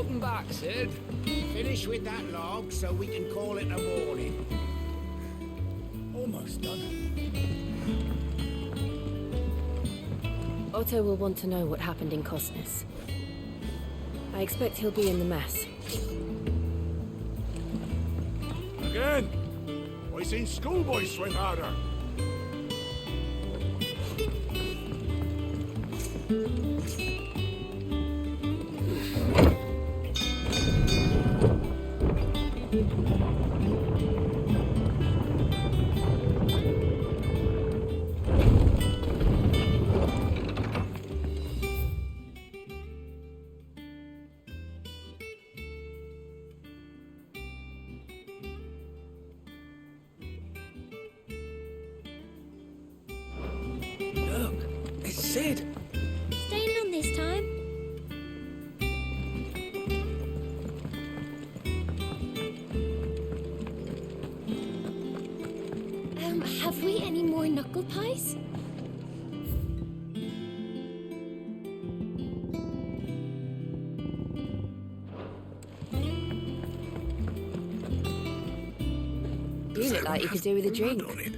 Welcome back, Sid. Finish with that log so we can call it a morning. Almost done. Otto will want to know what happened in Cosnes. I expect he'll be in the mess. Again! I seen schoolboys swim harder. Look, it's Sid. Staying on this time? Have we any more knuckle pies? You look like you could do with a drink. On it.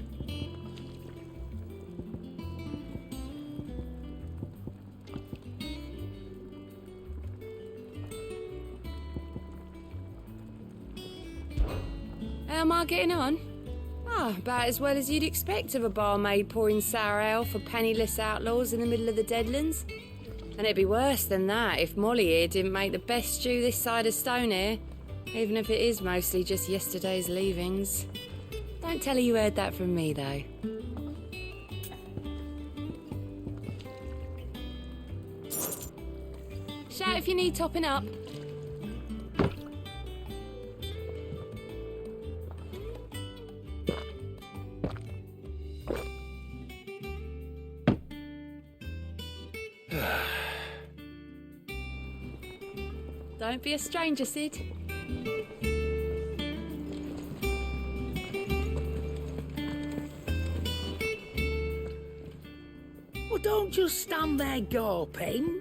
How am I getting on? Ah, about as well as you'd expect of a barmaid pouring sour ale for penniless outlaws in the middle of the Deadlands. And it'd be worse than that if Molly here didn't make the best stew this side of Stonehere, even if it is mostly just yesterday's leavings. Don't tell her you heard that from me, though. Shout if you need topping up. Don't be a stranger, Sid. Well, don't just stand there gawping.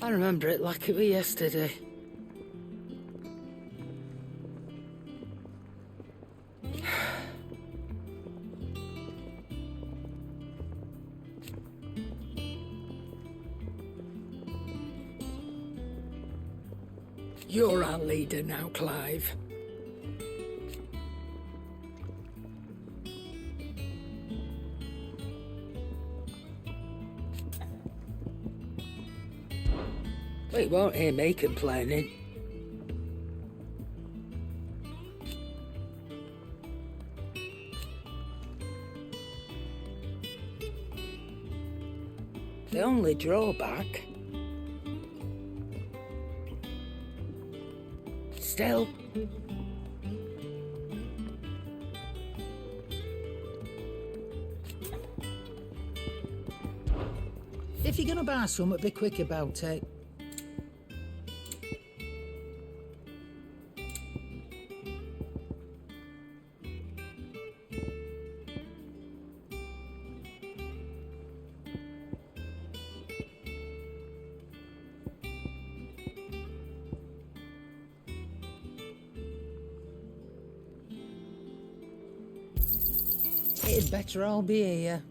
I remember it like it was yesterday. You're our leader now, Clive. Well, you won't hear me complaining. The only drawback... Still... If you're gonna buy something, be quick about it. It'd better all be here.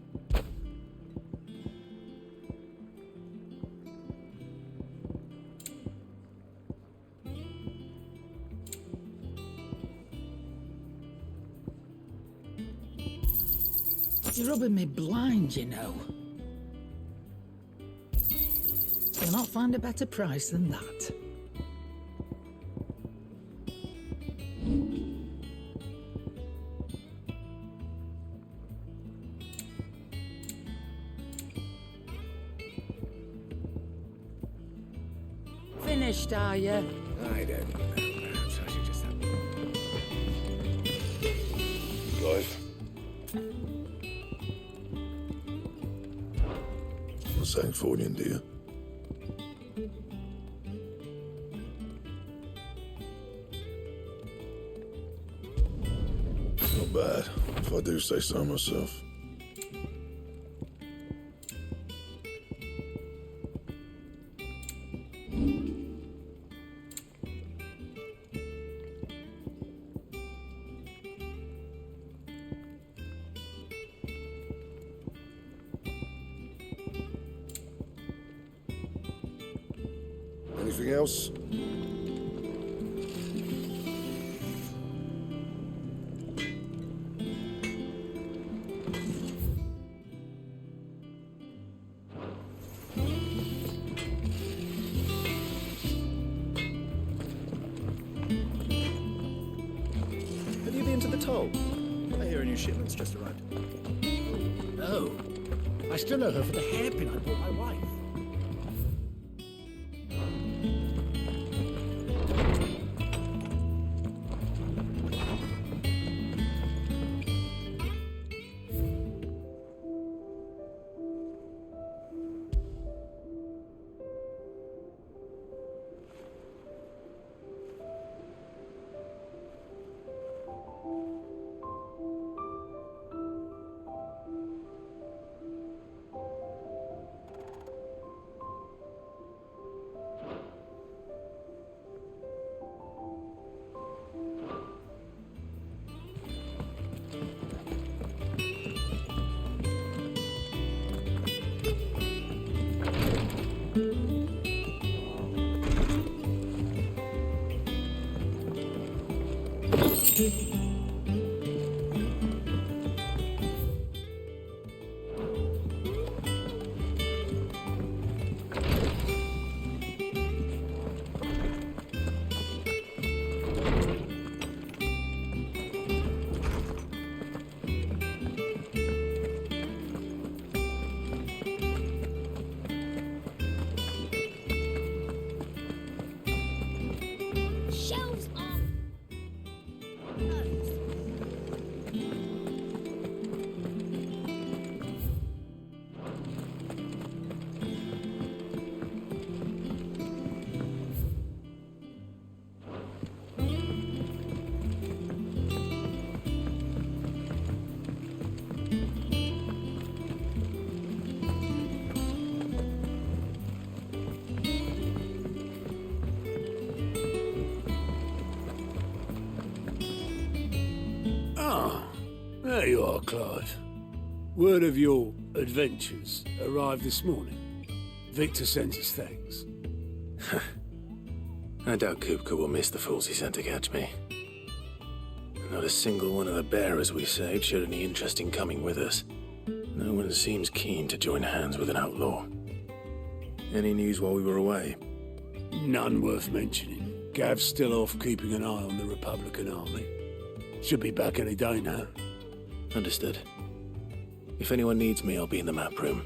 You're rubbing me blind, you know. You'll not find a better price than that. Finished, are you? I don't know. Perhaps I should just have... Clive. What's that for you, dear? Not bad, if I do say so myself. Anything else? Have you been to the toll? I hear a new shipment's just arrived. No. I still owe her for the hairpin I bought my wife. Shelves are closed. There you are, Clive. Word of your adventures arrived this morning. Victor sends his thanks. I doubt Kupka will miss the fools he sent to catch me. Not a single one of the bearers we saved showed any interest in coming with us. No one seems keen to join hands with an outlaw. Any news while we were away? None worth mentioning. Gav's still off keeping an eye on the Republican army. Should be back any day now. Understood. If anyone needs me, I'll be in the map room.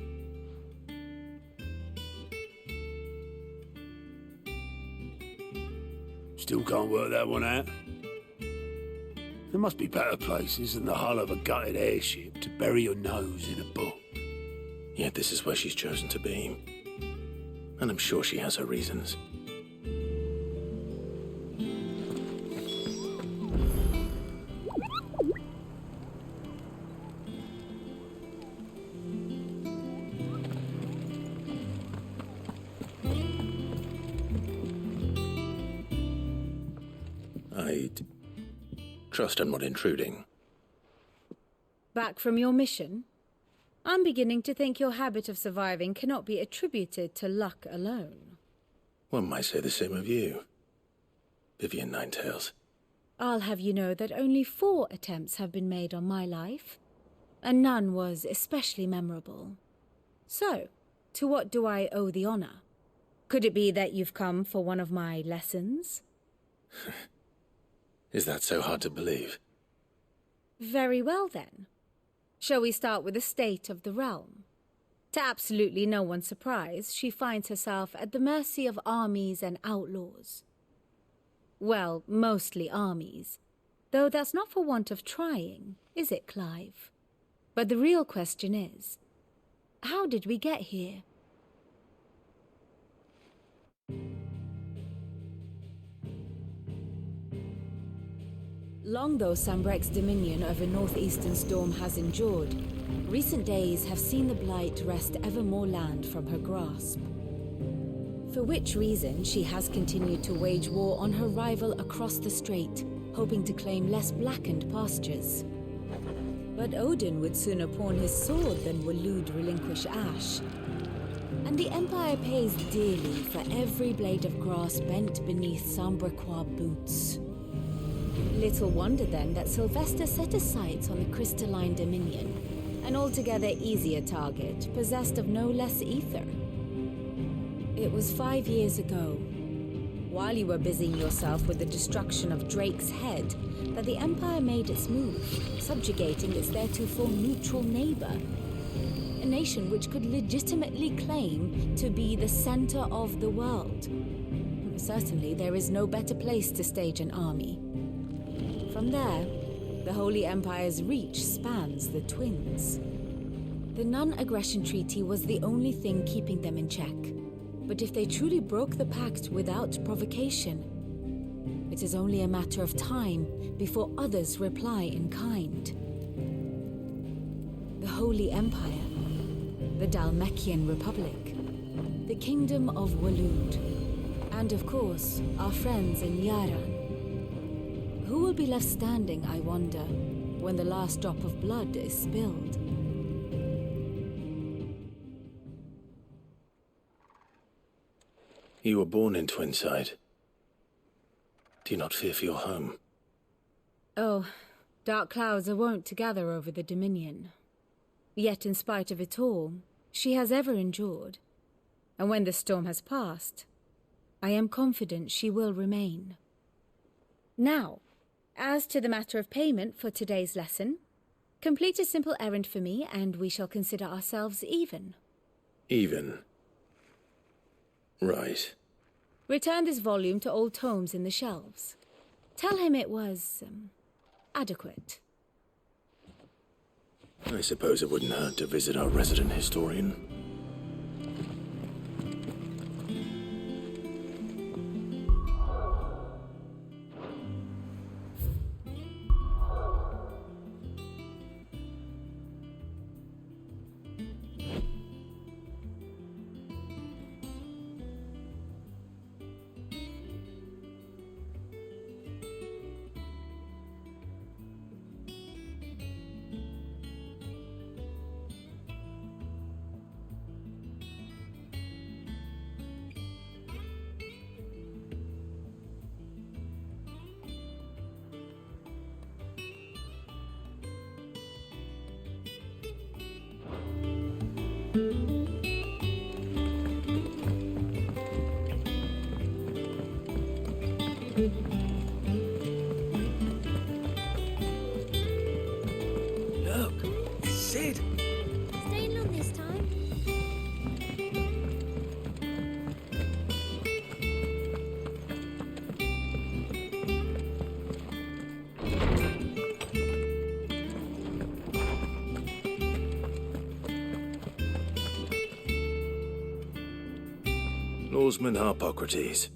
Still can't work that one out. There must be better places than the hull of a gutted airship to bury your nose in a book. Yet this is where she's chosen to be. And I'm sure she has her reasons. I'd trust I'm not intruding. Back from your mission? I'm beginning to think your habit of surviving cannot be attributed to luck alone. One might say the same of you, Vivian Ninetails. I'll have you know that only 4 attempts have been made on my life, and none was especially memorable. So, to what do I owe the honor? Could it be that you've come for one of my lessons? Is that so hard to believe? Very well, then. Shall we start with the state of the realm? To absolutely no one's surprise, she finds herself at the mercy of armies and outlaws. Well, mostly armies. Though that's not for want of trying, is it, Clive? But the real question is, how did we get here? Long though Sambrek's dominion over northeastern Storm has endured, recent days have seen the Blight wrest ever more land from her grasp. For which reason she has continued to wage war on her rival across the strait, hoping to claim less blackened pastures. But Odin would sooner pawn his sword than Waloed relinquish Ash. And the Empire pays dearly for every blade of grass bent beneath Sambraquois boots. Little wonder then that Sylvester set his sights on the Crystalline Dominion, an altogether easier target, possessed of no less ether. It was 5 years ago, while you were busying yourself with the destruction of Drake's head, that the Empire made its move, subjugating its theretofore neutral neighbor. A nation which could legitimately claim to be the center of the world. Certainly, there is no better place to stage an army. From there, the Holy Empire's reach spans the Twins. The non-aggression treaty was the only thing keeping them in check. But if they truly broke the pact without provocation, it is only a matter of time before others reply in kind. The Holy Empire, the Dhalmekian Republic, the Kingdom of Waloed, and of course, our friends in Yaran. Who will be left standing, I wonder, when the last drop of blood is spilled? You were born in Twinside. Do you not fear for your home? Oh, dark clouds are wont to gather over the Dominion. Yet in spite of it all, she has ever endured. And when the storm has passed, I am confident she will remain. Now, as to the matter of payment for today's lesson, complete a simple errand for me and we shall consider ourselves even. Even? Right. Return this volume to old tomes in the shelves. Tell him it was, adequate. I suppose it wouldn't hurt to visit our resident historian. Look, it's Sid. Staying long this time? Lawsman Harpocrates.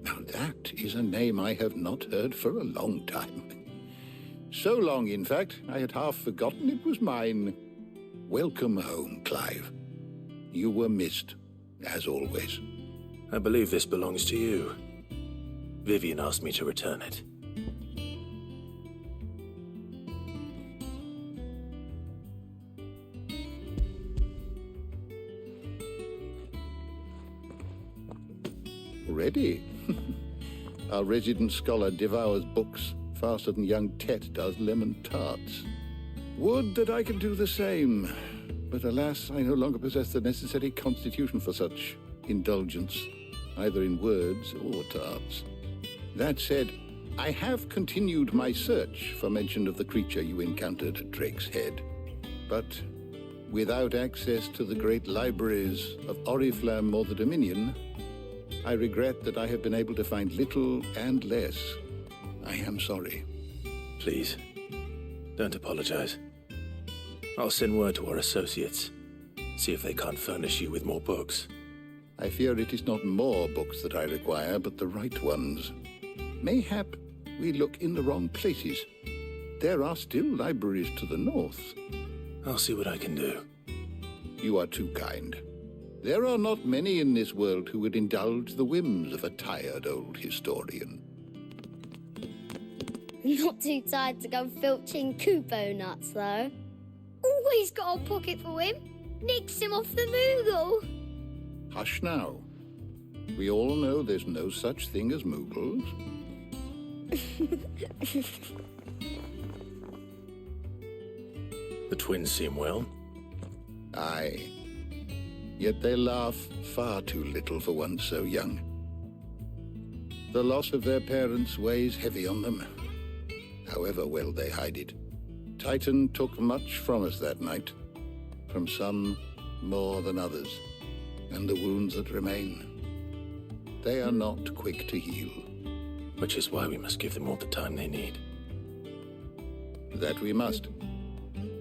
Now that is a name I have not heard for a long time. So long, in fact, I had half forgotten it was mine. Welcome home, Clive. You were missed, as always. I believe this belongs to you. Vivian asked me to return it. Already? Our resident scholar devours books faster than young Tet does lemon tarts. Would that I could do the same, but alas, I no longer possess the necessary constitution for such indulgence, either in words or tarts. That said, I have continued my search for mention of the creature you encountered at Drake's Head, but without access to the great libraries of Oriflamme or the Dominion, I regret that I have been able to find little and less. I am sorry. Please, don't apologize. I'll send word to our associates, see if they can't furnish you with more books. I fear it is not more books that I require, but the right ones. Mayhap we look in the wrong places. There are still libraries to the north. I'll see what I can do. You are too kind. There are not many in this world who would indulge the whims of a tired old historian. Not too tired to go filching Kupo nuts, though. Always got a pocket for him. Nicks him off the Moogle. Hush now. We all know there's no such thing as Moogles. The twins seem well. Aye. Yet they laugh far too little for one so young. The loss of their parents weighs heavy on them, however well they hide it. Titan took much from us that night, from some more than others, and the wounds that remain, they are not quick to heal. Which is why we must give them all the time they need. That we must.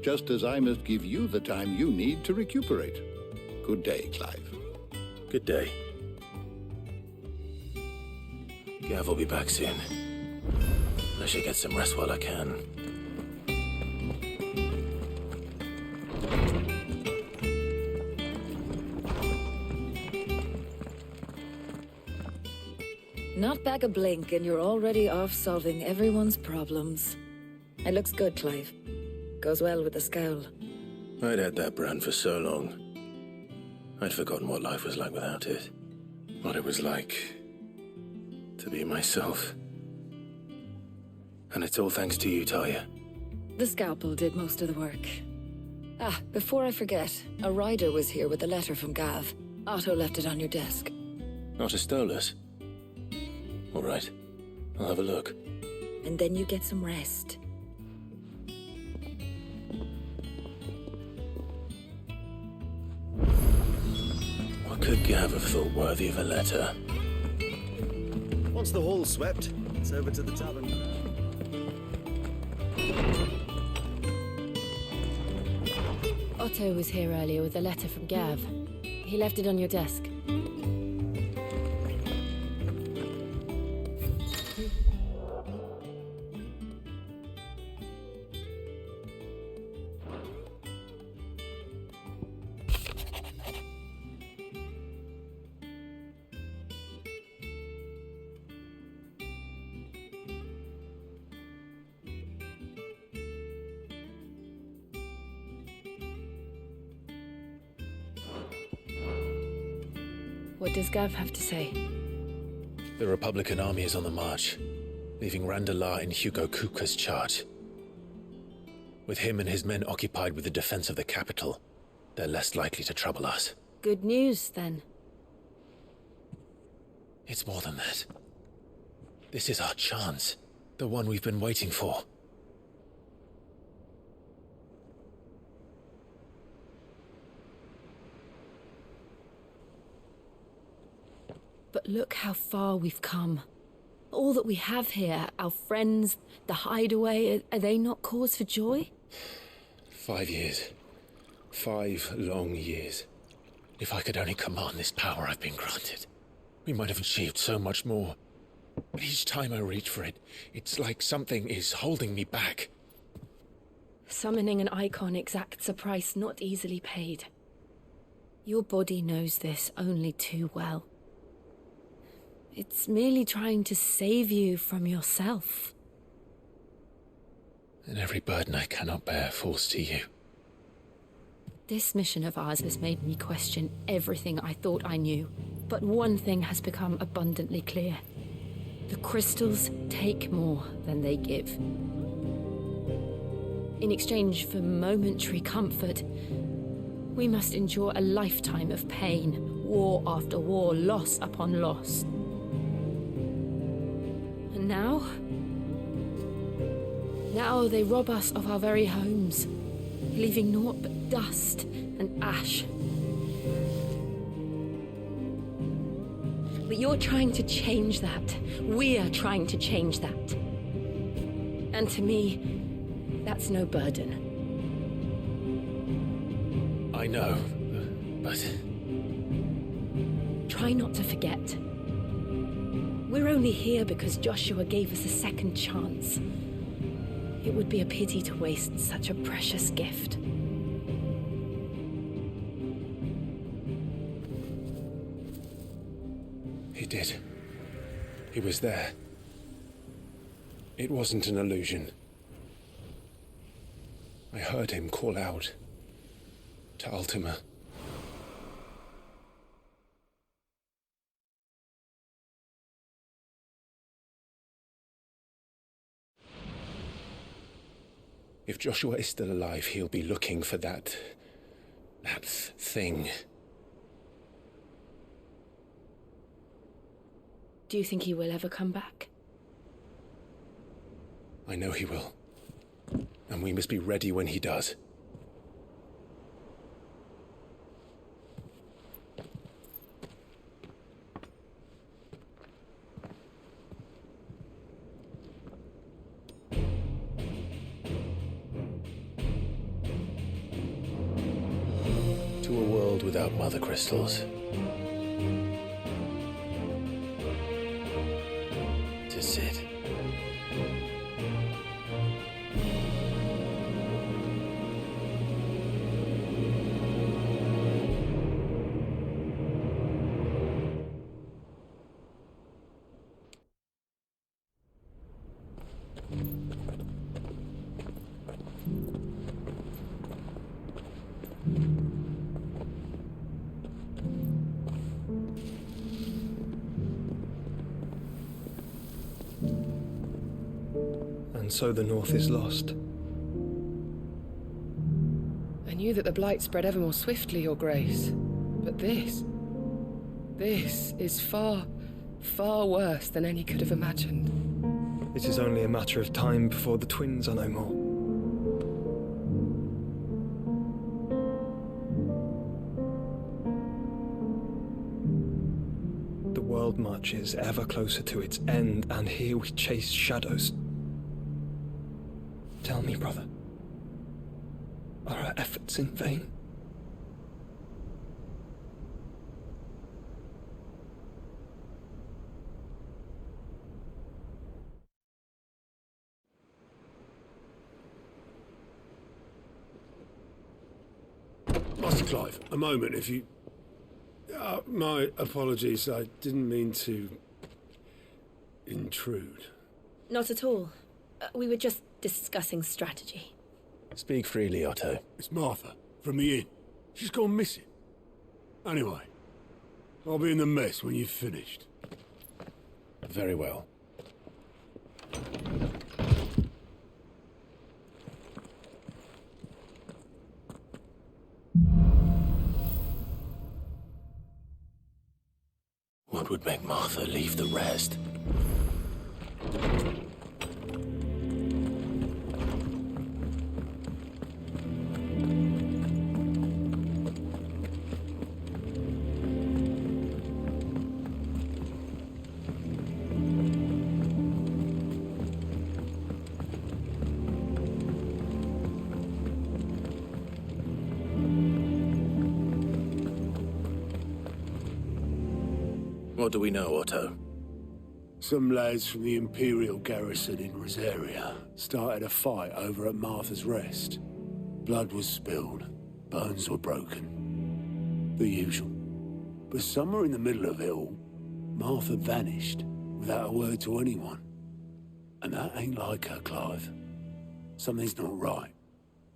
Just as I must give you the time you need to recuperate. Good day, Clive. Good day. Gav will be back soon. I should get some rest while I can. Not back a blink and you're already off solving everyone's problems. It looks good, Clive. Goes well with the scowl. I'd had that brand for so long. I'd forgotten what life was like without it. What it was like to be myself. And it's all thanks to you, Talia. The scalpel did most of the work. Ah, before I forget, a rider was here with a letter from Gav. Otto left it on your desk. Not a Stolas? All right, I'll have a look. And then you get some rest. What could Gav have thought worthy of a letter? Once the hall's swept, it's over to the tavern. Otto was here earlier with a letter from Gav. He left it on your desk. What does Gav have to say? The Republican army is on the march, leaving Randalar in Hugo Kuka's charge. With him and his men occupied with the defense of the capital, they're less likely to trouble us. Good news, then. It's more than that. This is our chance, the one we've been waiting for. But look how far we've come. All that we have here, our friends, the hideaway, are they not cause for joy? 5 years. 5 long years. If I could only command this power I've been granted, we might have achieved so much more. But each time I reach for it, it's like something is holding me back. Summoning an icon exacts a price not easily paid. Your body knows this only too well. It's merely trying to save you from yourself. And every burden I cannot bear falls to you. This mission of ours has made me question everything I thought I knew. But one thing has become abundantly clear. The crystals take more than they give. In exchange for momentary comfort, we must endure a lifetime of pain, war after war, loss upon loss. And now they rob us of our very homes, leaving naught but dust and ash. But you're trying to change that. We are trying to change that. And to me, that's no burden. I know, but... Try not to forget. We're only here because Joshua gave us a second chance. It would be a pity to waste such a precious gift. He did. He was there. It wasn't an illusion. I heard him call out to Ultima. If Joshua is still alive, he'll be looking for that thing. Do you think he will ever come back? I know he will. And we must be ready when he does. To a world without mother crystals. To Cid. And so the North is lost. I knew that the Blight spread ever more swiftly, Your Grace. But this is far, far worse than any could have imagined. It is only a matter of time before the twins are no more. The world marches ever closer to its end, and here we chase shadows. Tell me, brother, are our efforts in vain? Master Clive, a moment, if you... my apologies, I didn't mean to... intrude. Not at all. We were just discussing strategy. Speak freely, Otto. It's Martha, from the inn. She's gone missing. Anyway, I'll be in the mess when you've finished. Very well. What would make Martha leave the rest? What do we know, Otto? Some lads from the Imperial garrison in Rosaria started a fight over at Martha's Rest. Blood was spilled, bones were broken. The usual. But somewhere in the middle of it all, Martha vanished without a word to anyone. And that ain't like her, Clive. Something's not right.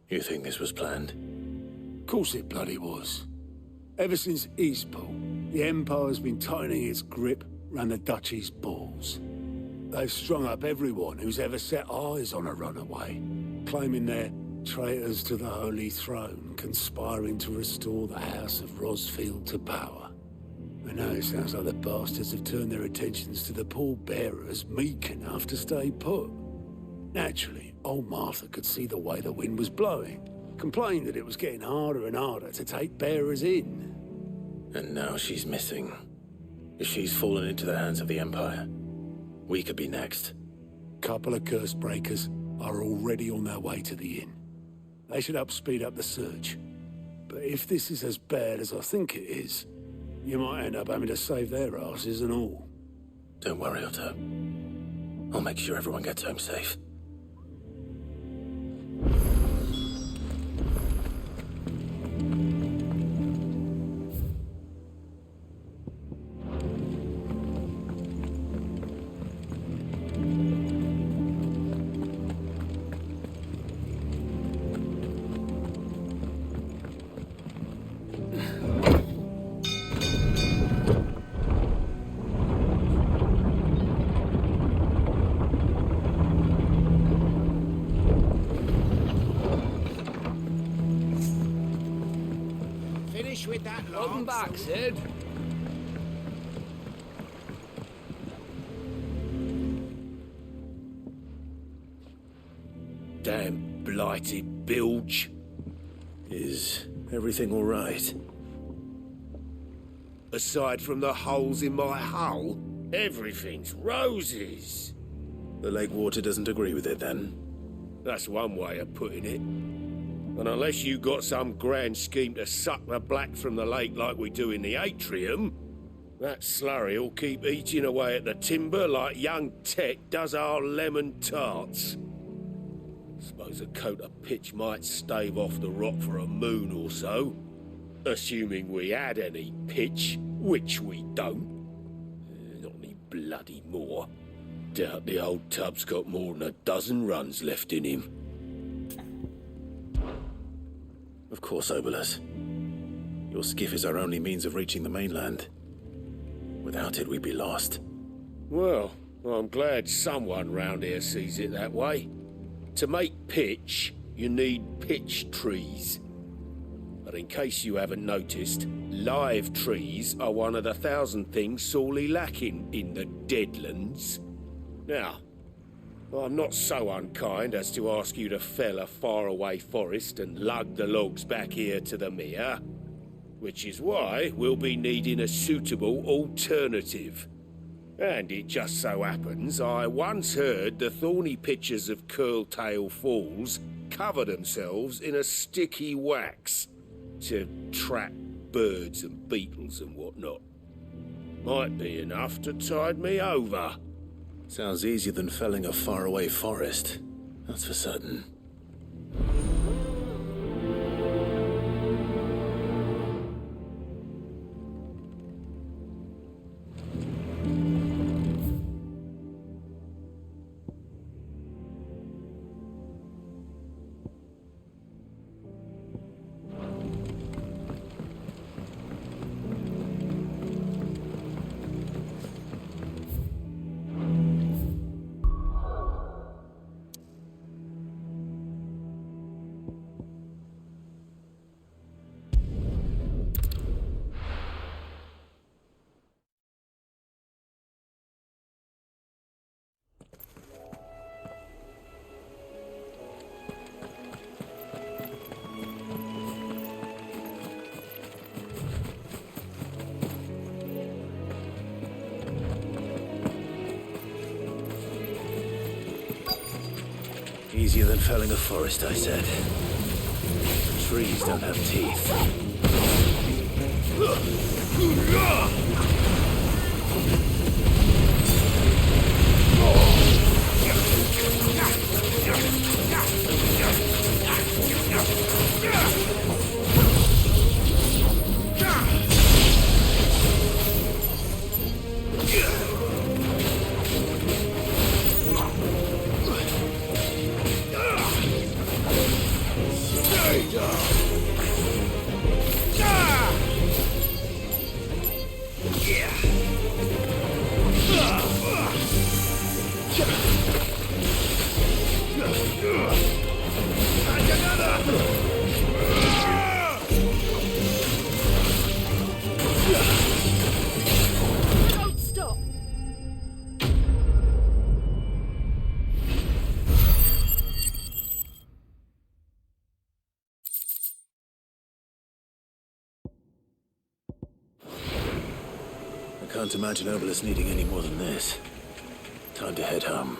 You think this was planned? Of course it bloody was. Ever since Eastpool, the Empire's been tightening its grip round the Duchy's balls. They've strung up everyone who's ever set eyes on a runaway, claiming they're traitors to the Holy Throne, conspiring to restore the House of Rosfield to power. And now it sounds like the bastards have turned their attentions to the pallbearers meek enough to stay put. Naturally, old Martha could see the way the wind was blowing, complained that it was getting harder and harder to take bearers in. And now she's missing. If she's fallen into the hands of the Empire, we could be next. Couple of curse breakers are already on their way to the inn. They should help speed up the search. But if this is as bad as I think it is, you might end up having to save their asses and all. Don't worry, Otto. I'll make sure everyone gets home safe. with that lot. Welcome back, Sid. Damn blighted bilge. Is everything all right? Aside from the holes in my hull, everything's roses. The lake water doesn't agree with it, then? That's one way of putting it. And unless you got some grand scheme to suck the black from the lake like we do in the atrium, that slurry'll keep eating away at the timber like young Tech does our lemon tarts. Suppose a coat of pitch might stave off the rot for a moon or so. Assuming we had any pitch, which we don't. Not any bloody more. Doubt the old tub's got more than a dozen runs left in him. Of course, Obolus. Your skiff is our only means of reaching the mainland. Without it, we'd be lost. Well, I'm glad someone round here sees it that way. To make pitch, you need pitch trees. But in case you haven't noticed, live trees are one of the 1,000 things sorely lacking in the Deadlands. Now, I'm not so unkind as to ask you to fell a faraway forest and lug the logs back here to the mere, which is why we'll be needing a suitable alternative. And it just so happens I once heard the thorny pitchers of Curltail Falls cover themselves in a sticky wax to trap birds and beetles and whatnot. Might be enough to tide me over. Sounds easier than felling a faraway forest. That's for certain. Easier than felling a forest, I said. Trees don't have teeth. Don't stop! I can't imagine Obolus needing any more than this. Time to head home.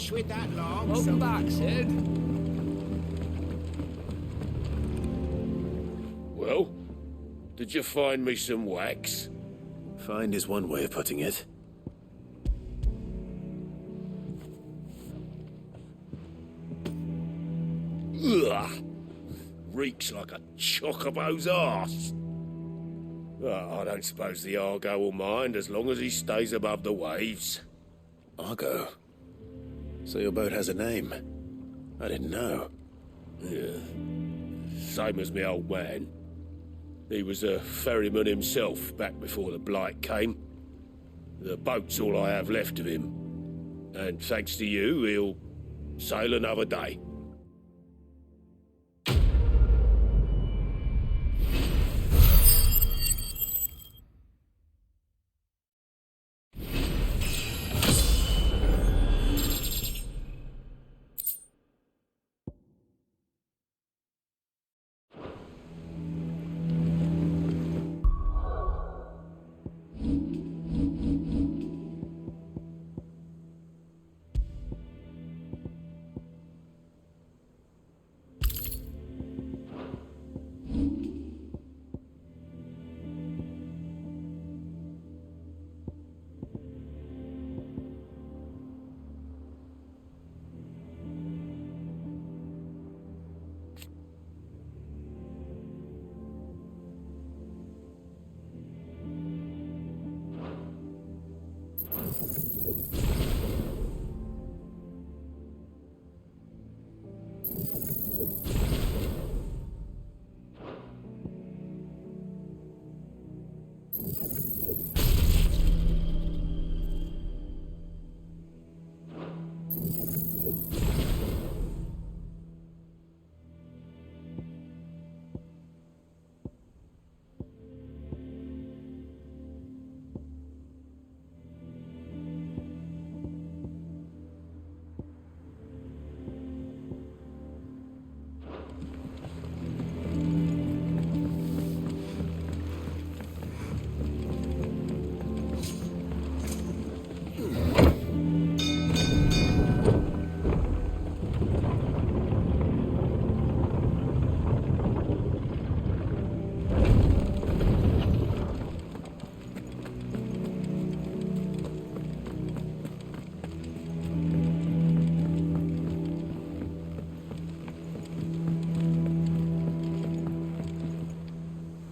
With that log. Welcome back, Sid. Well, did you find me some wax? Find is one way of putting it. Ugh! Reeks like a chocobo's arse. I don't suppose the Argo will mind as long as he stays above the waves. Argo? So your boat has a name? I didn't know. Yeah. Same as me old man. He was a ferryman himself back before the Blight came. The boat's all I have left of him. And thanks to you, he'll sail another day.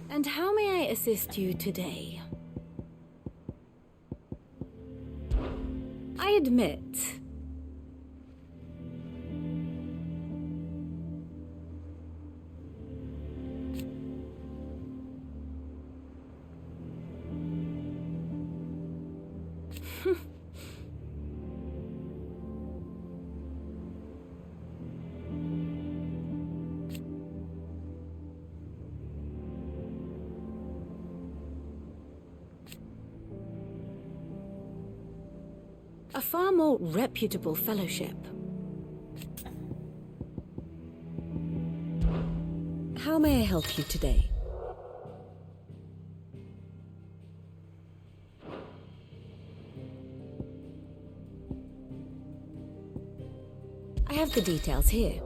And how may I assist you today? I admit, a far more reputable fellowship. How may I help you today? I have the details here.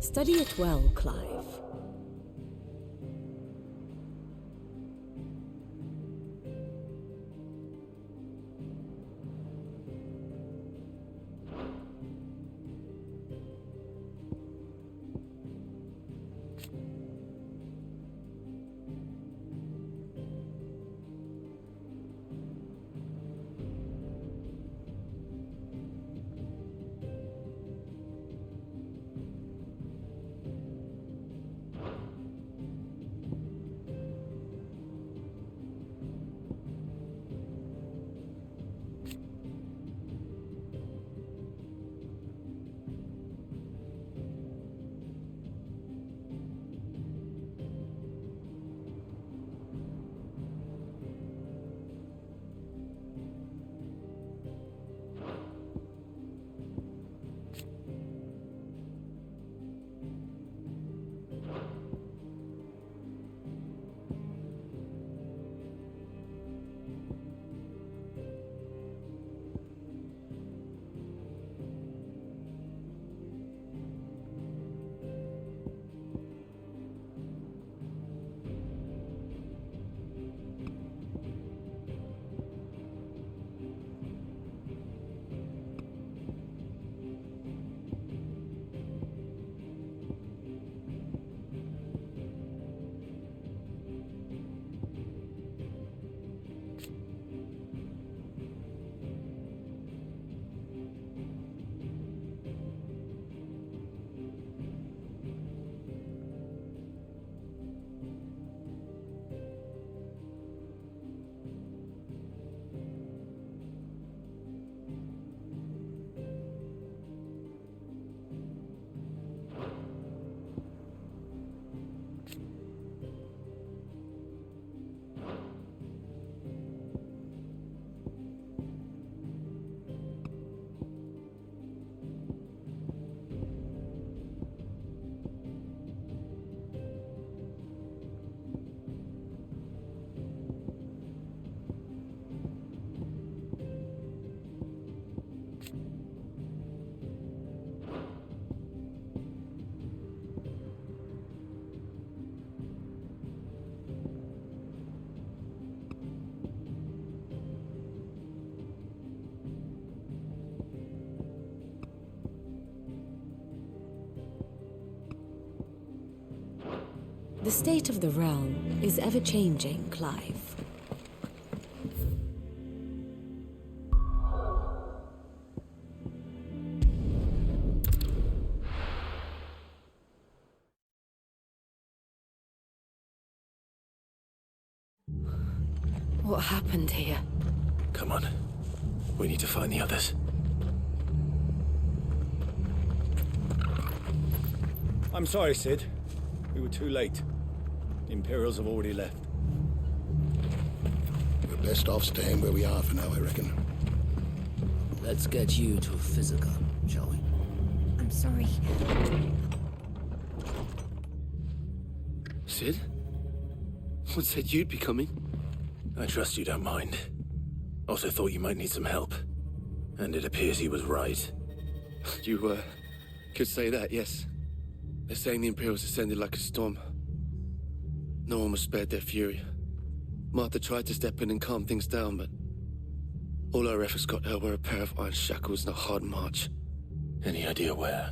Study it well, Clive. The state of the realm is ever-changing, Clive. What happened here? Come on. We need to find the others. I'm sorry, Cid. We were too late. The Imperials have already left. We're best off staying where we are for now, I reckon. Let's get you to Physica, shall we? I'm sorry. Cid? What said you'd be coming? I trust you don't mind. Also thought you might need some help. And it appears he was right. You, could say that, yes. They're saying the Imperials descended like a storm. No one was spared their fury. Martha tried to step in and calm things down, but all our efforts got her were a pair of iron shackles and a hard march. Any idea where?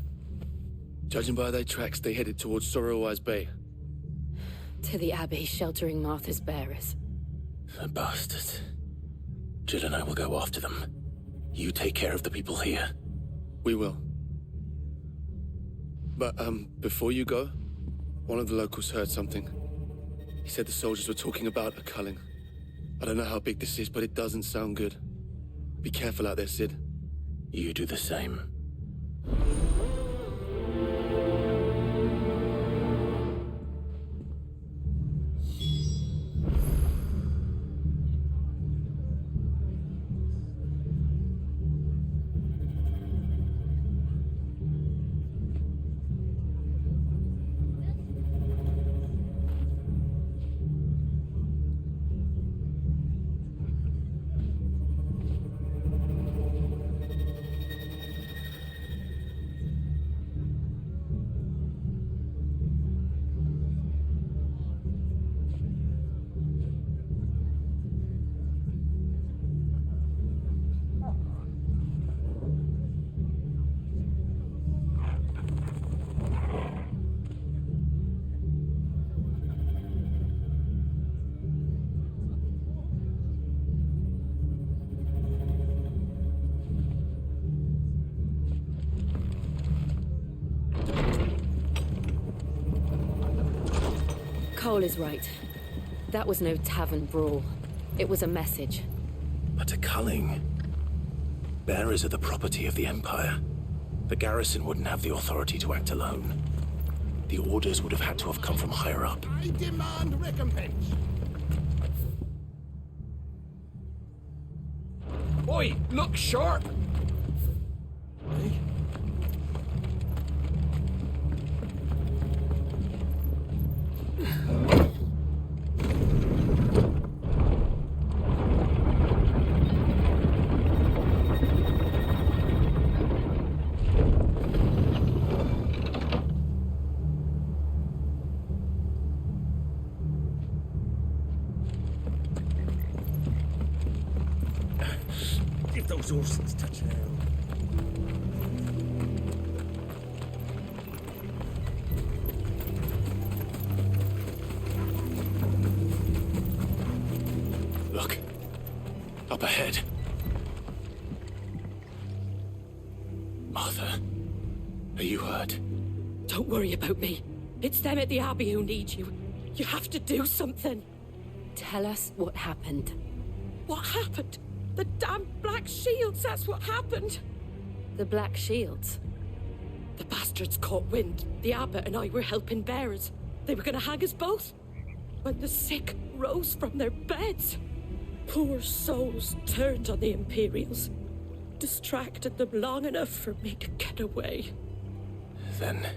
Judging by their tracks, they headed towards Sorrowwise Bay. To the Abbey sheltering Martha's bearers. The bastards. Jill and I will go after them. You take care of the people here. We will. But, before you go, one of the locals heard something. He said the soldiers were talking about a culling. I don't know how big this is, but it doesn't sound good. Be careful out there, Cid. You do the same. Cole is right. That was no tavern brawl. It was a message. But to Culling, bearers are the property of the Empire. The garrison wouldn't have the authority to act alone. The orders would have had to have come from higher up. I demand recompense. Oi, look sharp! Give those horses touch now. Look. Up ahead. Martha, are you hurt? Don't worry about me. It's them at the Abbey who need you. You have to do something. Tell us what happened. What happened? The damn Black Shields, that's what happened. The Black Shields? The bastards caught wind. The abbot and I were helping bearers. They were gonna hang us both. When the sick rose from their beds, poor souls turned on the Imperials. Distracted them long enough for me to get away. Then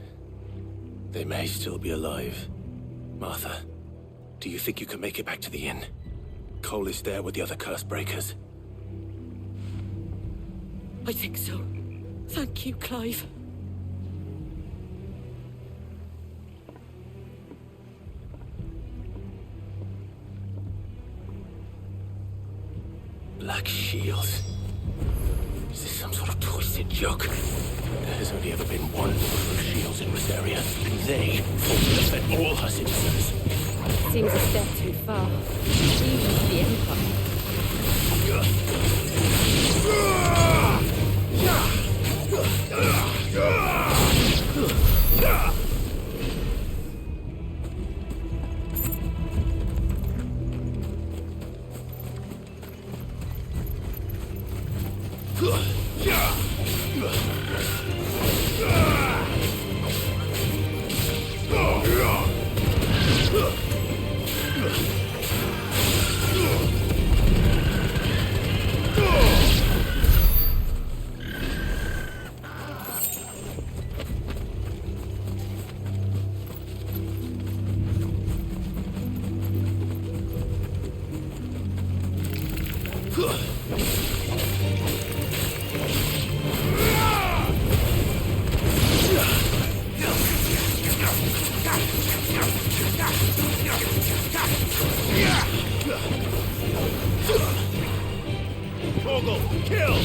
they may still be alive. Martha, do you think you can make it back to the inn? Cole is there with the other curse breakers. I think so. Thank you, Clive. Black Shields. Is this some sort of twisted joke? There has only ever been one Lord of Shields in Rosaria. They fought to defend all her citizens. Seems a step too far. Even for the Empire. Torgal, kill!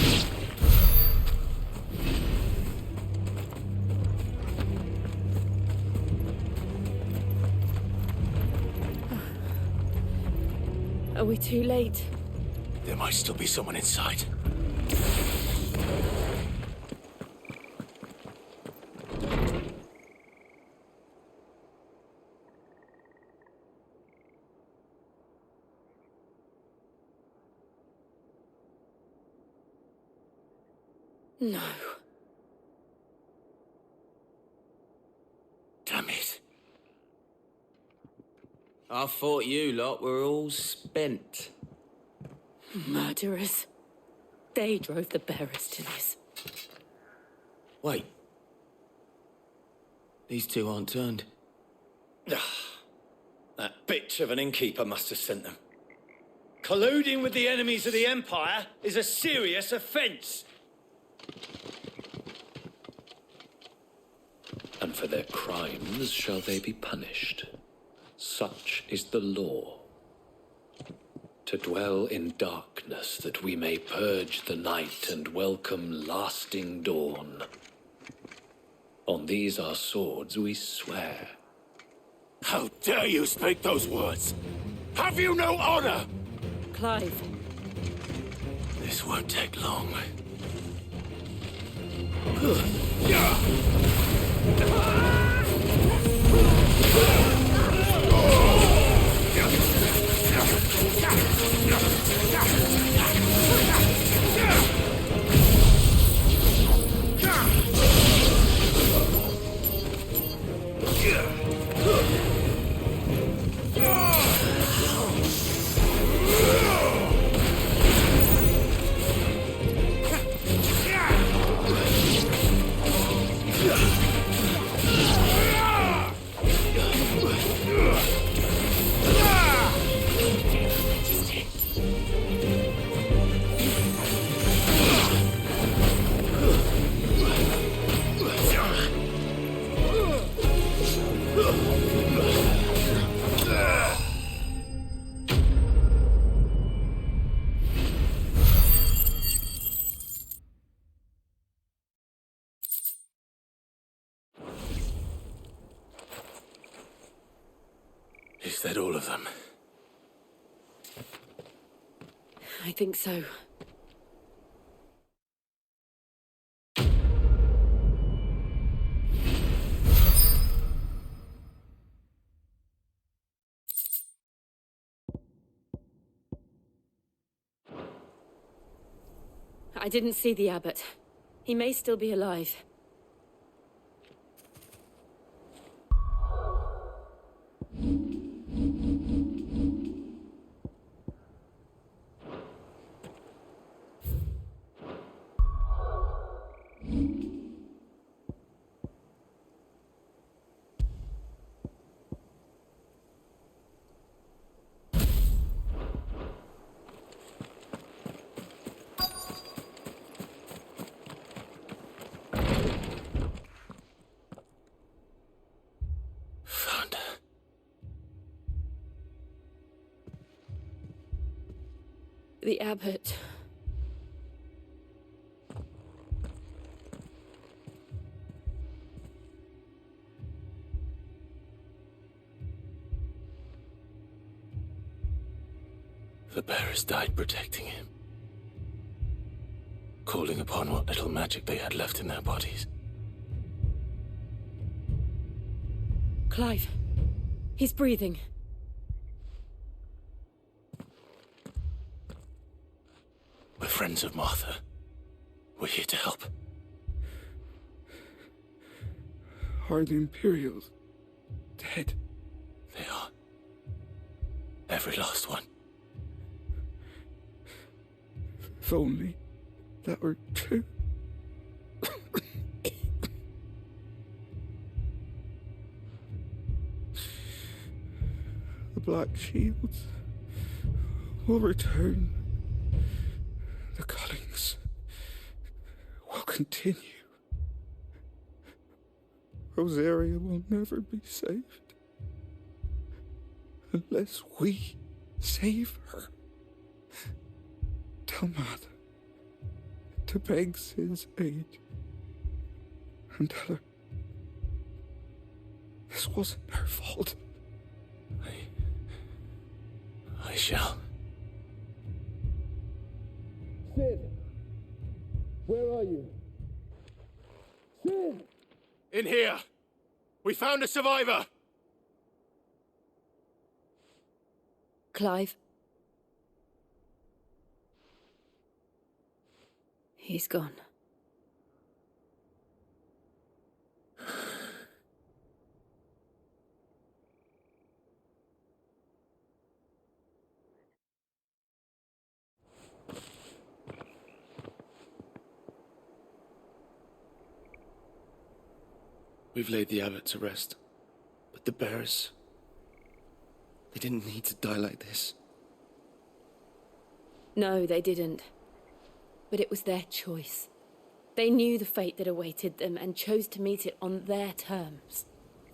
Are we too late? There might still be someone inside. No. Damn it. I thought you lot were all spent. Murderers. They drove the bearers to this. Wait. These two aren't turned. That bitch of an innkeeper must have sent them. Colluding with the enemies of the Empire is a serious offense. And for their crimes shall they be punished. Such is the law. To dwell in darkness that we may purge the night and welcome lasting dawn. On these our swords we swear. How dare you speak those words? Have you no honor? Clive. This won't take long. Oh! Is that all of them? I think so. I didn't see the abbot. He may still be alive. The abbot. The bearers died protecting him, calling upon what little magic they had left in their bodies. Clive. He's breathing. We're friends of Martha. We're here to help. Are the Imperials dead? They are. Every last one. If only that were true. The Black Shields will return. The Cullings will continue. Rosaria will never be saved unless we save her. Tell Matt to beg Sid's aid and tell her this wasn't her fault. I shall. Sid! Where are you? Sid! In here! We found a survivor! Clive. He's gone. We've laid the abbot to rest. But the bearers... they didn't need to die like this. No, they didn't. But it was their choice. They knew the fate that awaited them and chose to meet it on their terms,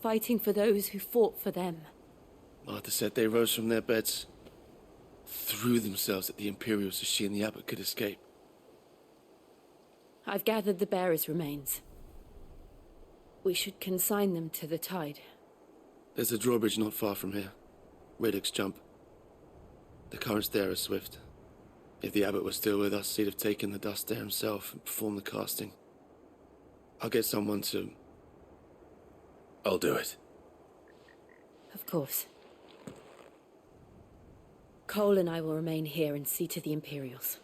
fighting for those who fought for them. Martha said they rose from their beds, threw themselves at the Imperials so she and the abbot could escape. I've gathered the bearers' remains. We should consign them to the tide. There's a drawbridge not far from here. Radix Jump. The currents there are swift. If the abbot was still with us, he'd have taken the dust there himself and performed the casting. I'll get someone to... I'll do it. Of course. Cole and I will remain here and see to the Imperials.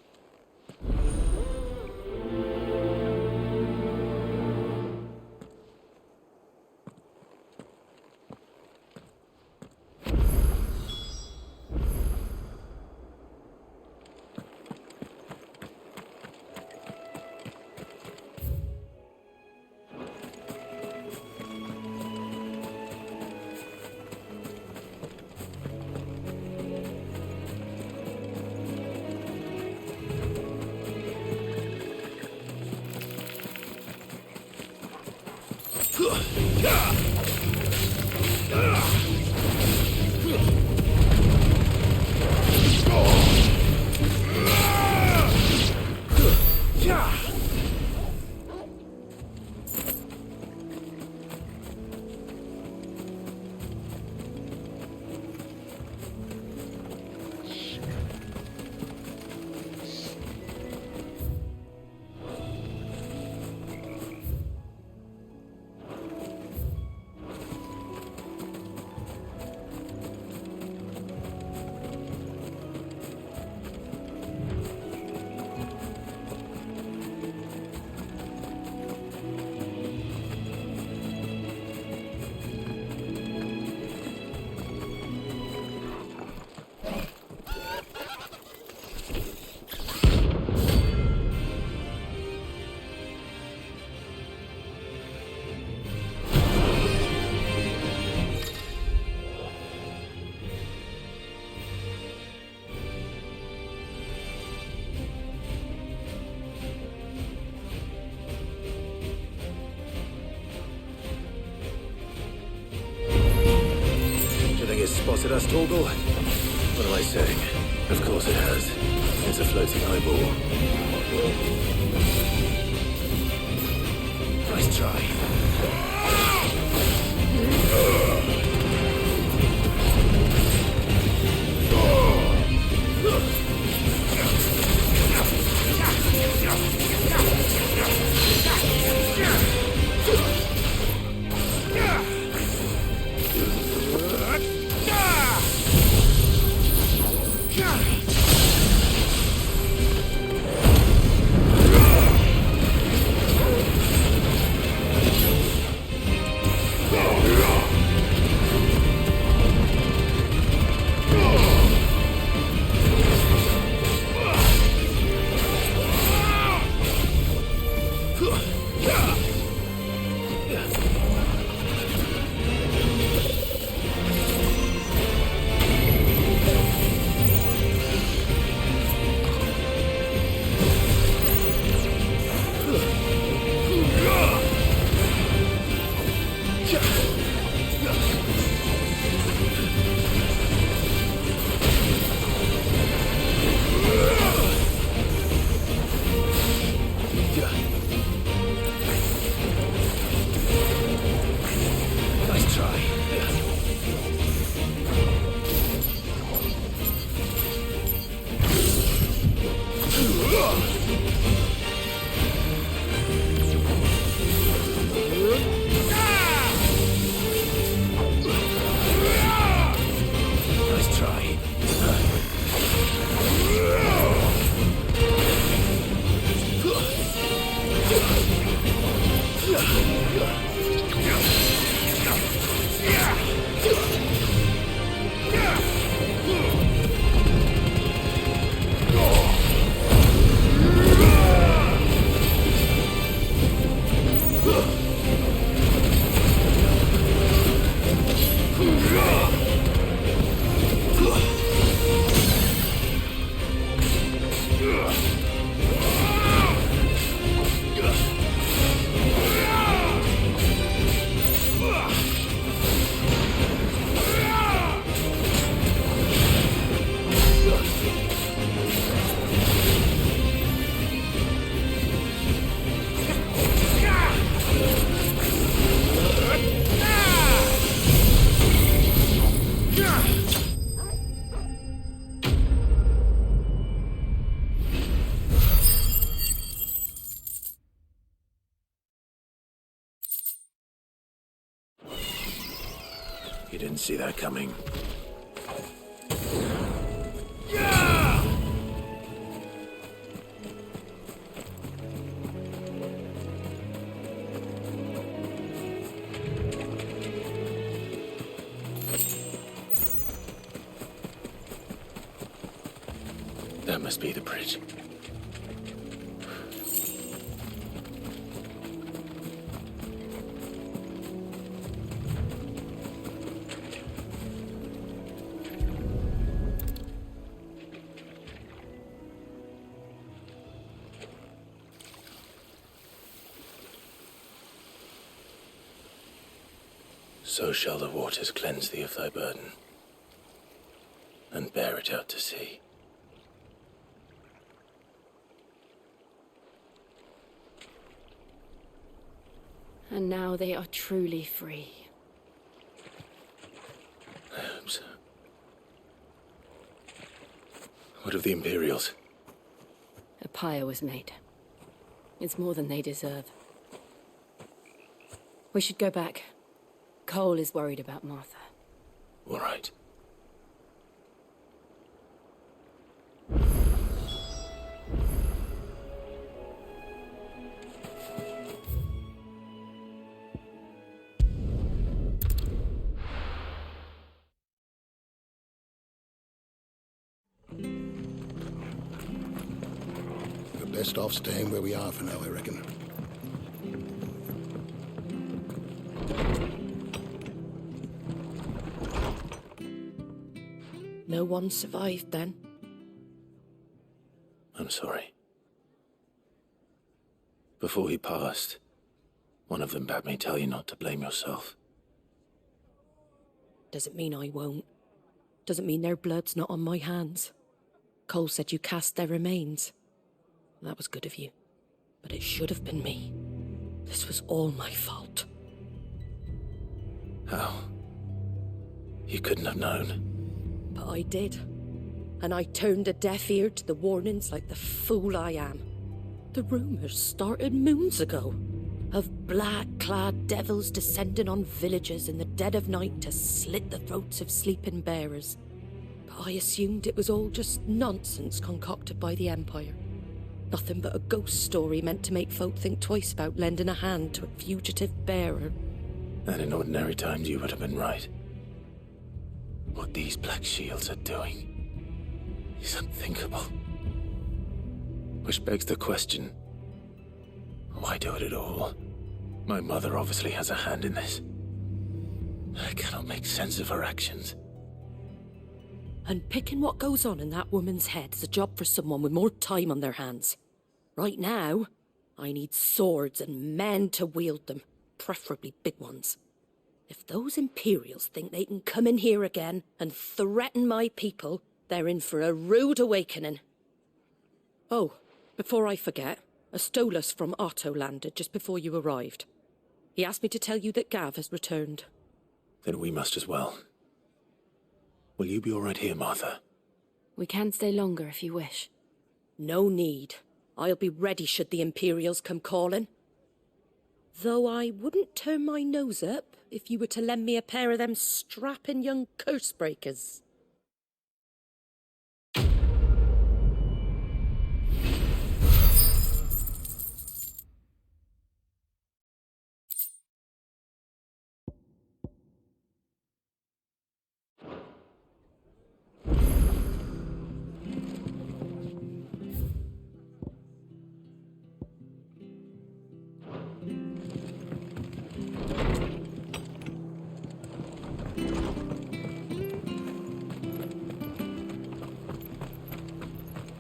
spotted us, Torgal? What am I saying? Of course it has. It's a floating eyeball. Nice try. You didn't see that coming. That must be the bridge. So shall the waters cleanse thee of thy burden, and bear it out to sea. And now they are truly free. I hope so. What of the Imperials? A pyre was made. It's more than they deserve. We should go back. Cole is worried about Martha. All right. We're best off staying where we are for now, I reckon. No one survived then? I'm sorry. Before he passed, one of them bade me tell you not to blame yourself. Does it mean I won't? doesn't mean their blood's not on my hands. Cole said you cast their remains. That was good of you. But it should have been me. This was all my fault. How? You couldn't have known. But I did. And I turned a deaf ear to the warnings like the fool I am. The rumours started moons ago. Of black-clad devils descending on villages in the dead of night to slit the throats of sleeping bearers. But I assumed it was all just nonsense concocted by the Empire. Nothing but a ghost story meant to make folk think twice about lending a hand to a fugitive bearer. And in ordinary times you would have been right. What these Black Shields are doing is unthinkable. Which begs the question, why do it at all? My mother obviously has a hand in this. I cannot make sense of her actions. And picking what goes on in that woman's head is a job for someone with more time on their hands. Right now, I need swords and men to wield them, preferably big ones. If those Imperials think they can come in here again and threaten my people, they're in for a rude awakening. Oh, before I forget, a Stolas from Otto landed just before you arrived. He asked me to tell you that Gav has returned. Then we must as well. Will you be all right here, Martha? We can stay longer if you wish. No need. I'll be ready should the Imperials come calling. Though I wouldn't turn my nose up if you were to lend me a pair of them strapping young curse-breakers.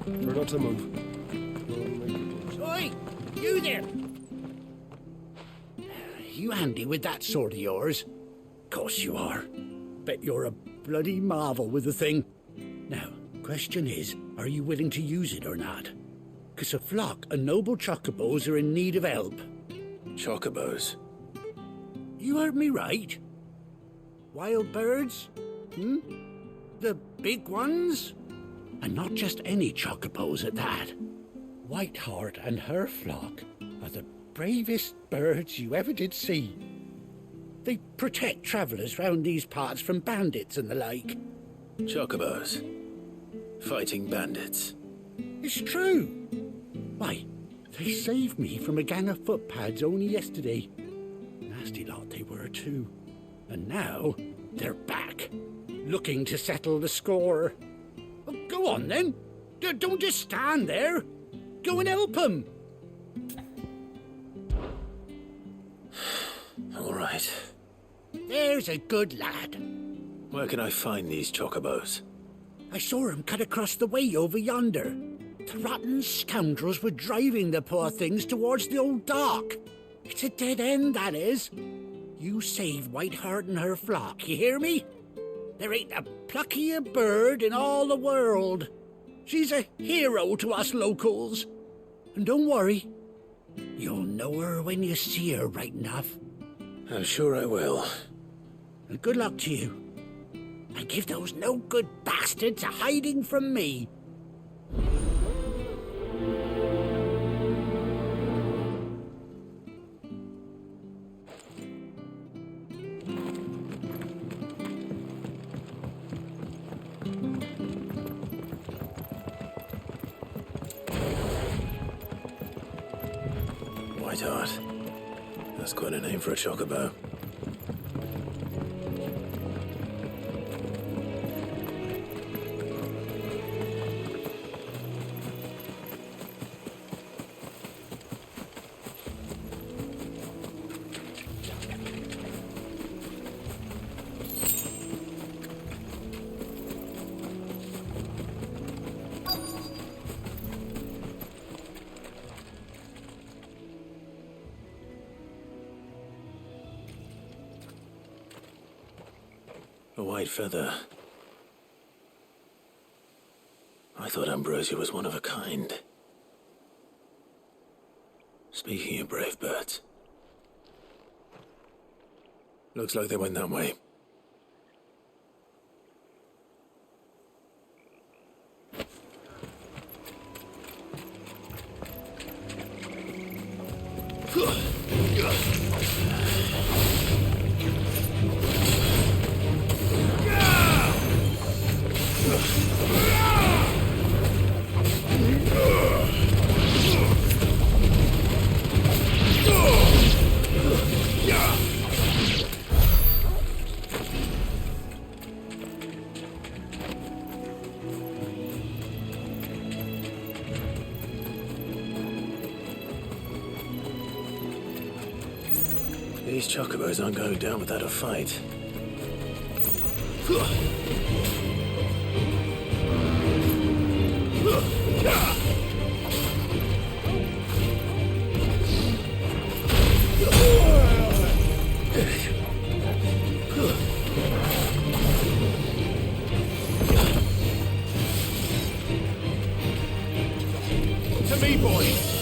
We're not to move. Oi! You there! You handy with that sword of yours? Course you are. Bet you're a bloody marvel with the thing. Now, question is, are you willing to use it or not? 'Cause a flock of noble chocobos are in need of help. Chocobos? You heard me right. Wild birds? The big ones? And not just any chocobos at that. Whiteheart and her flock are the bravest birds you ever did see. They protect travellers round these parts from bandits and the like. Chocobos? Fighting bandits? It's true. Why, they saved me from a gang of footpads only yesterday. Nasty lot they were too. And now they're back, looking to settle the score. Well, go on then. Don't just stand there. Go and help them. All right. There's a good lad. Where can I find these chocobos? I saw him cut across the way over yonder. The rotten scoundrels were driving the poor things towards the old dock. It's a dead end, that is. You save Whiteheart and her flock, you hear me? There ain't a pluckier bird in all the world. She's a hero to us locals. And don't worry, you'll know her when you see her right enough. I'm sure I will. And good luck to you. And give those no-good bastards a hiding from me. Whiteheart. That's quite a name for a chocobo. A white feather. I thought Ambrosia was one of a kind. Speaking of brave birds, looks like they went that way. These chocobos aren't going down without a fight. To me, boy!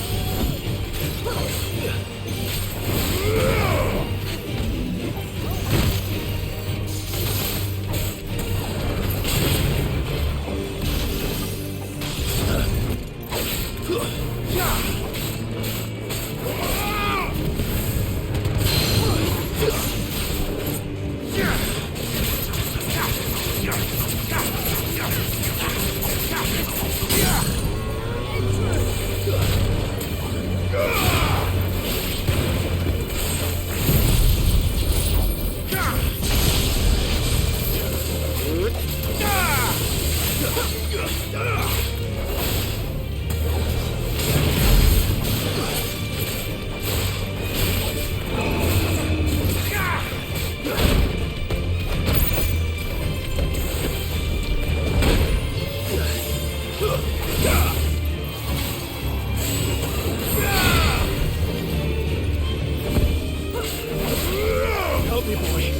Help me, boy.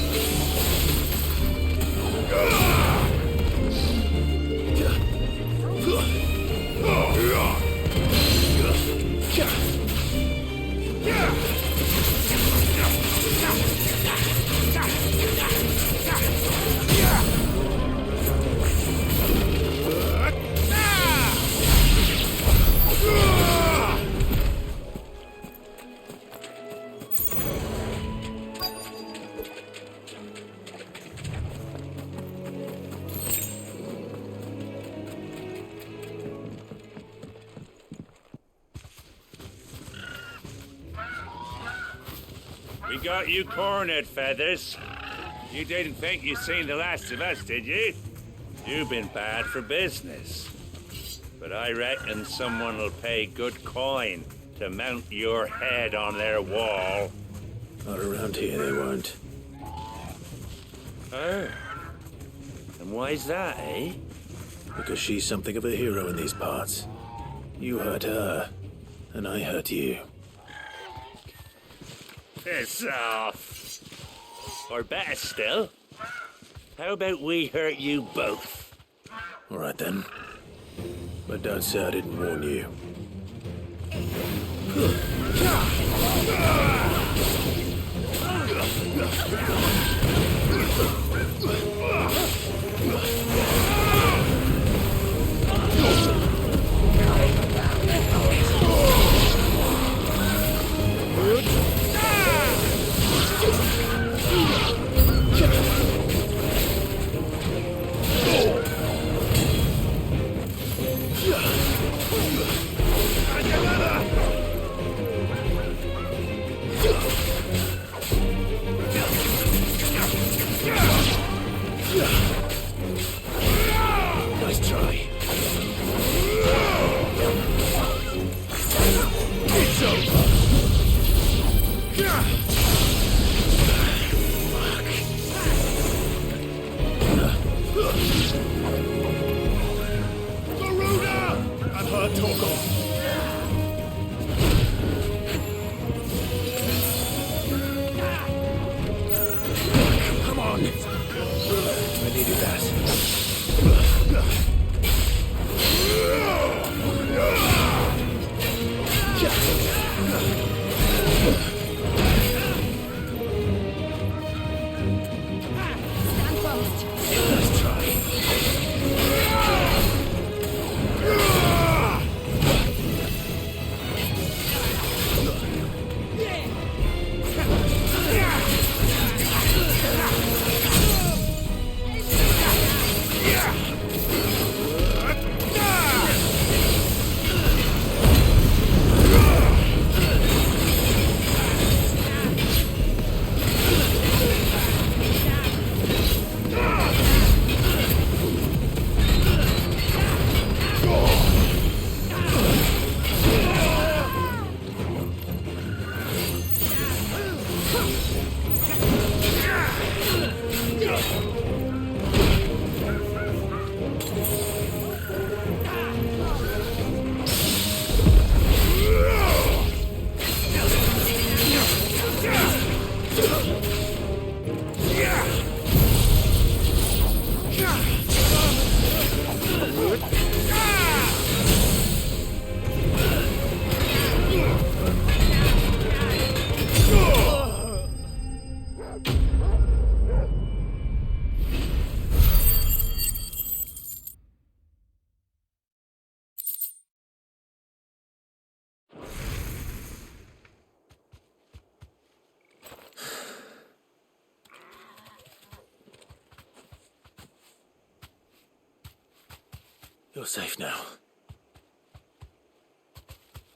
We got you cornered, Feathers. You didn't think you'd seen the last of us, did you? You've been bad for business. But I reckon someone will pay good coin to mount your head on their wall. Not around here, they won't. Oh. And why's that, eh? Because she's something of a hero in these parts. You hurt her, and I hurt you. Piss off. Or better still, how about we hurt you both? All right then. But don't say I didn't warn you. You're safe now.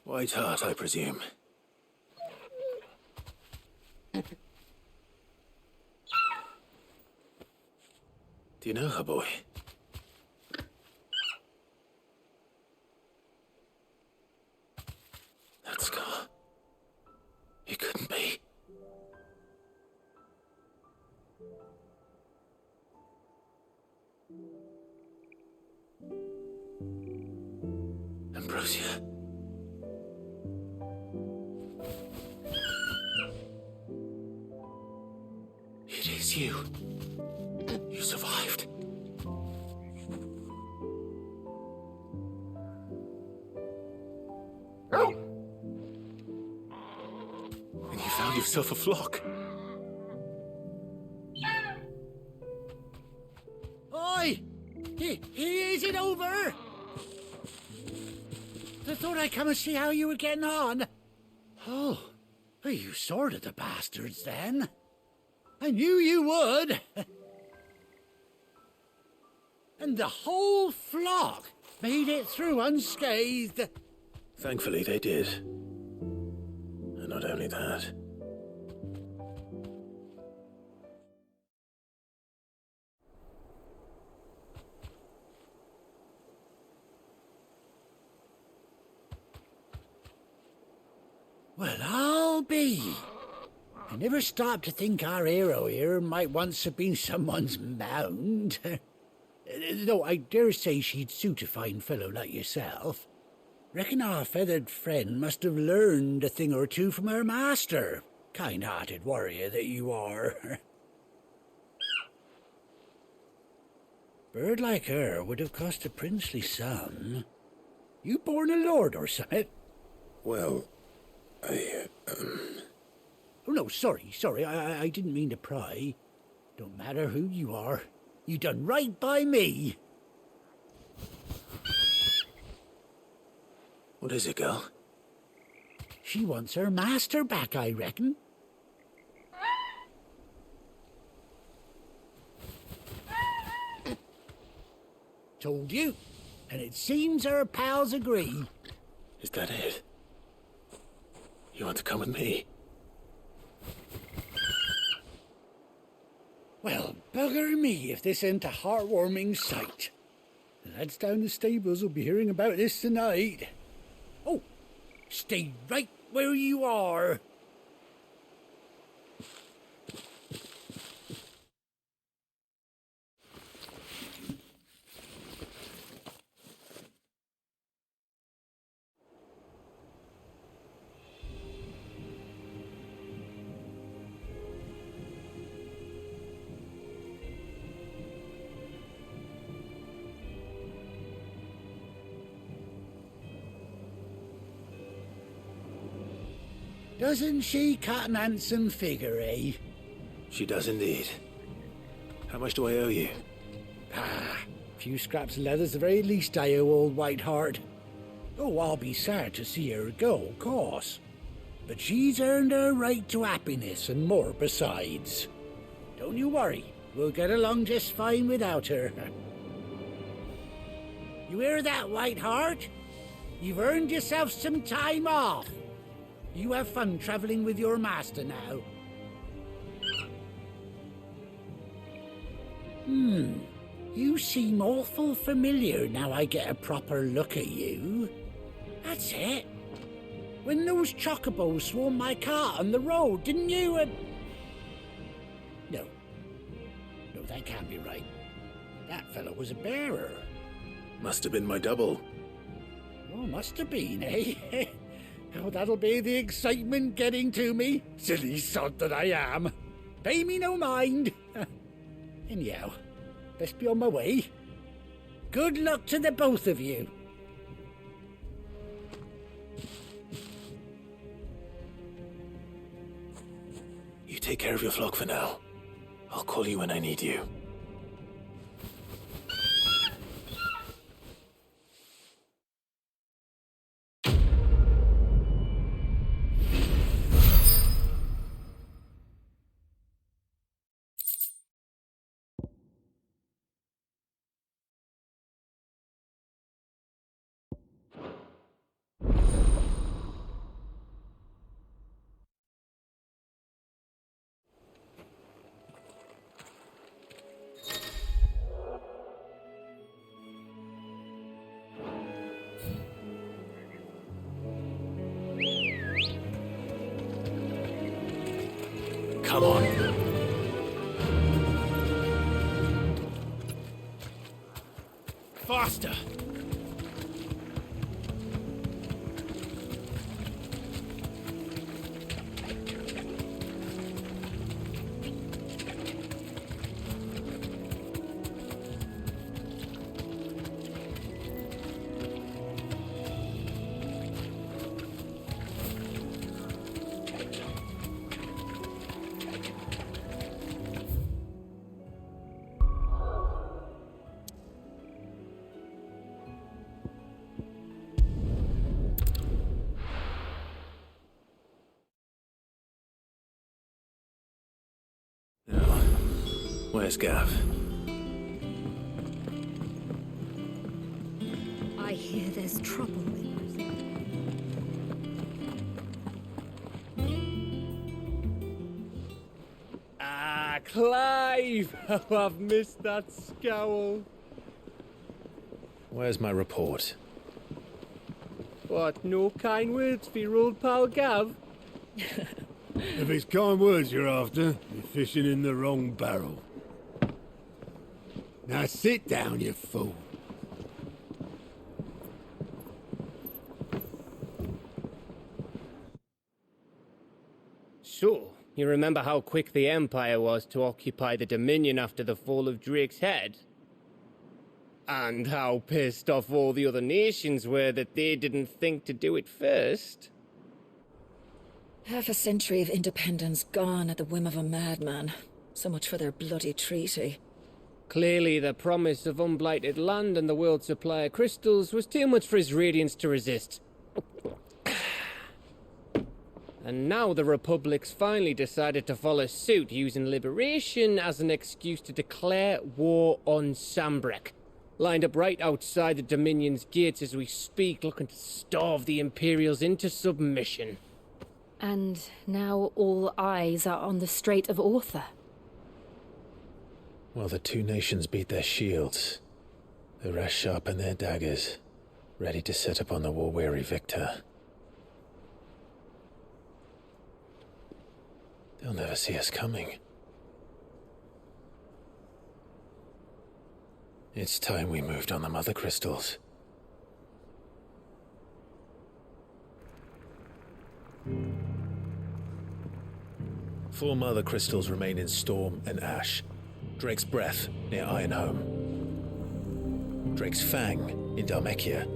White Hart, I presume. Do you know her, boy? That scar. It couldn't be. Ambrosia. It is you. You survived. And you found yourself a flock. Oi! Is it over? I thought I'd come and see how you were getting on. Oh, well, you sorted the bastards then. I knew you would. And the whole flock made it through unscathed. Thankfully, they did. And not only that. Well, I'll be. I never stopped to think our hero here might once have been someone's mount. Though I dare say she'd suit a fine fellow like yourself. Reckon our feathered friend must have learned a thing or two from her master. Kind-hearted warrior that you are. Bird like her would have cost a princely sum. You born a lord or something? Well, Oh, no, sorry. I didn't mean to pry. Don't matter who you are. You done right by me. What is it, girl? She wants her master back, I reckon. Told you. And it seems her pals agree. Is that it? You want to come with me? Well, bugger me if this ain't a heartwarming sight. The lads down the stables will be hearing about this tonight. Oh, stay right where you are. Doesn't she cut an handsome figure, eh? She does indeed. How much do I owe you? A few scraps of leather's the very least I owe old White Hart. Oh, I'll be sad to see her go, of course. But she's earned her right to happiness and more besides. Don't you worry, we'll get along just fine without her. You hear that, White Hart? You've earned yourself some time off. You have fun traveling with your master now. You seem awful familiar now I get a proper look at you. That's it. When those chocobos swarmed my cart on the road, didn't you? No, that can't be right. That fellow was a bearer. Must have been my double. Oh, must have been, eh? Oh, that'll be the excitement getting to me. Silly sod that I am. Pay me no mind. Anyhow, best be on my way. Good luck to the both of you. You take care of your flock for now. I'll call you when I need you. Come on. Faster! Where's Gav? I hear there's trouble in Ah, Clive! Oh, I've missed that scowl. Where's my report? What, no kind words for your old pal Gav? If it's kind words you're after, you're fishing in the wrong barrel. Now sit down, you fool. So, you remember how quick the Empire was to occupy the Dominion after the fall of Drake's Head? And how pissed off all the other nations were that they didn't think to do it first? Half a century of independence gone at the whim of a madman. So much for their bloody treaty. Clearly, the promise of unblighted land and the world's supply of crystals was too much for his radiance to resist. And now the Republic's finally decided to follow suit, using liberation as an excuse to declare war on Sambrek. Lined up right outside the Dominion's gates as we speak, looking to starve the Imperials into submission. And now all eyes are on the Strait of Ortha. While the two nations beat their shields, the rest sharpen their daggers, ready to set upon the war-weary victor. They'll never see us coming. It's time we moved on the Mother Crystals. Four Mother Crystals remain in Storm and Ash. Drake's Breath near Ironhome. Drake's Fang in Dhalmekia.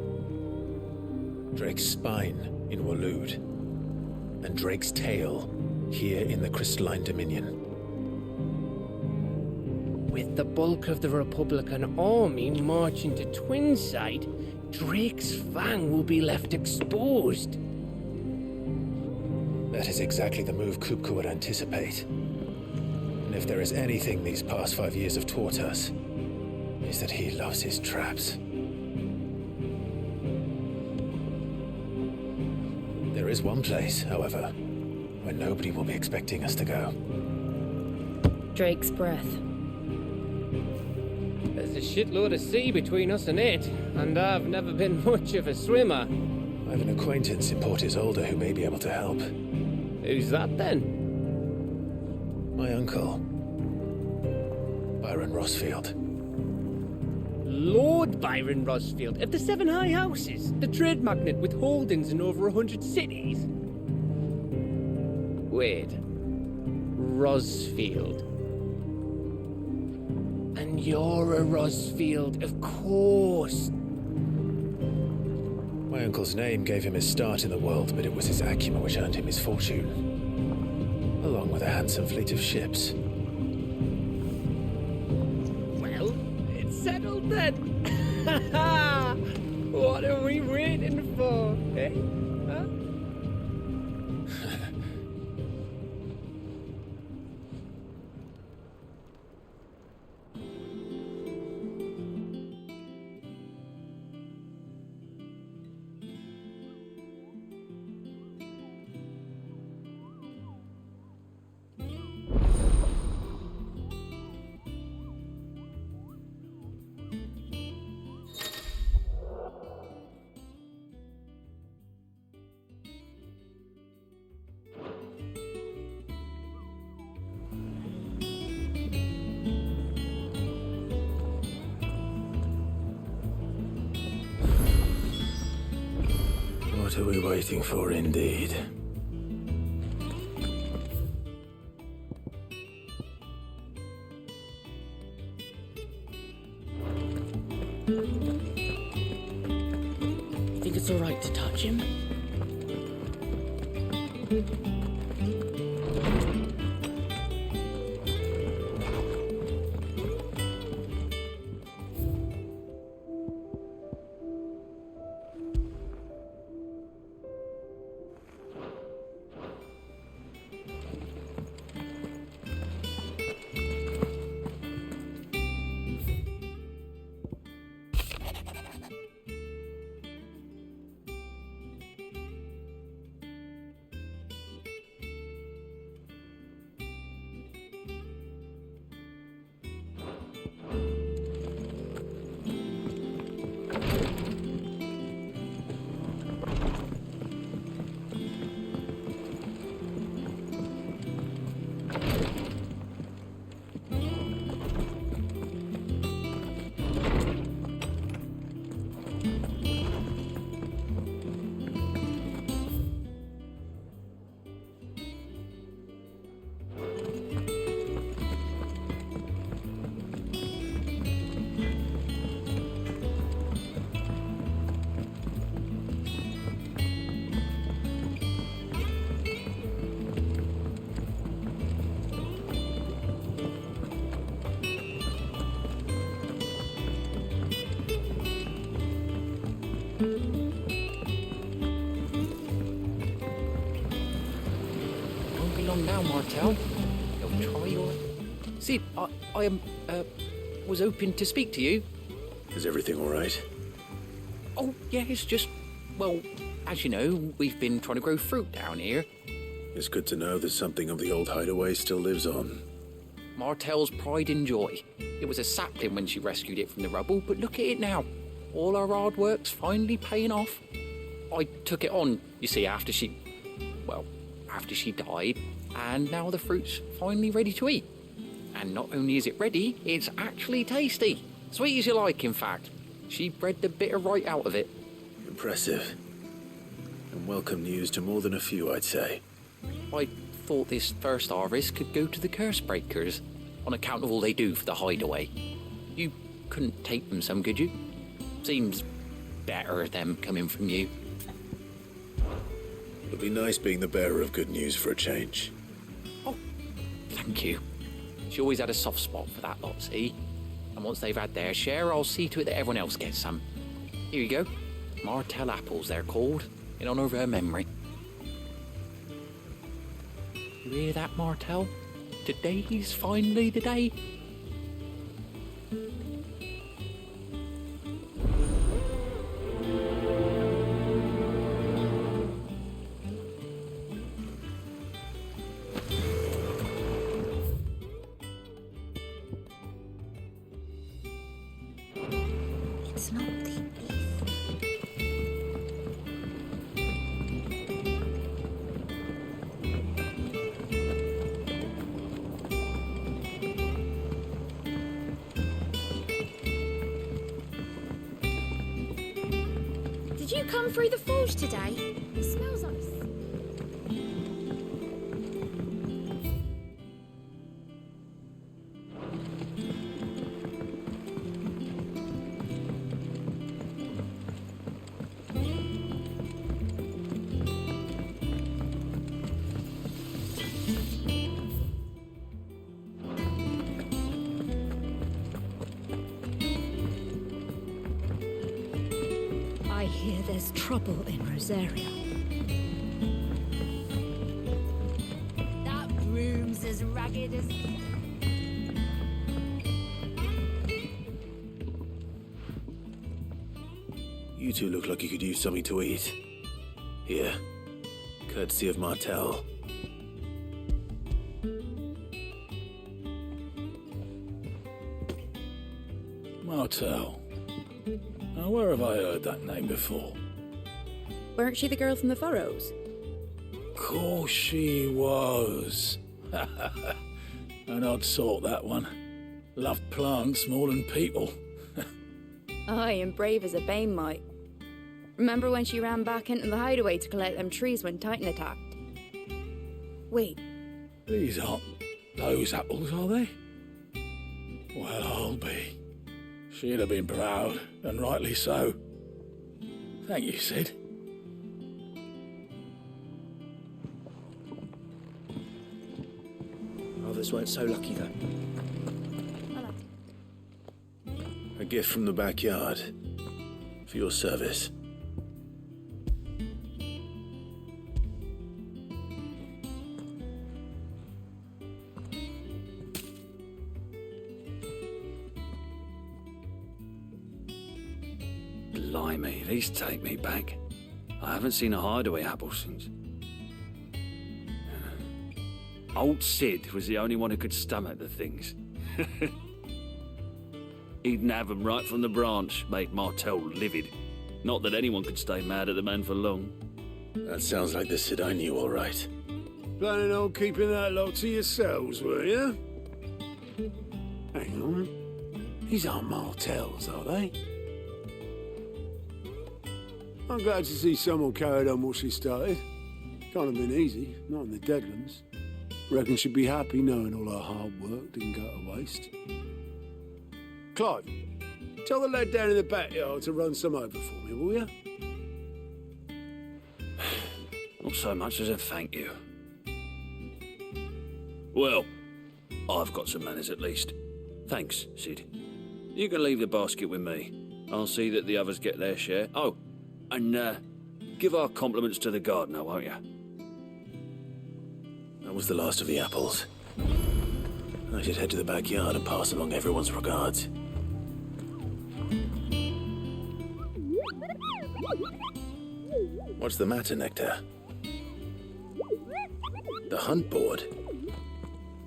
Drake's Spine in Waloed. And Drake's Tail here in the Crystalline Dominion. With the bulk of the Republican army marching to Twinside, Drake's Fang will be left exposed. That is exactly the move Kupka would anticipate. And if there is anything these past 5 years have taught us, is that he loves his traps. There is one place, however, where nobody will be expecting us to go. Drake's Breath. There's a shitload of sea between us and it, and I've never been much of a swimmer. I have an acquaintance in Port Isolde who may be able to help. Who's that then? My uncle, Byron Rosfield. Lord Byron Rosfield of the Seven High Houses, the trade magnate with holdings in over 100 cities. Wait, Rosfield. And you're a Rosfield, of course. My uncle's name gave him his start in the world, but it was his acumen which earned him his fortune, along with a handsome fleet of ships. Well, it's settled then. What are we waiting for, eh? Huh? What are we waiting for, indeed? You think it's all right to touch him? Won't be long now, Martel. You'll try your... See, I was hoping to speak to you. Is everything all right? Oh, yeah, it's just... Well, as you know, we've been trying to grow fruit down here. It's good to know that something of the old hideaway still lives on. Martel's pride and joy. It was a sapling when she rescued it from the rubble, but look at it now. All our hard work's finally paying off. I took it on, you see, after she died, and now the fruit's finally ready to eat. And not only is it ready, it's actually tasty. Sweet as you like, in fact. She bred the bitter right out of it. Impressive. And welcome news to more than a few, I'd say. I thought this first harvest could go to the curse breakers, on account of all they do for the hideaway. You couldn't take them some, could you? Seems better them coming from you. It'll be nice being the bearer of good news for a change. Oh, thank you. She always had a soft spot for that lot, see? And once they've had their share, I'll see to it that everyone else gets some. Here you go. Martel apples, they're called, in honour of her memory. You hear that, Martel? Today's finally the day. It's not the Did you come through the forge today? It smells nice. I hear there's trouble in Rosaria. That room's as ragged as... You two look like you could use something to eat. Here, courtesy of Martel. Martel. Now, where have I heard that name before? Weren't she the girl from the Furrows? Course she was. An odd sort, that one. Loved plants more than people. Aye, and brave as a bane might. Remember when she ran back into the hideaway to collect them trees when Titan attacked? Wait, These aren't those apples, are they? Well, I'll be. She'd have been proud, and rightly so. Thank you, Sid. Others weren't so lucky, though. A gift from the backyard. For your service. Blimey, these take me back. I haven't seen a hideaway apple since. Old Sid was the only one who could stomach the things. He'd nab 'em right from the branch, made Martell livid. Not that anyone could stay mad at the man for long. That sounds like the Sid I knew, all right. Planning on keeping that lot to yourselves, were you? Hang on. These aren't Martells, are they? I'm glad to see someone carried on what she started. Can't have been easy, not in the Deadlands. Reckon she'd be happy knowing all her hard work didn't go to waste. Clive, tell the lad down in the backyard to run some over for me, will you? Not so much as a thank you. Well, I've got some manners at least. Thanks, Sid. You can leave the basket with me. I'll see that the others get their share. Oh, and give our compliments to the gardener, won't you? That was the last of the apples. I should head to the backyard and pass along everyone's regards. What's the matter, Nectar? The hunt board?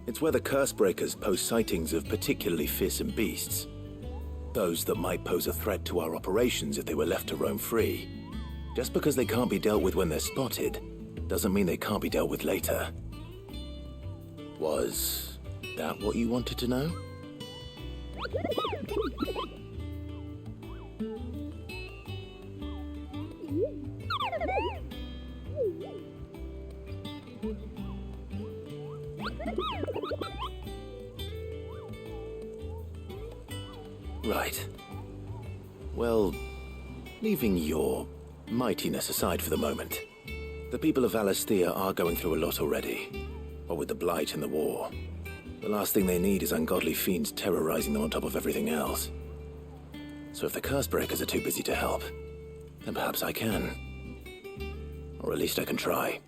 It's where the Cursebreakers post sightings of particularly fearsome beasts. Those that might pose a threat to our operations if they were left to roam free. Just because they can't be dealt with when they're spotted, doesn't mean they can't be dealt with later. Was that what you wanted to know? Right. Well, leaving your mightiness aside for the moment, the people of Alastia are going through a lot already. What with the Blight and the war. The last thing they need is ungodly fiends terrorizing them on top of everything else. So if the Cursebreakers are too busy to help, then perhaps I can. Or at least I can try.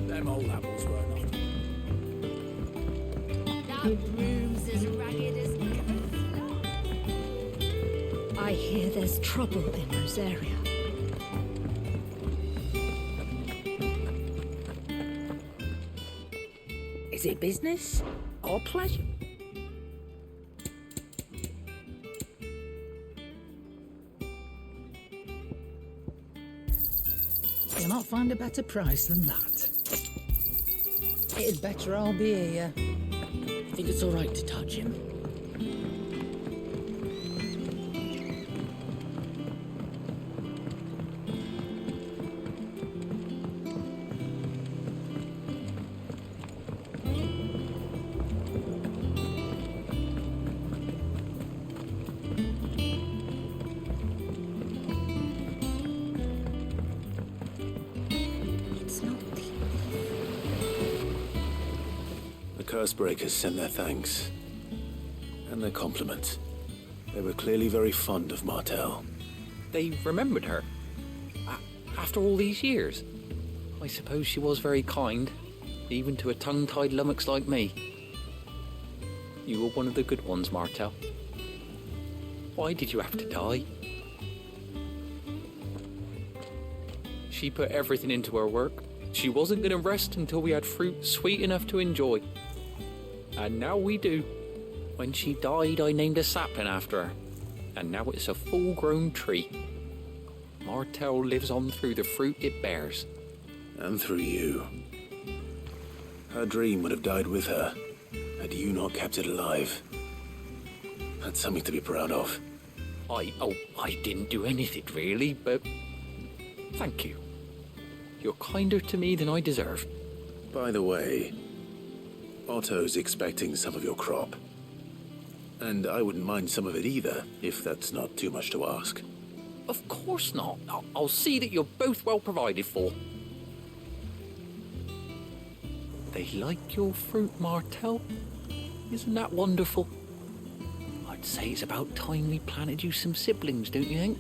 Them old apples were not. That broom's as ragged as... I hear there's trouble in Rosaria. Is it business or pleasure? You'll not find a better price than that. It'd better all be here. I think it's all right to touch him. Cursebreakers sent their thanks. And their compliments. They were clearly very fond of Martel. They remembered her. After all these years. I suppose she was very kind, even to a tongue-tied lummox like me. You were one of the good ones, Martel. Why did you have to die? She put everything into her work. She wasn't going to rest until we had fruit sweet enough to enjoy. And now we do. When she died, I named a sapling after her. And now it's a full-grown tree. Martel lives on through the fruit it bears. And through you. Her dream would have died with her, had you not kept it alive. That's something to be proud of. I didn't do anything really, but thank you. You're kinder to me than I deserve. By the way, Otto's expecting some of your crop. And I wouldn't mind some of it either, if that's not too much to ask. Of course not. I'll see that you're both well provided for. They like your fruit, Martel. Isn't that wonderful? I'd say it's about time we planted you some siblings, don't you think?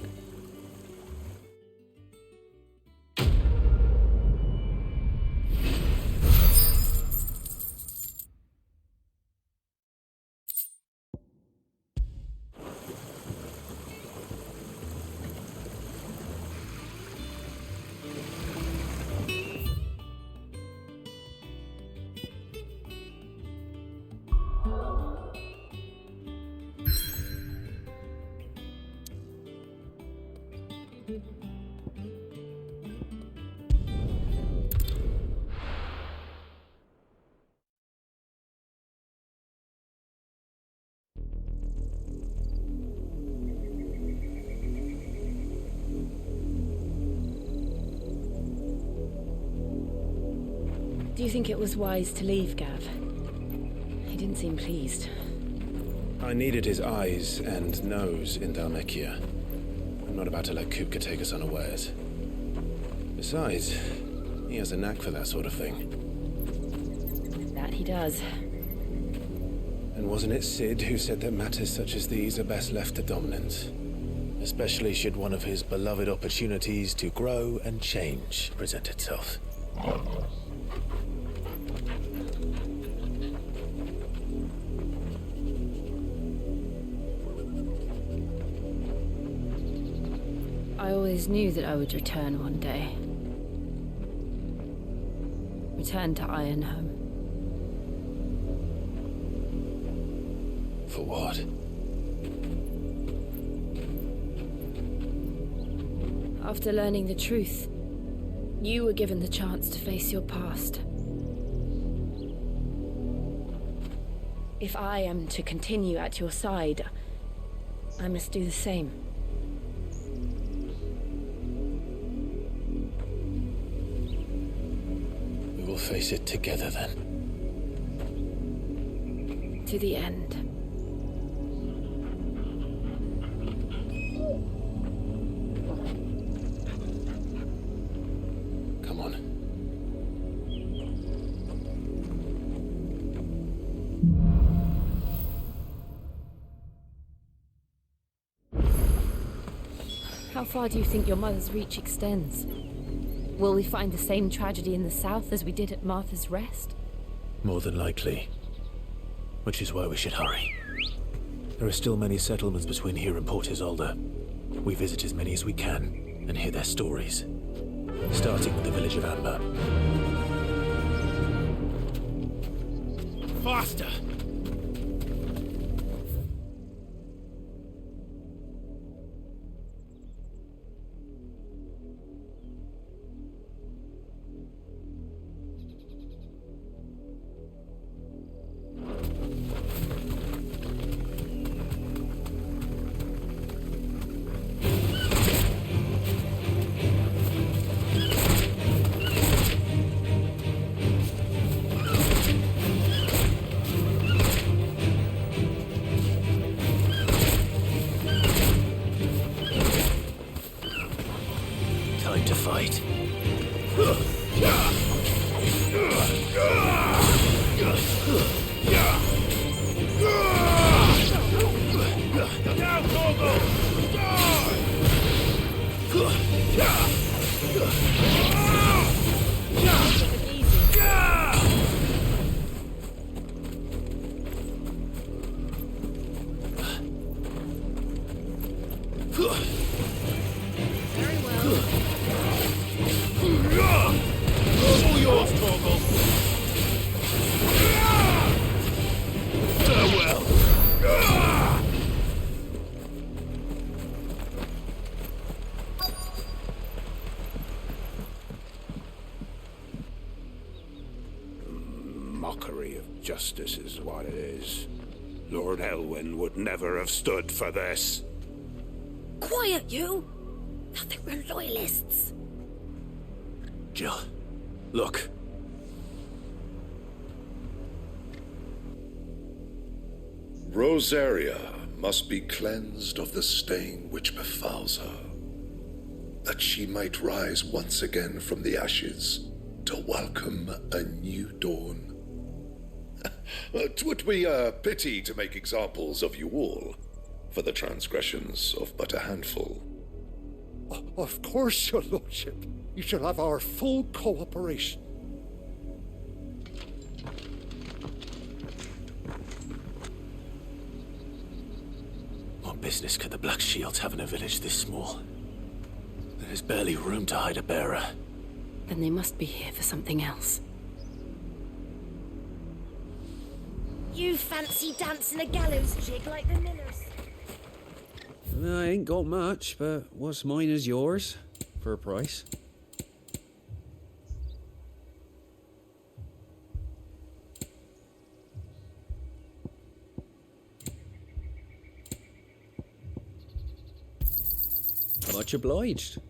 Do you think it was wise to leave, Gav? He didn't seem pleased. I needed his eyes and nose in Dhalmekia. I'm not about to let Kupka take us unawares. Besides, he has a knack for that sort of thing. That he does. And wasn't it Sid who said that matters such as these are best left to dominance? Especially should one of his beloved opportunities to grow and change present itself. I always knew that I would return one day. Return to Ironhome. For what? After learning the truth, you were given the chance to face your past. If I am to continue at your side, I must do the same. We will face it together then. To the end. Come on. How far do you think your mother's reach extends? Will we find the same tragedy in the south as we did at Martha's Rest? More than likely. Which is why we should hurry. There are still many settlements between here and Port Isolde. We visit as many as we can and hear their stories. Starting with the village of Amber. Faster! Time to fight. All yours, Torgal. Farewell. Mockery of justice is what it is. Lord Elwyn would never have stood for this. Quiet, you! Thought they were loyalists. Jill, look. Rosaria must be cleansed of the stain which befouls her, that she might rise once again from the ashes to welcome a new dawn. 'Twould be a pity to make examples of you all, for the transgressions of but a handful. Of course, your lordship. You shall have our full cooperation. What business could the Black Shields have in a village this small? There's barely room to hide a bearer. Then they must be here for something else. You fancy dancing a gallows jig like the Millers? I ain't got much, but what's mine is yours, for a price. Much obliged.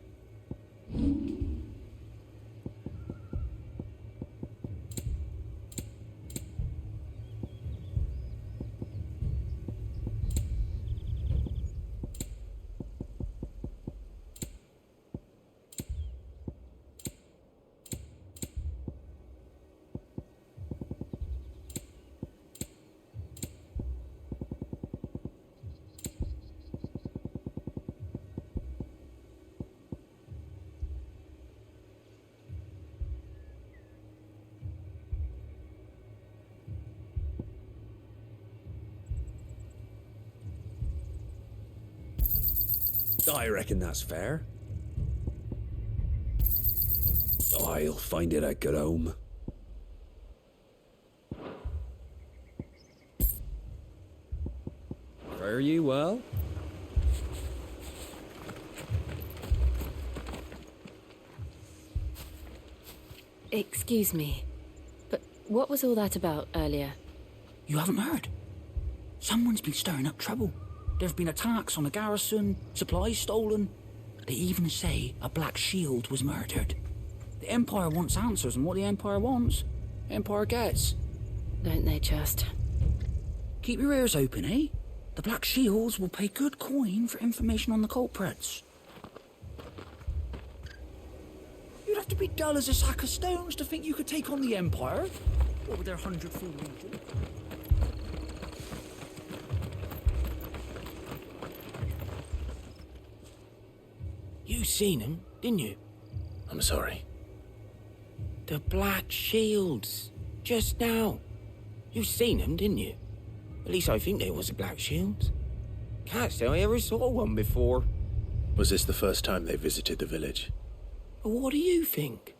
I reckon that's fair. I'll find it at good home. Fare you well? Excuse me, but what was all that about earlier? You haven't heard? Someone's been stirring up trouble. There've been attacks on the garrison, supplies stolen. They even say a Black Shield was murdered. The Empire wants answers, and what the Empire wants, Empire gets. Don't they just? Keep your ears open, eh? The Black Shields will pay good coin for information on the culprits. You'd have to be dull as a sack of stones to think you could take on the Empire. What with their 100-full legion? You seen him, didn't you? I'm sorry. The Black Shields. Just now. You seen them, didn't you? At least I think they was the Black Shields. Can't say I ever saw one before. Was this the first time they visited the village? But what do you think?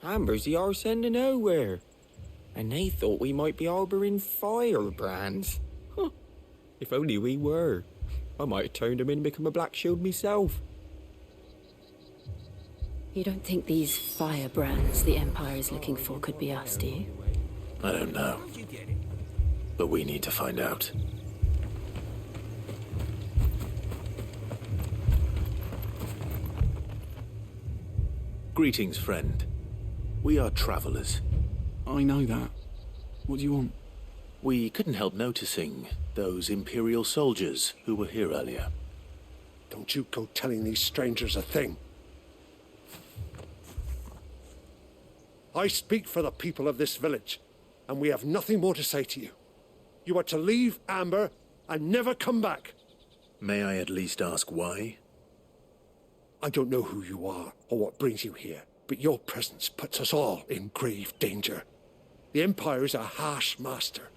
Amber's the arse end of nowhere. And they thought we might be harbouring firebrands. Huh. If only we were. I might have turned them in and become a Black Shield myself. You don't think these firebrands the Empire is looking for could be us, do you? I don't know. But we need to find out. Greetings, friend. We are travelers. I know that. What do you want? We couldn't help noticing those Imperial soldiers who were here earlier. Don't you go telling these strangers a thing. I speak for the people of this village, and we have nothing more to say to you. You are to leave Amber and never come back. May I at least ask why? I don't know who you are or what brings you here, but your presence puts us all in grave danger. The Empire is a harsh master.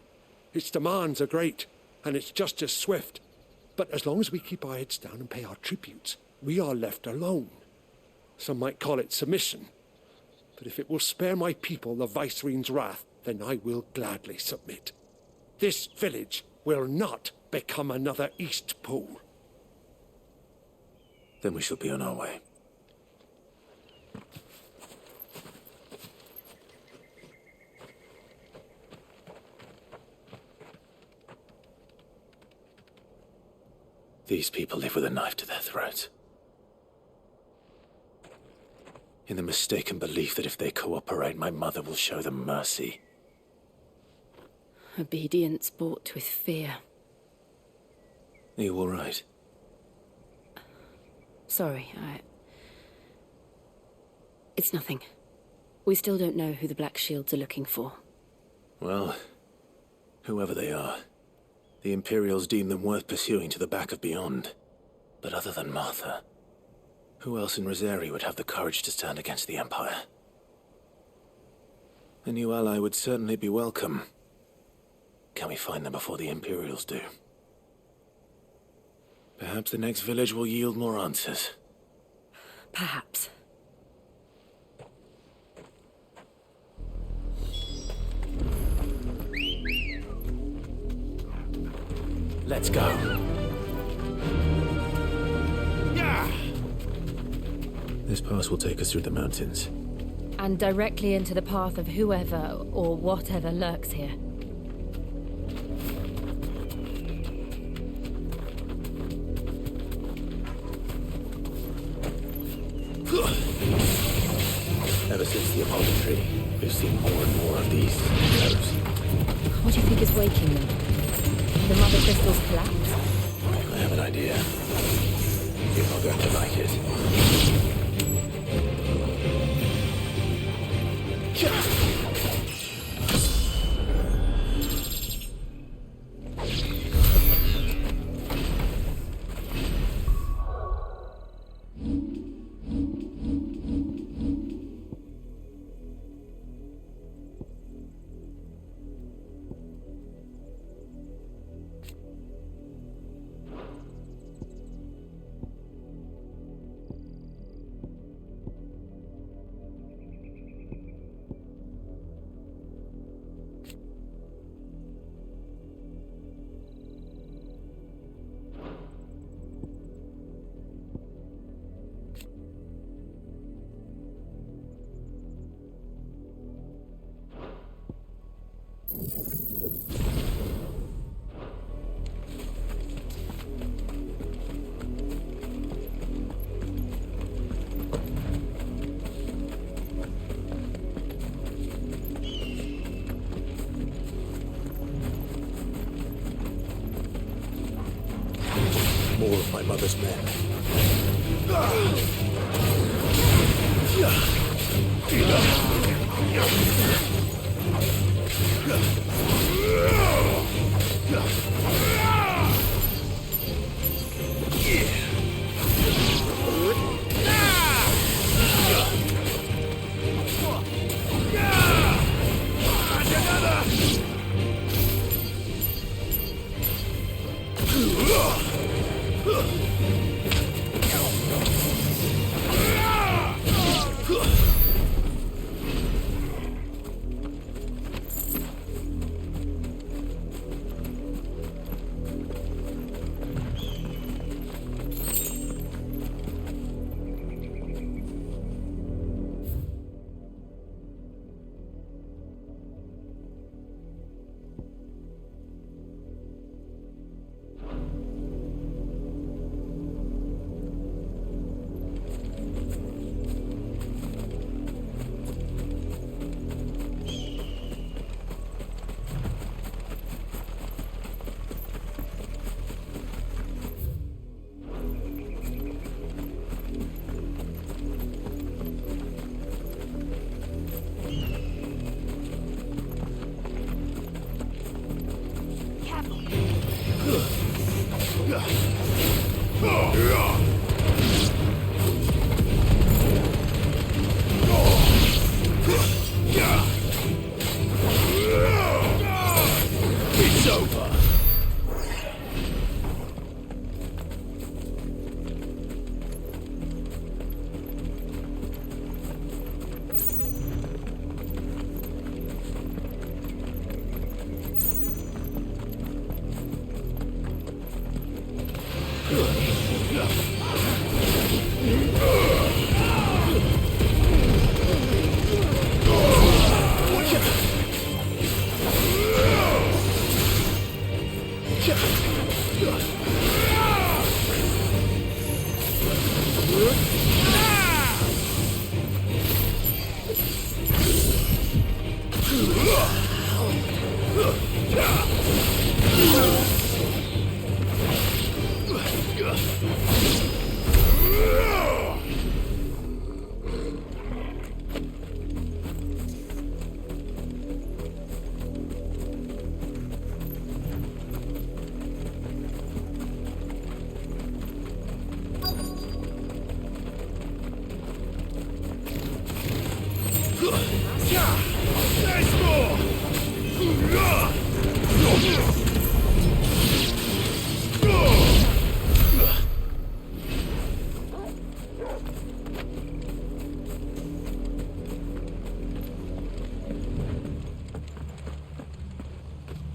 Its demands are great, and its justice swift. But as long as we keep our heads down and pay our tributes, we are left alone. Some might call it submission. But if it will spare my people the Viceroy's wrath, then I will gladly submit. This village will not become another Eastpool. Then we shall be on our way. These people live with a knife to their throats. In the mistaken belief that if they cooperate, my mother will show them mercy. Obedience bought with fear. Are you all right? Sorry, It's nothing. We still don't know who the Black Shields are looking for. Well, whoever they are, the Imperials deem them worth pursuing to the back of beyond. But other than Martha, who else in Rosari would have the courage to stand against the Empire? A new ally would certainly be welcome. Can we find them before the Imperials do? Perhaps the next village will yield more answers. Perhaps. Let's go. Yeah. This pass will take us through the mountains. And directly into the path of whoever or whatever lurks here. Ever since the Apollo tree, we've seen more and more of these shadows. What do you think is waking them? The mother crystal's collapse? I have an idea. You're not going to like it. More of my mother's men.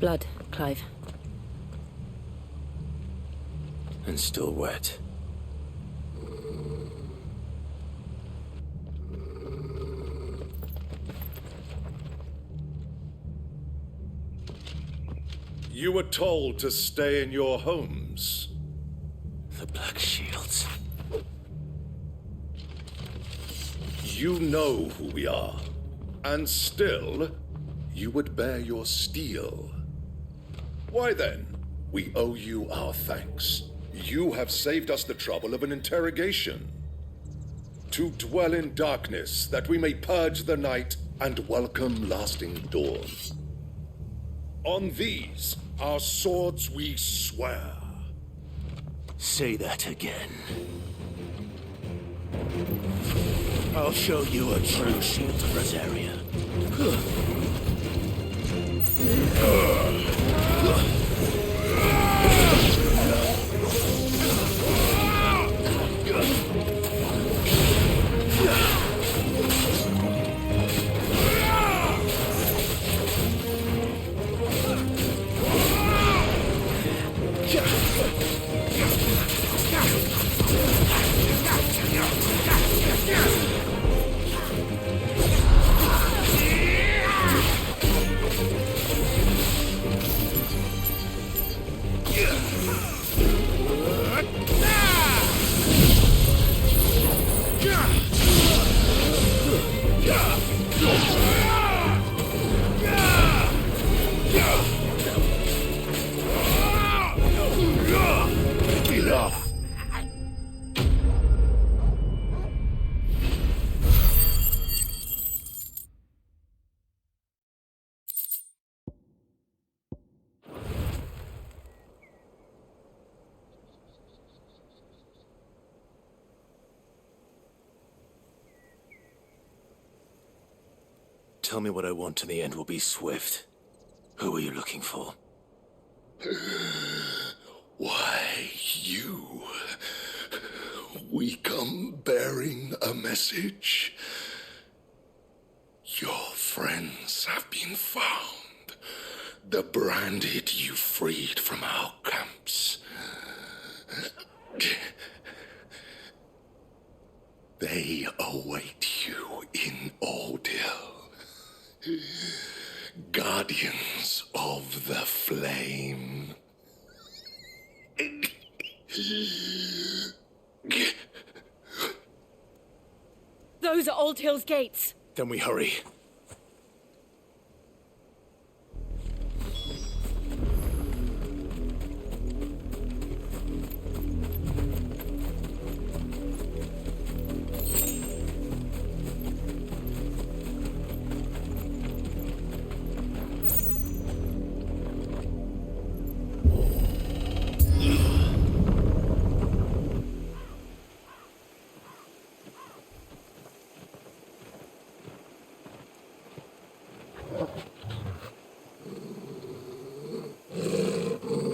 Blood, Clive. And still wet. You were told to stay in your homes. The Black Shields. You know who we are. And still, you would bear your steel. Why then, we owe you our thanks. You have saved us the trouble of an interrogation. To dwell in darkness, that we may purge the night and welcome lasting dawn. On these, our swords we swear. Say that again. I'll show you a true shield of Rosaria. Tell me what I want and the end will be swift. Who are you looking for? Why, you. We come bearing a message. Your friends have been found. The branded you freed from our camps. They await you in Odil. Guardians of the Flame. Those are Old Hill's gates. Then we hurry.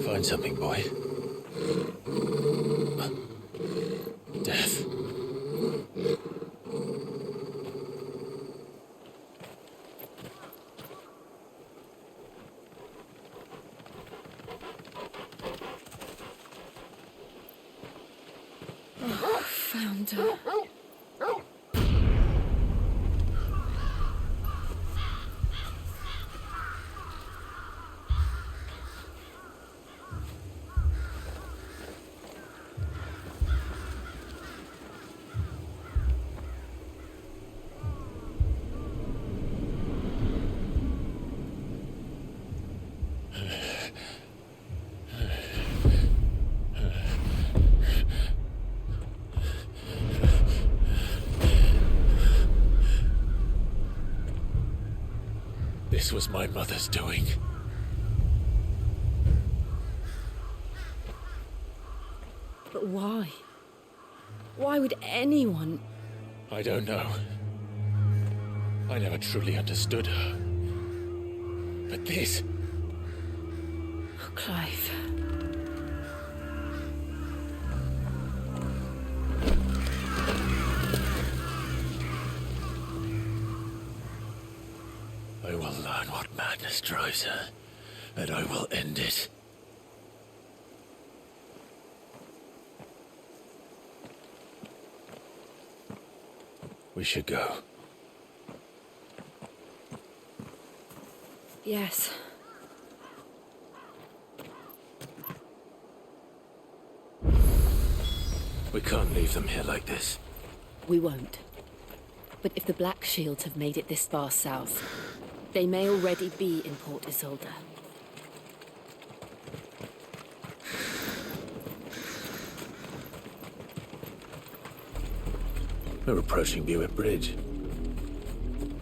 Find something, boy. Death. Oh, found her. This was my mother's doing. But why? Why would anyone? I don't know. I never truly understood her. But this... Oh, Clive. I will learn what madness drives her, and I will end it. We should go. Yes. We can't leave them here like this. We won't. But if the Black Shields have made it this far south, they may already be in Port Isolde. We're approaching Buick Bridge.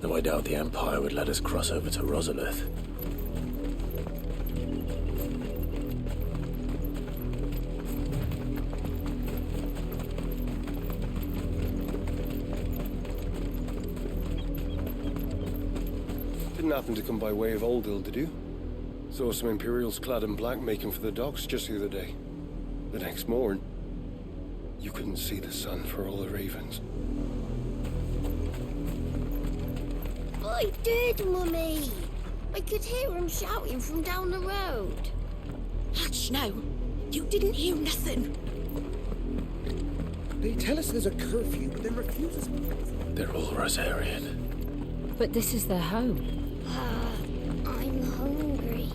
Though I doubt the Empire would let us cross over to Rosalith. Didn't happen to come by way of Oldhill, did you? Saw some Imperials clad in black making for the docks just the other day. The next morn, you couldn't see the sun for all the ravens. I did, Mummy. I could hear him shouting from down the road. Hush now. You didn't hear nothing. They tell us there's a curfew, but then refuse us. They're all Rosarian. But this is their home. I'm hungry.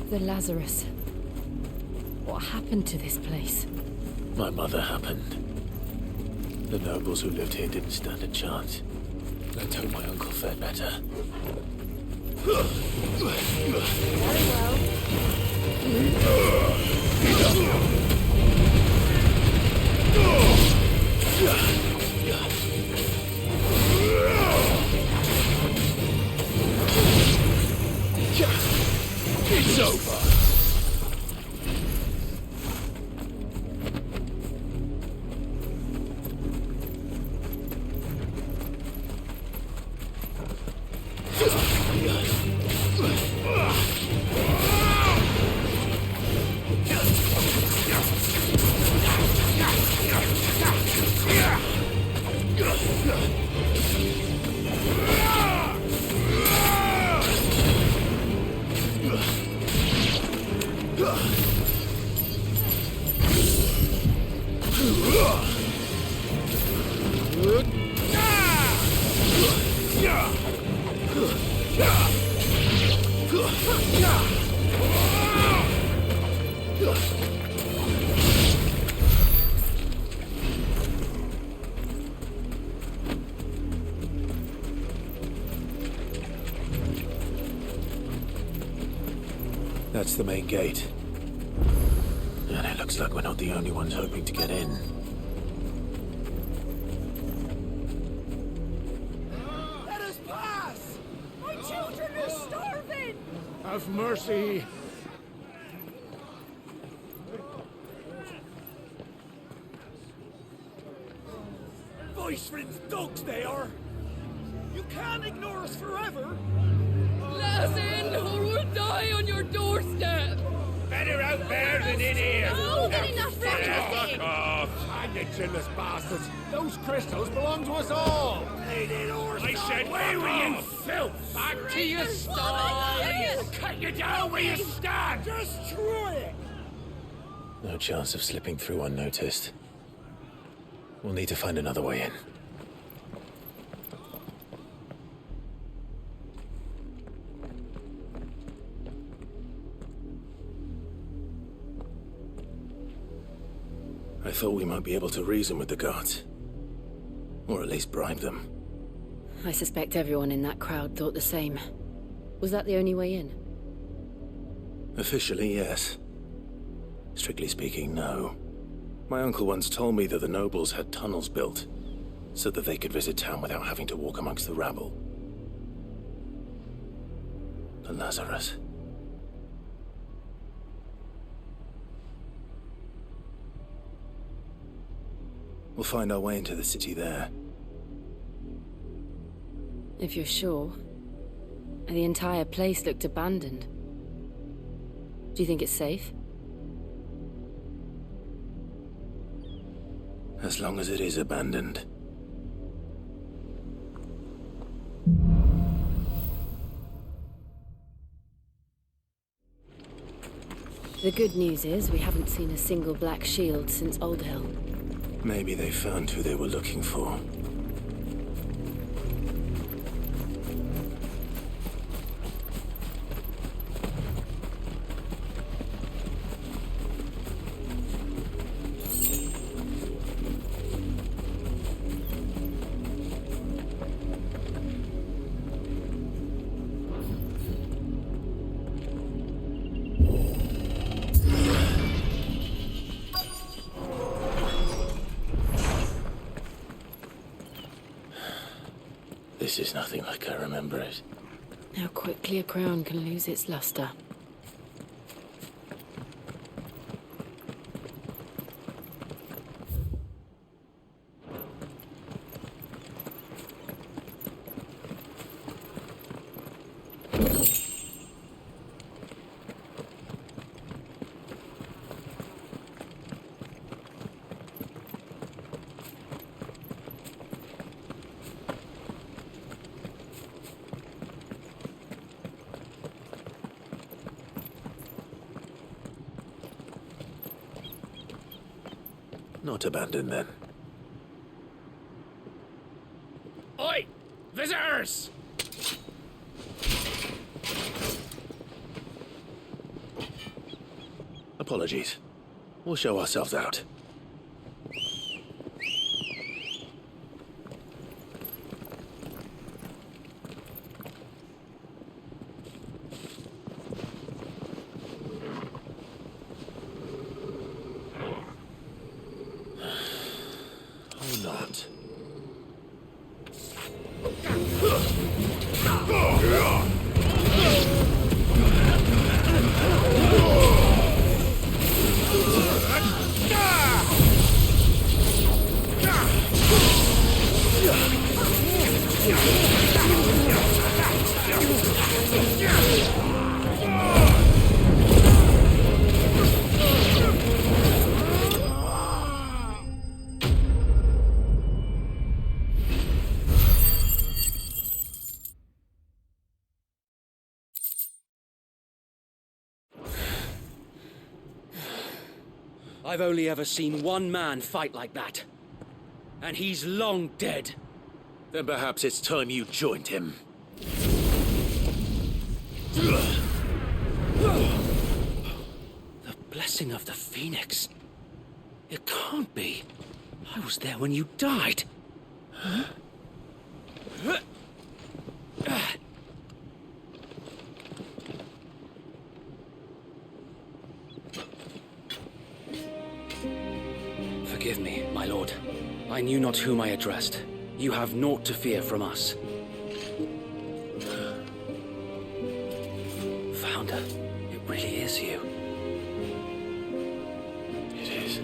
The Lazarus. What happened to this place? My mother happened. The nobles who lived here didn't stand a chance. Let's hope my uncle fared better. It's over. That's the main gate. And it looks like we're not the only ones hoping to get in. Let us pass! My children are starving! Have mercy. Viceland's dogs they are! You can't ignore us forever! Let us in, or we'll die on your doorstep! Better out there than in here! Oh, get enough Fuck off! Hang you chinless bastards! Those crystals belong to us all! I said, where were you, filth? Back to your stall! We'll cut you down where you stand! Destroy it! No chance of slipping through unnoticed. We'll need to find another way in. I thought we might be able to reason with the guards. Or at least bribe them. I suspect everyone in that crowd thought the same. Was that the only way in? Officially, yes. Strictly speaking, no. My uncle once told me that the nobles had tunnels built, so that they could visit town without having to walk amongst the rabble. The Lazarus. We'll find our way into the city there. If you're sure. The entire place looked abandoned. Do you think it's safe? As long as it is abandoned. The good news is we haven't seen a single black shield since Old Hill. Maybe they found who they were looking for. This is nothing like I remember it. How quickly a crown can lose its luster. Not abandoned, then. Oi! Visitors! Apologies. We'll show ourselves out. Not. I've only ever seen one man fight like that. And he's long dead. Then perhaps it's time you joined him. The blessing of the Phoenix. It can't be. I was there when you died. Huh? Forgive me, my lord. I knew not whom I addressed. You have naught to fear from us. Founder, it really is you. It is.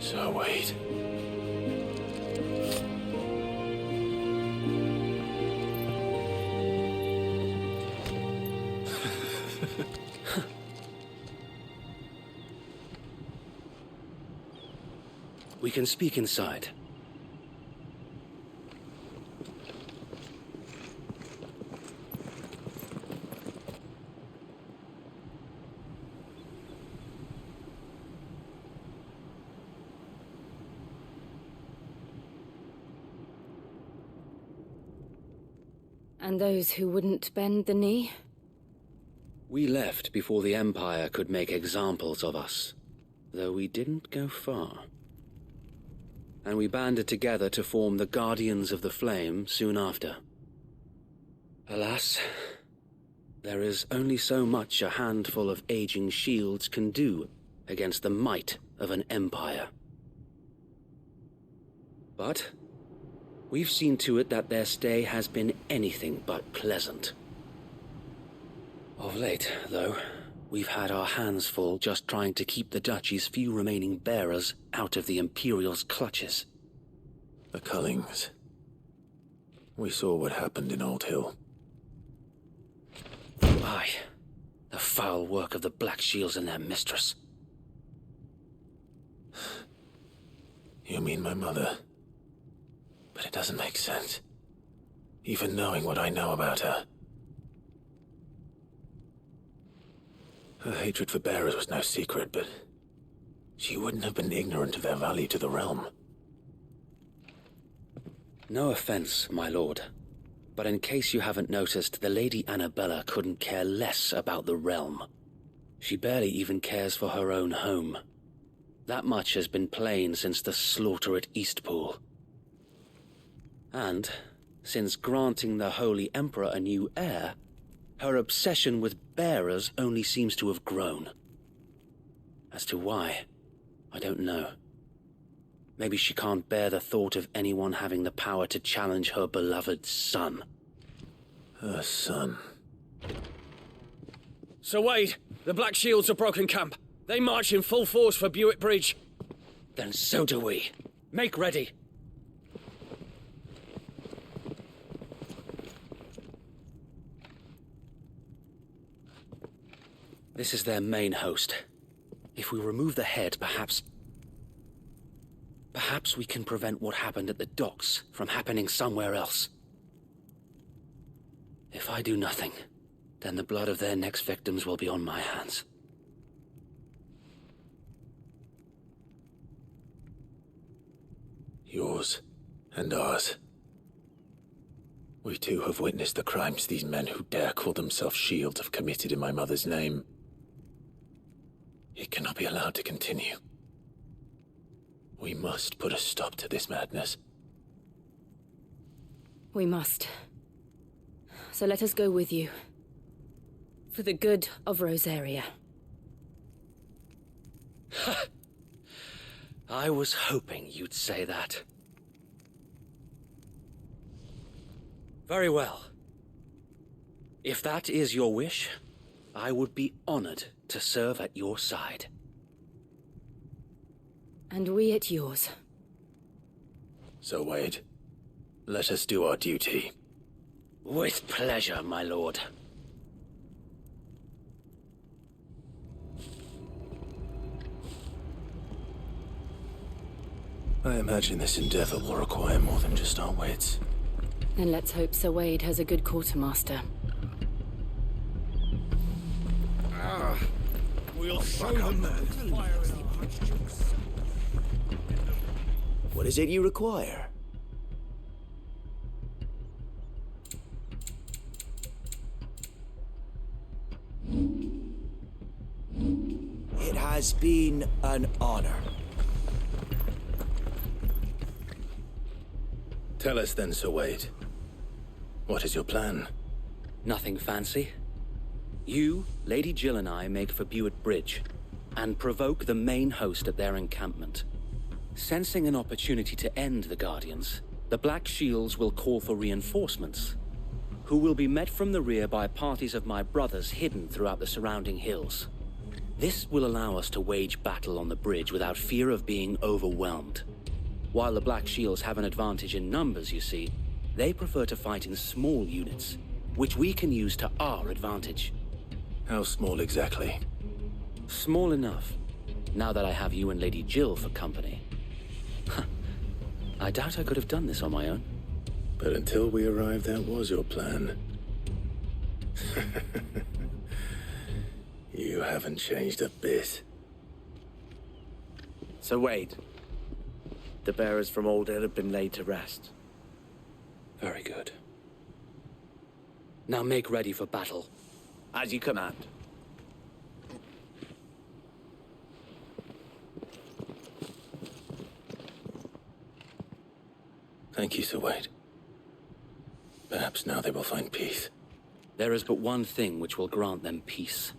So wait. We can speak inside. And those who wouldn't bend the knee? We left before the Empire could make examples of us, though we didn't go far. and we banded together to form the Guardians of the Flame soon after. Alas, there is only so much a handful of aging shields can do against the might of an empire. But we've seen to it that their stay has been anything but pleasant. Of late, though, we've had our hands full just trying to keep the Duchy's few remaining bearers out of the Imperial's clutches. The Cullings. We saw what happened in Old Hill. Aye, the foul work of the Black Shields and their mistress. You mean my mother? But it doesn't make sense. Even knowing what I know about her. Her hatred for bearers was no secret, but she wouldn't have been ignorant of their value to the realm. No offense, my lord, but in case you haven't noticed, the Lady Annabella couldn't care less about the realm. She barely even cares for her own home. That much has been plain since the slaughter at Eastpool. And, since granting the Holy Emperor a new heir, her obsession with bearers only seems to have grown. As to why, I don't know. Maybe she can't bear the thought of anyone having the power to challenge her beloved son. Her son. Sir Wade, the Black Shields have broken camp. They march in full force for Buick Bridge. Then so do we. Make ready. This is their main host. If we remove the head, perhaps we can prevent what happened at the docks from happening somewhere else. If I do nothing, then the blood of their next victims will be on my hands. Yours and ours. We too have witnessed the crimes these men who dare call themselves Shields have committed in my mother's name. It cannot be allowed to continue. We must put a stop to this madness. We must. So let us go with you. For the good of Rosaria. I was hoping you'd say that. Very well. If that is your wish, I would be honored to serve at your side. And we at yours. So, Wade, let us do our duty. With pleasure, my lord. I imagine this endeavor will require more than just our wits. Then let's hope Sir Wade has a good quartermaster. We'll show them that. What is it you require? It has been an honor. Tell us then, Sir Wade. What is your plan? Nothing fancy. You, Lady Jill and I make for Buick Bridge, and provoke the main host at their encampment. Sensing an opportunity to end the Guardians, the Black Shields will call for reinforcements, who will be met from the rear by parties of my brothers hidden throughout the surrounding hills. This will allow us to wage battle on the bridge without fear of being overwhelmed. While the Black Shields have an advantage in numbers, you see, they prefer to fight in small units, which we can use to our advantage. How small exactly? Small enough, now that I have you and Lady Jill for company. I doubt I could have done this on my own. But until we arrived, that was your plan. You haven't changed a bit. So Wade, the bearers from Old Hill have been laid to rest. Very good. Now make ready for battle. As you command. Thank you, Sir Wade. Perhaps now they will find peace. There is but one thing which will grant them peace.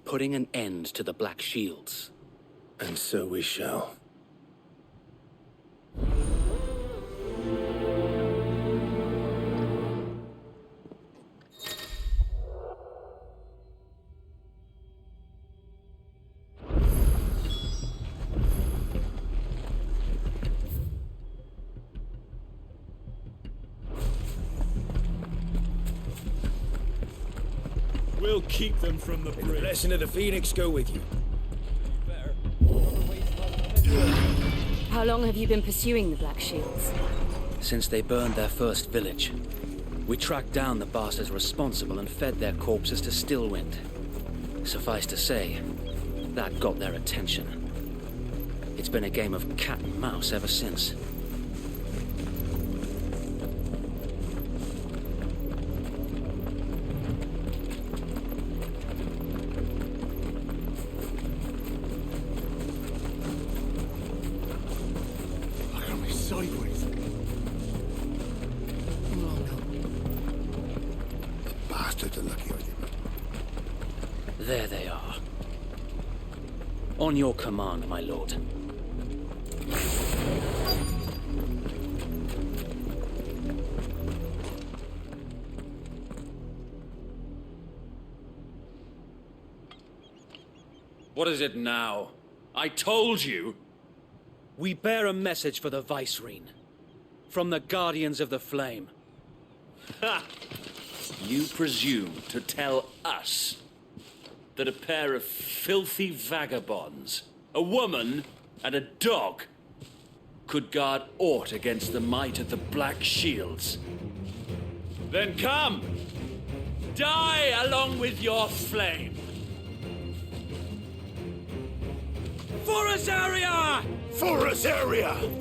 Putting an end to the Black Shields. And so we shall. We'll keep them from the bridge. The blessing of the Phoenix go with you. How long have you been pursuing the Black Shields? Since they burned their first village. We tracked down the bastards responsible and fed their corpses to Stillwind. Suffice to say, that got their attention. It's been a game of cat and mouse ever since. Sideways. The bastards are lucky I didn't. There they are. On your command, my lord. What is it now? I told you! We bear a message for the Vicereine. From the Guardians of the Flame. Ha! You presume to tell us that a pair of filthy vagabonds, a woman and a dog, could guard aught against the might of the Black Shields? Then come! Die along with your flame! For Azaria! For Azaria!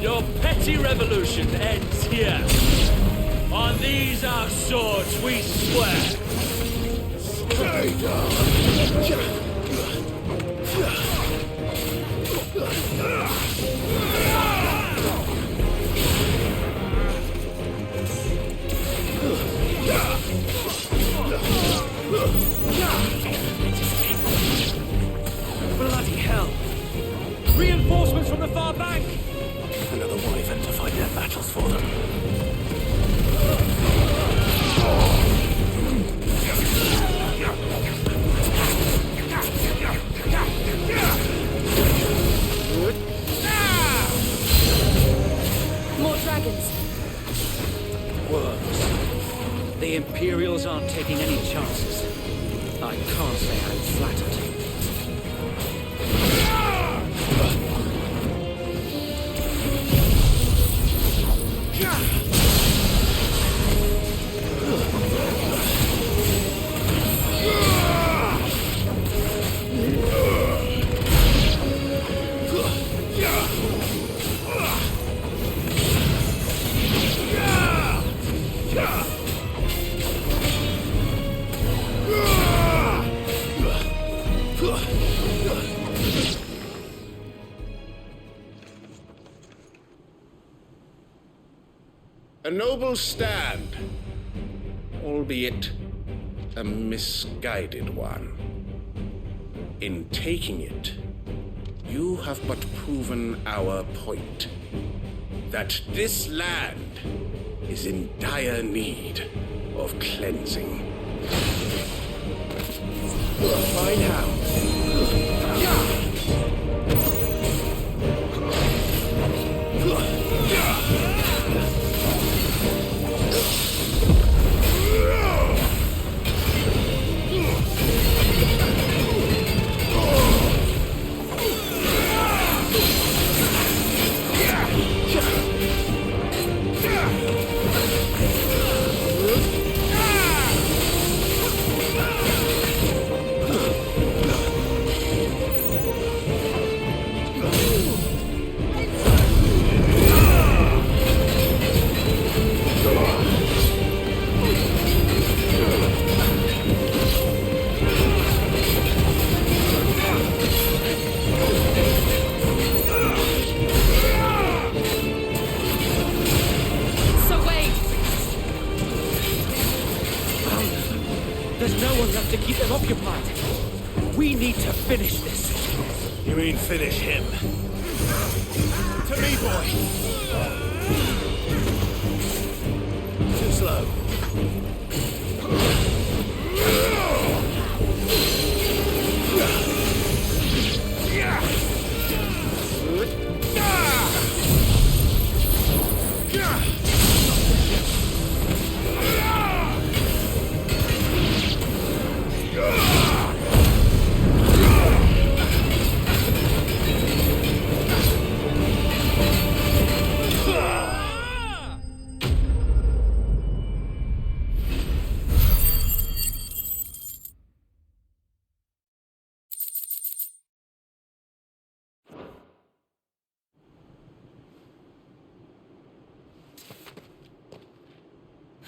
Your petty revolution ends here. On these our swords we swear. Stay down! Bloody hell! Reinforcements from the far bank! Another wyvern to fight their battles for them. More dragons. Worms. The Imperials aren't taking any chances. I can't say I'm flattered. A noble stand, albeit a misguided one. In taking it, you have but proven our point, that this land is in dire need of cleansing. Find how. There's no one left to keep them occupied. We need to finish this. You mean finish him? To me, boy! Too slow.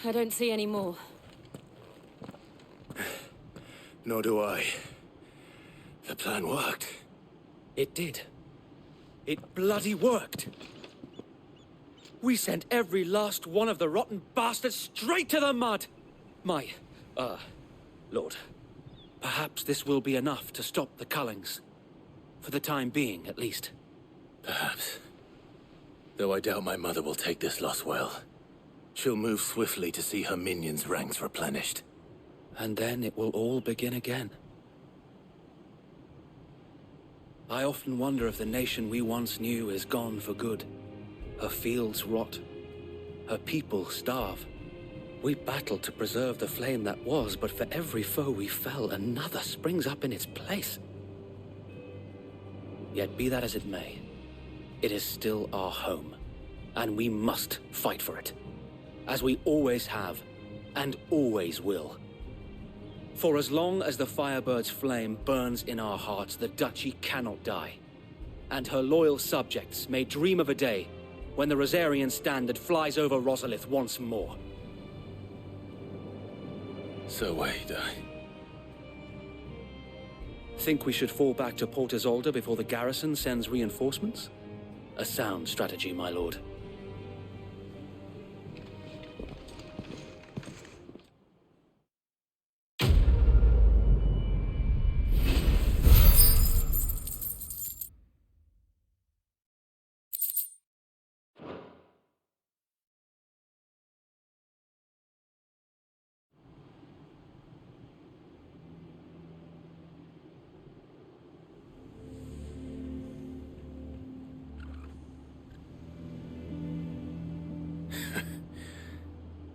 I don't see any more. Nor do I. The plan worked. It did. It bloody worked. We sent every last one of the rotten bastards straight to the mud. Lord, perhaps this will be enough to stop the Cullings. For the time being, at least. Perhaps. Though I doubt my mother will take this loss well. She'll move swiftly to see her minions' ranks replenished. And then it will all begin again. I often wonder if the nation we once knew is gone for good. Her fields rot. Her people starve. We battled to preserve the flame that was, but for every foe we fell, another springs up in its place. Yet be that as it may, it is still our home, and we must fight for it. As we always have, and always will. For as long as the Firebird's flame burns in our hearts, the Duchy cannot die. And her loyal subjects may dream of a day when the Rosarian standard flies over Rosalith once more. So wait, Think we should fall back to Port Isolde before the garrison sends reinforcements? A sound strategy, my lord.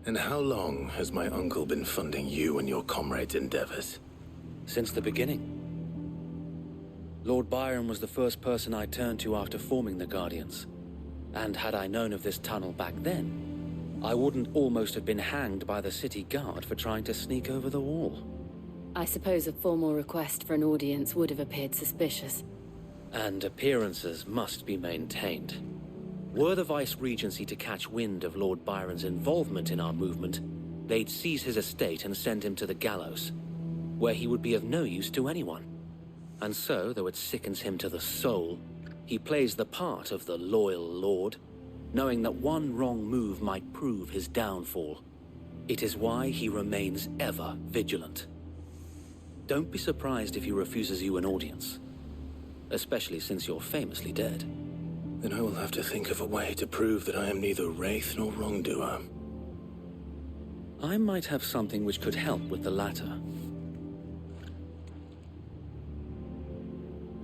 And how long has my uncle been funding you and your comrades' endeavors? Since the beginning. Lord Byron was the first person I turned to after forming the Guardians. And had I known of this tunnel back then, I wouldn't almost have been hanged by the city guard for trying to sneak over the wall. I suppose a formal request for an audience would have appeared suspicious. And appearances must be maintained. Were the Vice-Regency to catch wind of Lord Byron's involvement in our movement, they'd seize his estate and send him to the gallows, where he would be of no use to anyone. And so, though it sickens him to the soul, he plays the part of the loyal lord, knowing that one wrong move might prove his downfall. It is why he remains ever vigilant. Don't be surprised if he refuses you an audience, especially since you're famously dead. Then I will have to think of a way to prove that I am neither wraith nor wrongdoer. I might have something which could help with the latter.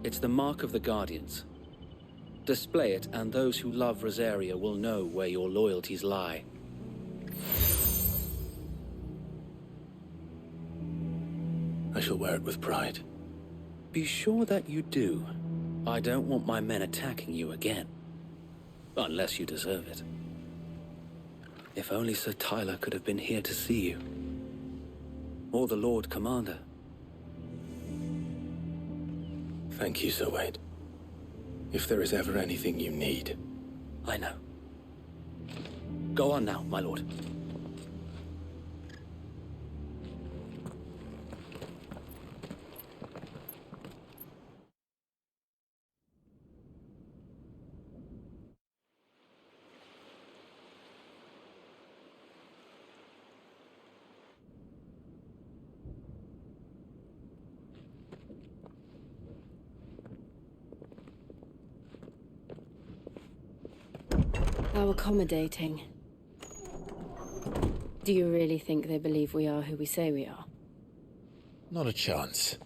It's the mark of the Guardians. Display it, and those who love Rosaria will know where your loyalties lie. I shall wear it with pride. Be sure that you do. I don't want my men attacking you again. Unless you deserve it. If only Sir Tyler could have been here to see you. Or the Lord Commander. Thank you, Sir Wade. If there is ever anything you need. I know. Go on now, my lord. How accommodating. Do you really think they believe we are who we say we are? Not a chance.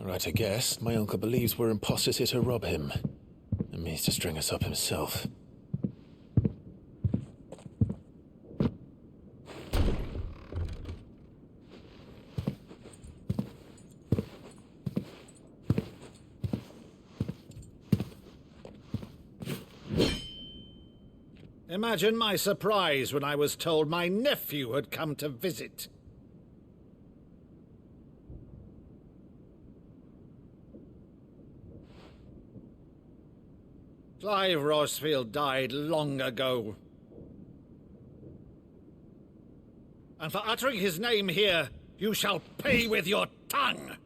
Right, I guess. My uncle believes we're imposters here to rob him, and means to string us up himself. Imagine my surprise when I was told my nephew had come to visit. Clive Rosefield died long ago. And for uttering his name here, you shall pay with your tongue!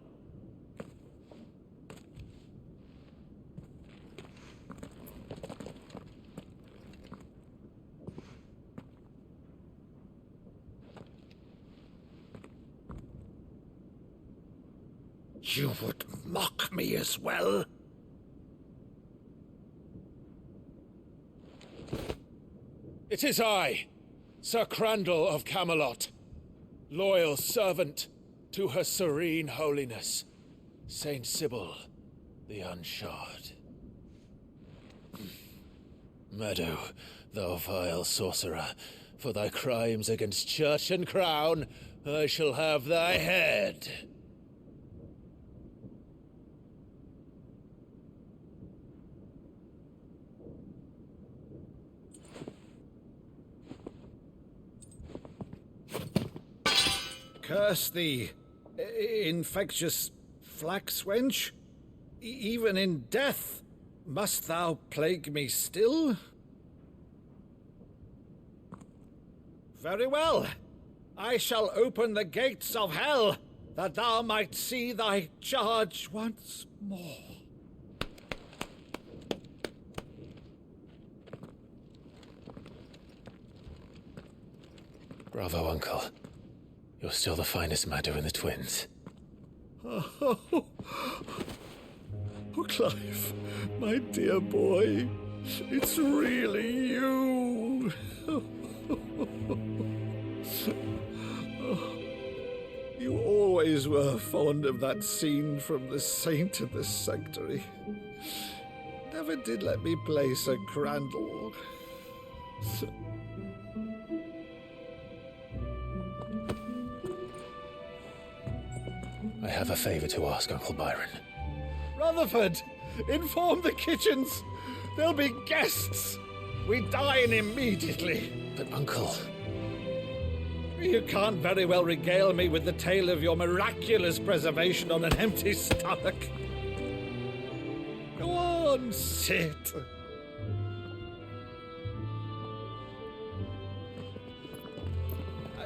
You would mock me as well? It is I, Sir Crandall of Camelot, loyal servant to Her Serene Holiness, Saint Sybil the Unshod. Meadow, thou vile sorcerer, for thy crimes against church and crown, I shall have thy head. Curse thee, infectious flax wench. Even in death, must thou plague me still? Very well. I shall open the gates of hell, that thou might see thy charge once more. Bravo, Uncle. You're still the finest Meadow in the twins. Oh, Clive, my dear boy, it's really you. You always were fond of that scene from The Saint of the Sanctuary. Never did let me play Sir Crandall. I have a favor to ask, Uncle Byron. Rutherford, inform the kitchens. There'll be guests. We dine immediately. But, Uncle... You can't very well regale me with the tale of your miraculous preservation on an empty stomach. Go on, sit.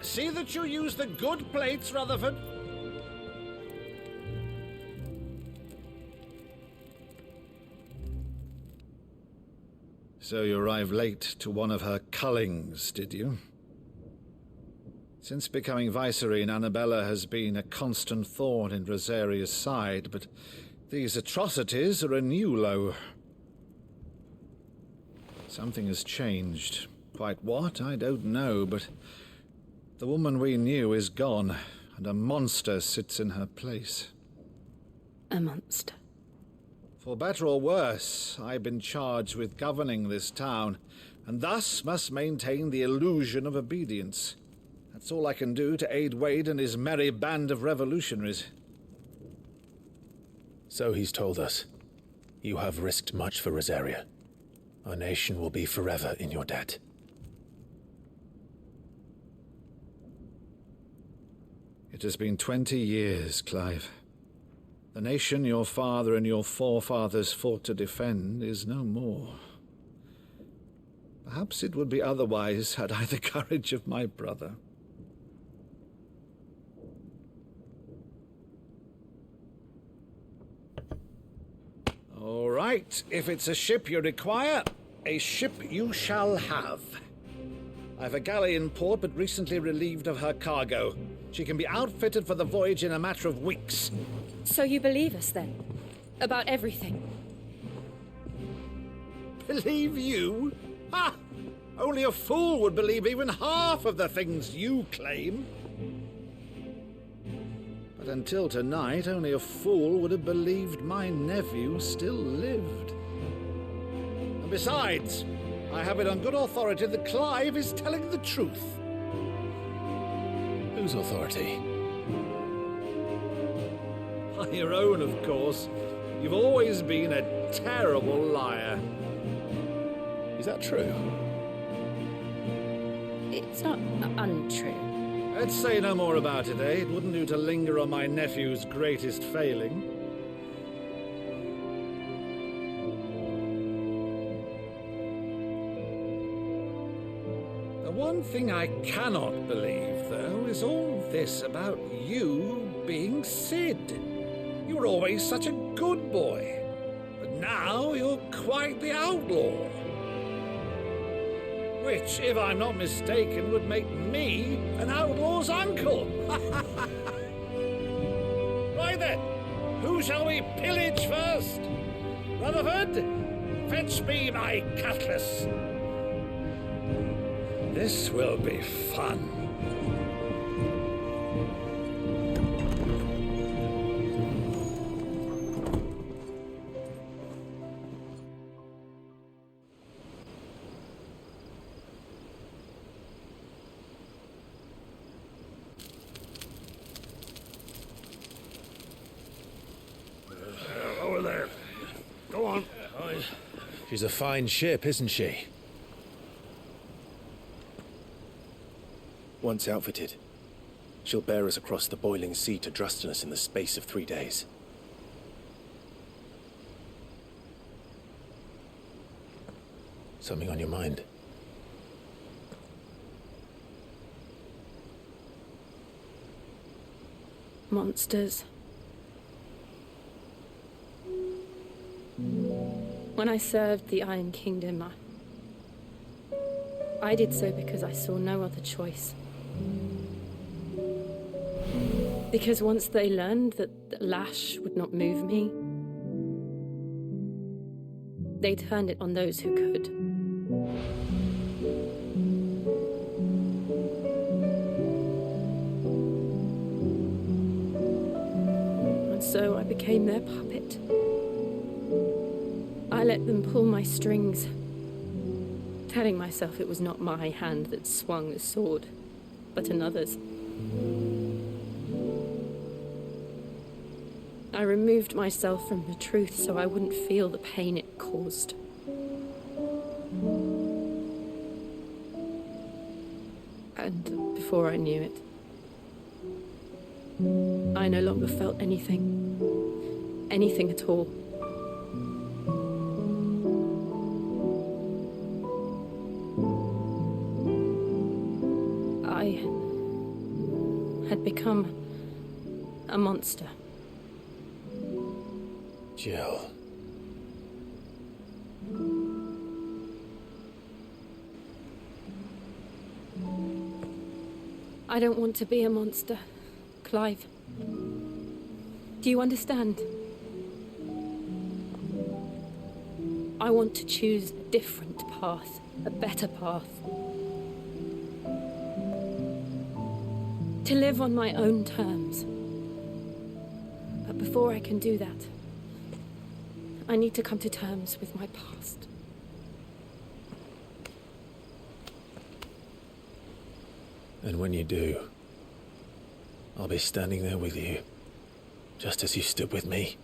See that you use the good plates, Rutherford. So you arrived late to one of her cullings, did you? Since becoming Vicereine, Annabella has been a constant thorn in Rosaria's side, but these atrocities are a new low. Something has changed. Quite what, I don't know, but the woman we knew is gone, and a monster sits in her place. A monster? For better or worse, I've been charged with governing this town, and thus must maintain the illusion of obedience. That's all I can do to aid Wade and his merry band of revolutionaries. So he's told us. You have risked much for Rosaria. Our nation will be forever in your debt. It has been 20 years, Clive. The nation your father and your forefathers fought to defend is no more. Perhaps it would be otherwise had I the courage of my brother. All right, if it's a ship you require, a ship you shall have. I've a galley in port, but recently relieved of her cargo. She can be outfitted for the voyage in a matter of weeks. So you believe us, then? About everything? Believe you? Ha! Only a fool would believe even half of the things you claim. But until tonight, only a fool would have believed my nephew still lived. And besides, I have it on good authority that Clive is telling the truth. Whose authority? Your own, of course. You've always been a terrible liar. Is that true? It's not untrue. Let's say no more about it, eh? It wouldn't do to linger on my nephew's greatest failing. The one thing I cannot believe, though, is all this about you being Sid. You were always such a good boy, but now you're quite the outlaw. Which, if I'm not mistaken, would make me an outlaw's uncle. Right then, who shall we pillage first? Rutherford, fetch me my cutlass. This will be fun. Over there. Go on. She's a fine ship, isn't she? Once outfitted, she'll bear us across the boiling sea to Drustinus in the space of 3 days. Something on your mind? Monsters. When I served the Iron Kingdom, I did so because I saw no other choice. Because once they learned that the lash would not move me, they turned it on those who could. And so I became their puppet. I let them pull my strings, telling myself it was not my hand that swung the sword, but another's. I removed myself from the truth so I wouldn't feel the pain it caused. And before I knew it, I no longer felt anything. Anything at all. I had become a monster. Jill. I don't want to be a monster, Clive. Do you understand? I want to choose a different path, a better path. To live on my own terms. But before I can do that, I need to come to terms with my past. And when you do, I'll be standing there with you, just as you stood with me.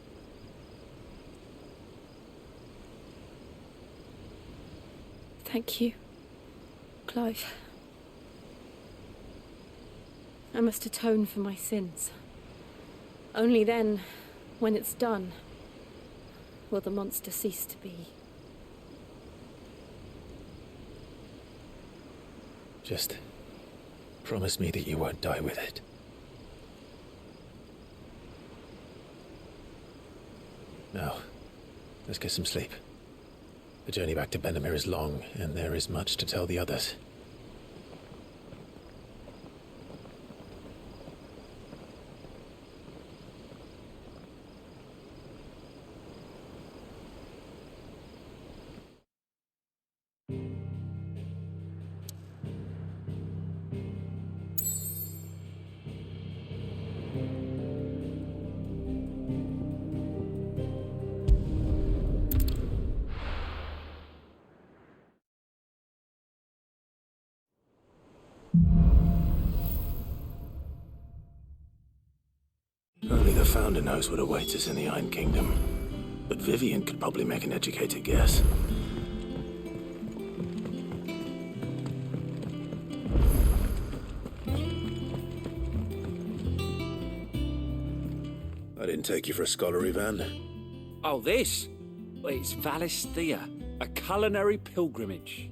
Thank you, Clive. I must atone for my sins. Only then, when it's done, will the monster cease to be. Just promise me that you won't die with it. Now, let's get some sleep. The journey back to Benamir is long, and there is much to tell the others. founder knows what awaits us in the Iron Kingdom, but Vivian could probably make an educated guess. I didn't take you for a scholar, Ivan. Oh, this? Well, it's Valisthea, a culinary pilgrimage.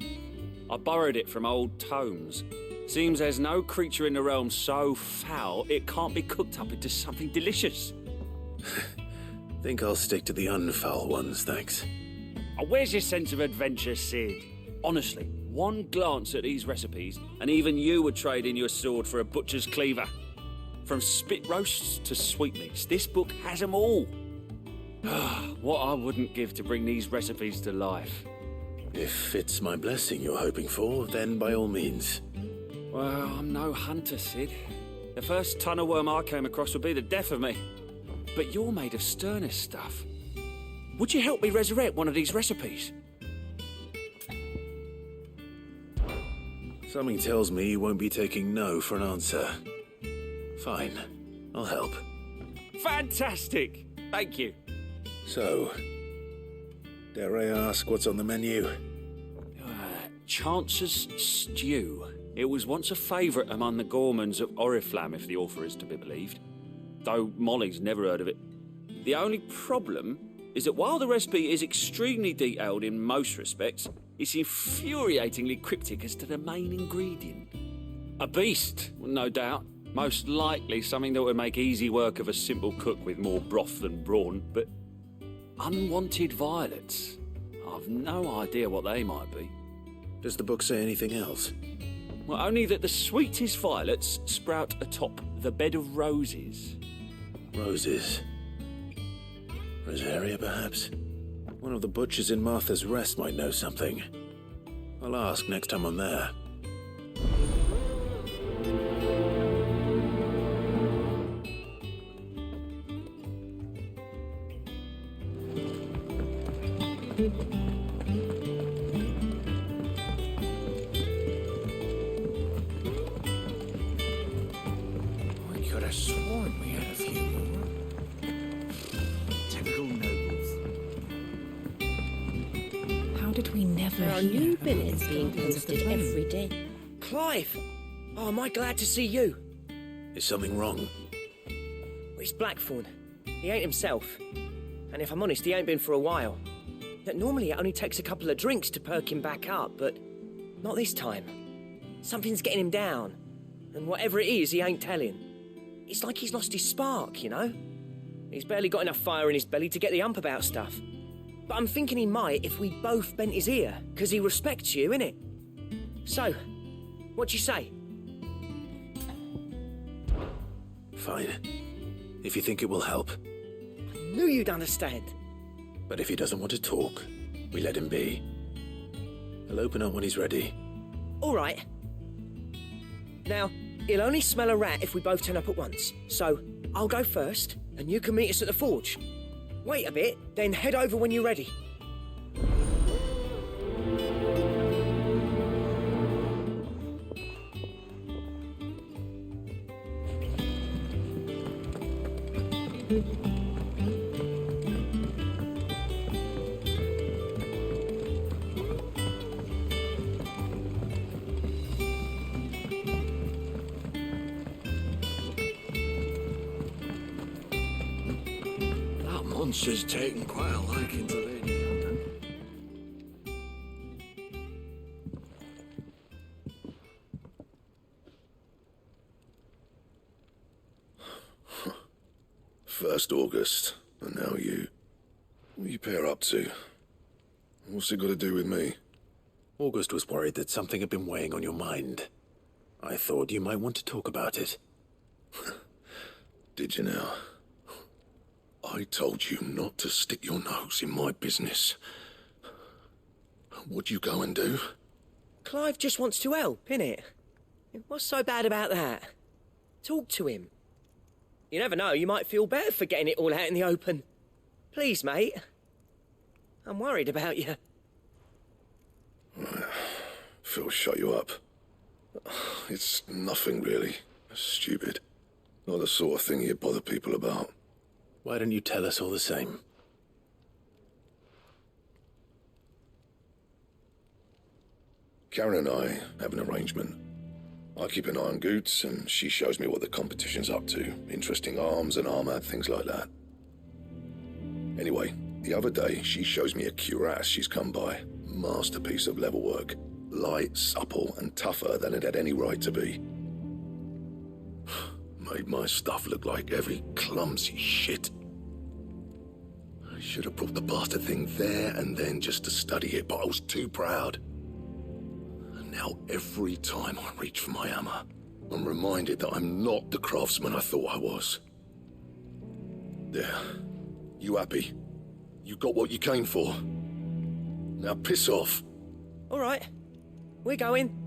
I borrowed it from old tomes. Seems there's no creature in the realm so foul it can't be cooked up into something delicious. Think I'll stick to the unfoul ones, thanks. Oh, where's your sense of adventure, Sid? Honestly, one glance at these recipes, and even you would trade in your sword for a butcher's cleaver. From spit roasts to sweetmeats, this book has them all. What I wouldn't give to bring these recipes to life. If it's my blessing you're hoping for, then by all means. Well, I'm no hunter, Sid. The first ton of worm I came across would be the death of me. But you're made of sterner stuff. Would you help me resurrect one of these recipes? Something tells me you won't be taking no for an answer. Fine, I'll help. Fantastic! Thank you. So, dare I ask what's on the menu? Chance's Stew. It was once a favourite among the Gormans of Oriflamme, if the author is to be believed. Though Molly's never heard of it. The only problem is that while the recipe is extremely detailed in most respects, it's infuriatingly cryptic as to the main ingredient. A beast, no doubt. Most likely something that would make easy work of a simple cook with more broth than brawn, but unwanted violets. I've no idea what they might be. Does the book say anything else? Well, only that the sweetest violets sprout atop the bed of roses. Roses. Rosaria, perhaps? One of the butchers in Martha's Rest might know something. I'll ask next time I'm there. I could have sworn we had a few more. Typical nobles. How did we never There are hear new about billets these being guardians of the posted throne? every day. Clive! Oh, am I glad to see you? Is something wrong? It's Blackthorn. He ain't himself. And if I'm honest, he ain't been for a while. That normally it only takes a couple of drinks to perk him back up, but not this time. Something's getting him down. And whatever it is, he ain't telling. It's like he's lost his spark, you know? He's barely got enough fire in his belly to get the ump about stuff. But I'm thinking he might if we both bent his ear, because he respects you, innit? So, what do you say? Fine. If you think it will help. I knew you'd understand. But if he doesn't want to talk, we let him be. He'll open up when he's ready. All right. Now, he'll only smell a rat if we both turn up at once. So, I'll go first, and you can meet us at the forge. Wait a bit, then head over when you're ready. That monster's taken quite a liking to Lady Hunter. First August, and now you. What are you pair up to? What's it got to do with me? August was worried that something had been weighing on your mind. I thought you might want to talk about it. Did you now? I told you not to stick your nose in my business. What'd you go and do? Clive just wants to help, innit? What's so bad about that? Talk to him. You never know, you might feel better for getting it all out in the open. Please, mate. I'm worried about you. Phil shut you up. It's nothing really. Stupid. Not the sort of thing you bother people about. Why don't you tell us all the same? Karen and I have an arrangement. I keep an eye on Goots, and she shows me what the competition's up to. Interesting arms and armor, things like that. Anyway, the other day, she shows me a cuirass she's come by. Masterpiece of level work. Light, supple, and tougher than it had any right to be. Made my stuff look like every clumsy shit. I should have brought the bastard thing there and then just to study it, but I was too proud. And now every time I reach for my hammer, I'm reminded that I'm not the craftsman I thought I was. There. You happy? You got what you came for. Now piss off. All right. We're going.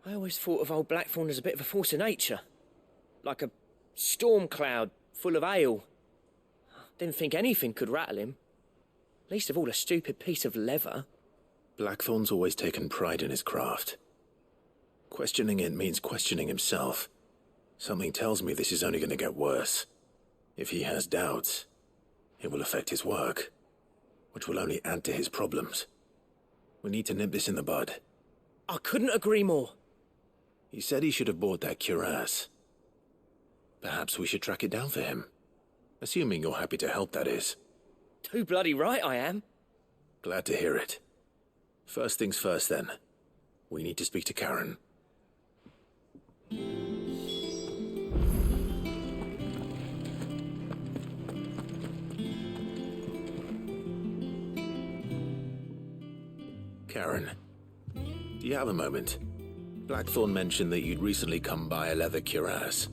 I always thought of old Blackthorn as a bit of a force of nature. Like a storm cloud full of ale. Didn't think anything could rattle him. Least of all a stupid piece of leather. Blackthorn's always taken pride in his craft. Questioning it means questioning himself. Something tells me this is only going to get worse. If he has doubts, it will affect his work, which will only add to his problems. We need to nip this in the bud. I couldn't agree more. He said he should have bought that cuirass. Perhaps we should track it down for him. Assuming you're happy to help, that is. Too bloody right I am. Glad to hear it. First things first, then. We need to speak to Karen. Karen, do you have a moment? Blackthorn mentioned that you'd recently come by a leather cuirass.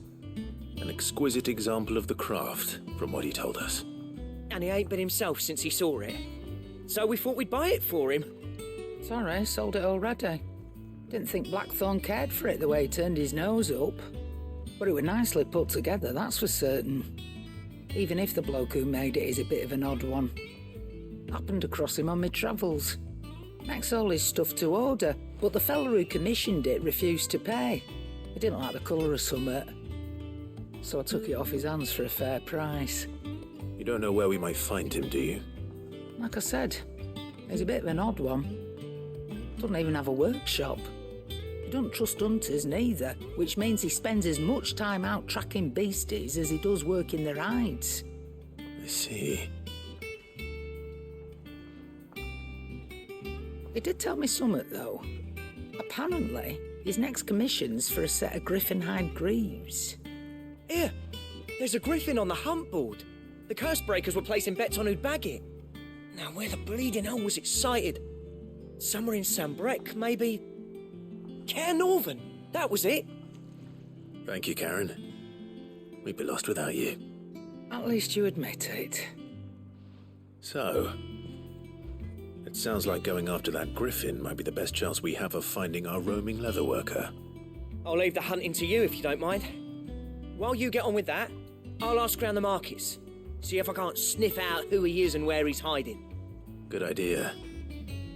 An exquisite example of the craft, from what he told us. And he ain't been himself since he saw it. So we thought we'd buy it for him. Sorry, sold it already. Didn't think Blackthorn cared for it the way he turned his nose up. But it was nicely put together, that's for certain. Even if the bloke who made it is a bit of an odd one. Happened across him on my travels. Makes all his stuff to order, but the fella who commissioned it refused to pay. He didn't like the colour of summit. So I took it off his hands for a fair price. You don't know where we might find him, do you? Like I said, he's a bit of an odd one. Doesn't even have a workshop. He doesn't trust hunters neither, which means he spends as much time out tracking beasties as he does working their hides. I see. He did tell me something, though. Apparently, his next commission's for a set of griffin hide greaves. Here, there's a griffin on the hunt board. The curse breakers were placing bets on who'd bag it. Now, where the bleeding hell was it sighted? Somewhere in Sambrec, maybe... Caernarvon, that was it. Thank you, Karen. We'd be lost without you. At least you admit it. So, it sounds like going after that griffin might be the best chance we have of finding our roaming leatherworker. I'll leave the hunting to you if you don't mind. While you get on with that, I'll ask around the markets. See if I can't sniff out who he is and where he's hiding. Good idea.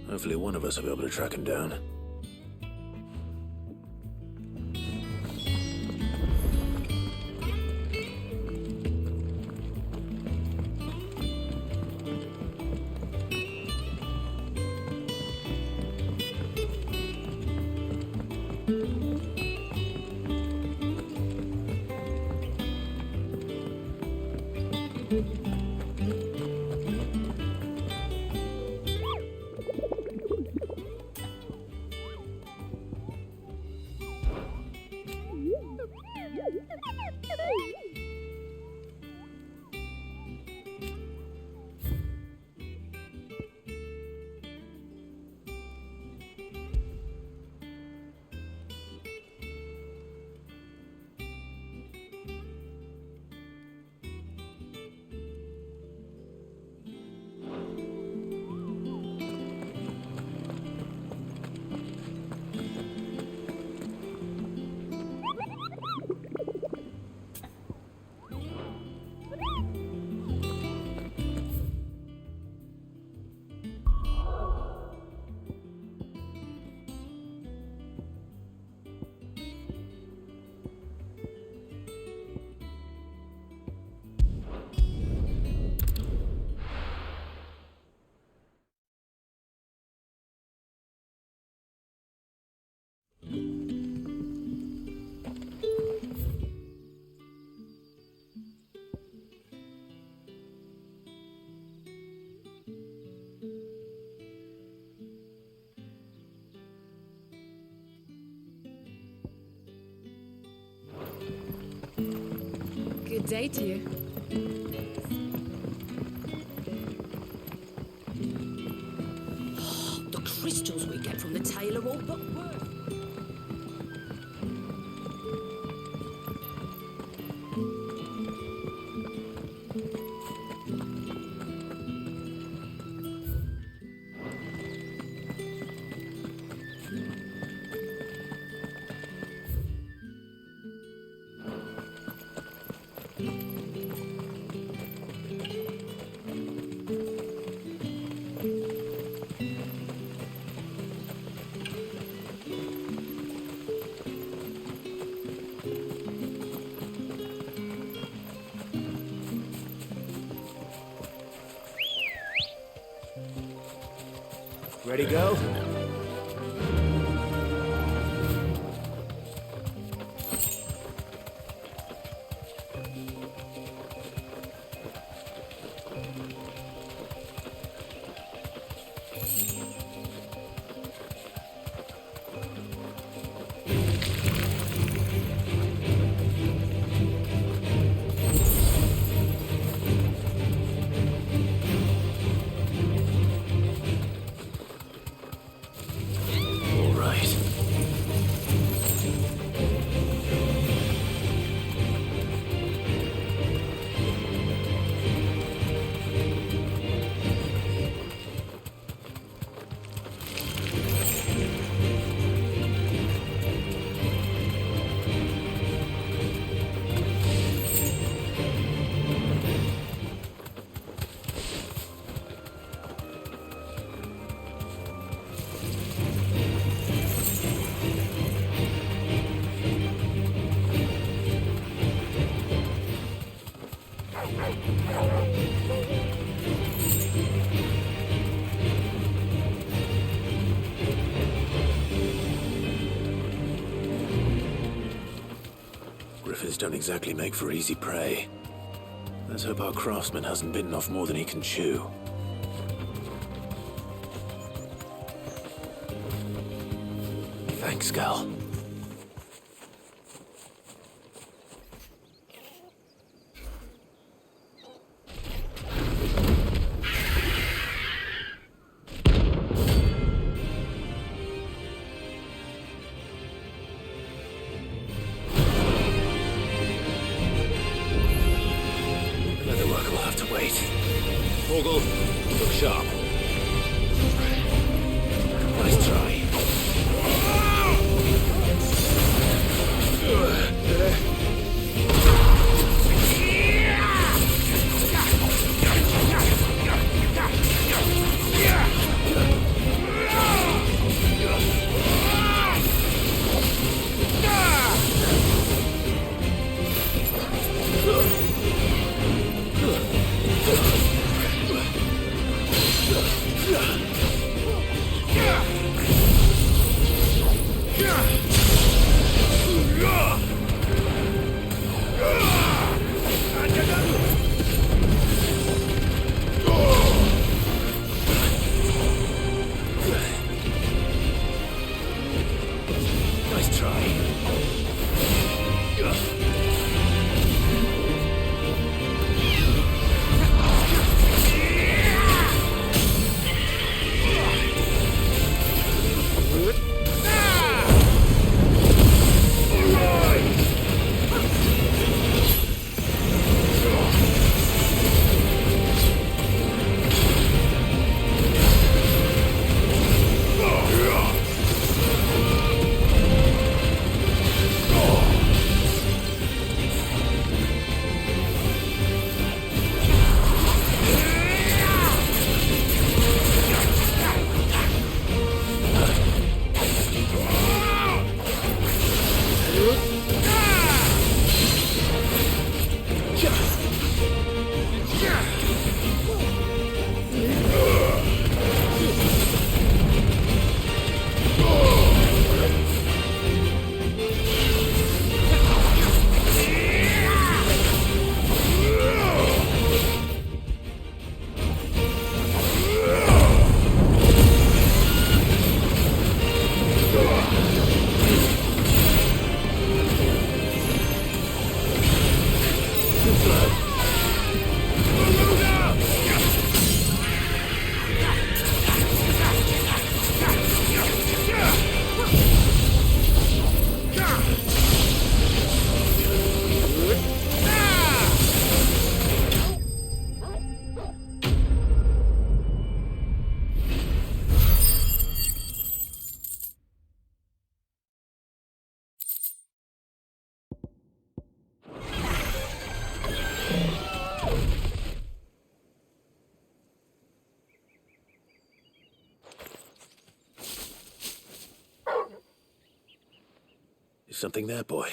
Hopefully one of us will be able to track him down. Good day to you. The crystals we get from the tailor all but work. Ready, go? Griffins don't exactly make for easy prey. Let's hope our craftsman hasn't bitten off more than he can chew. Thanks, Gal. Morgul, look sharp. Nice try. Is something there, boy?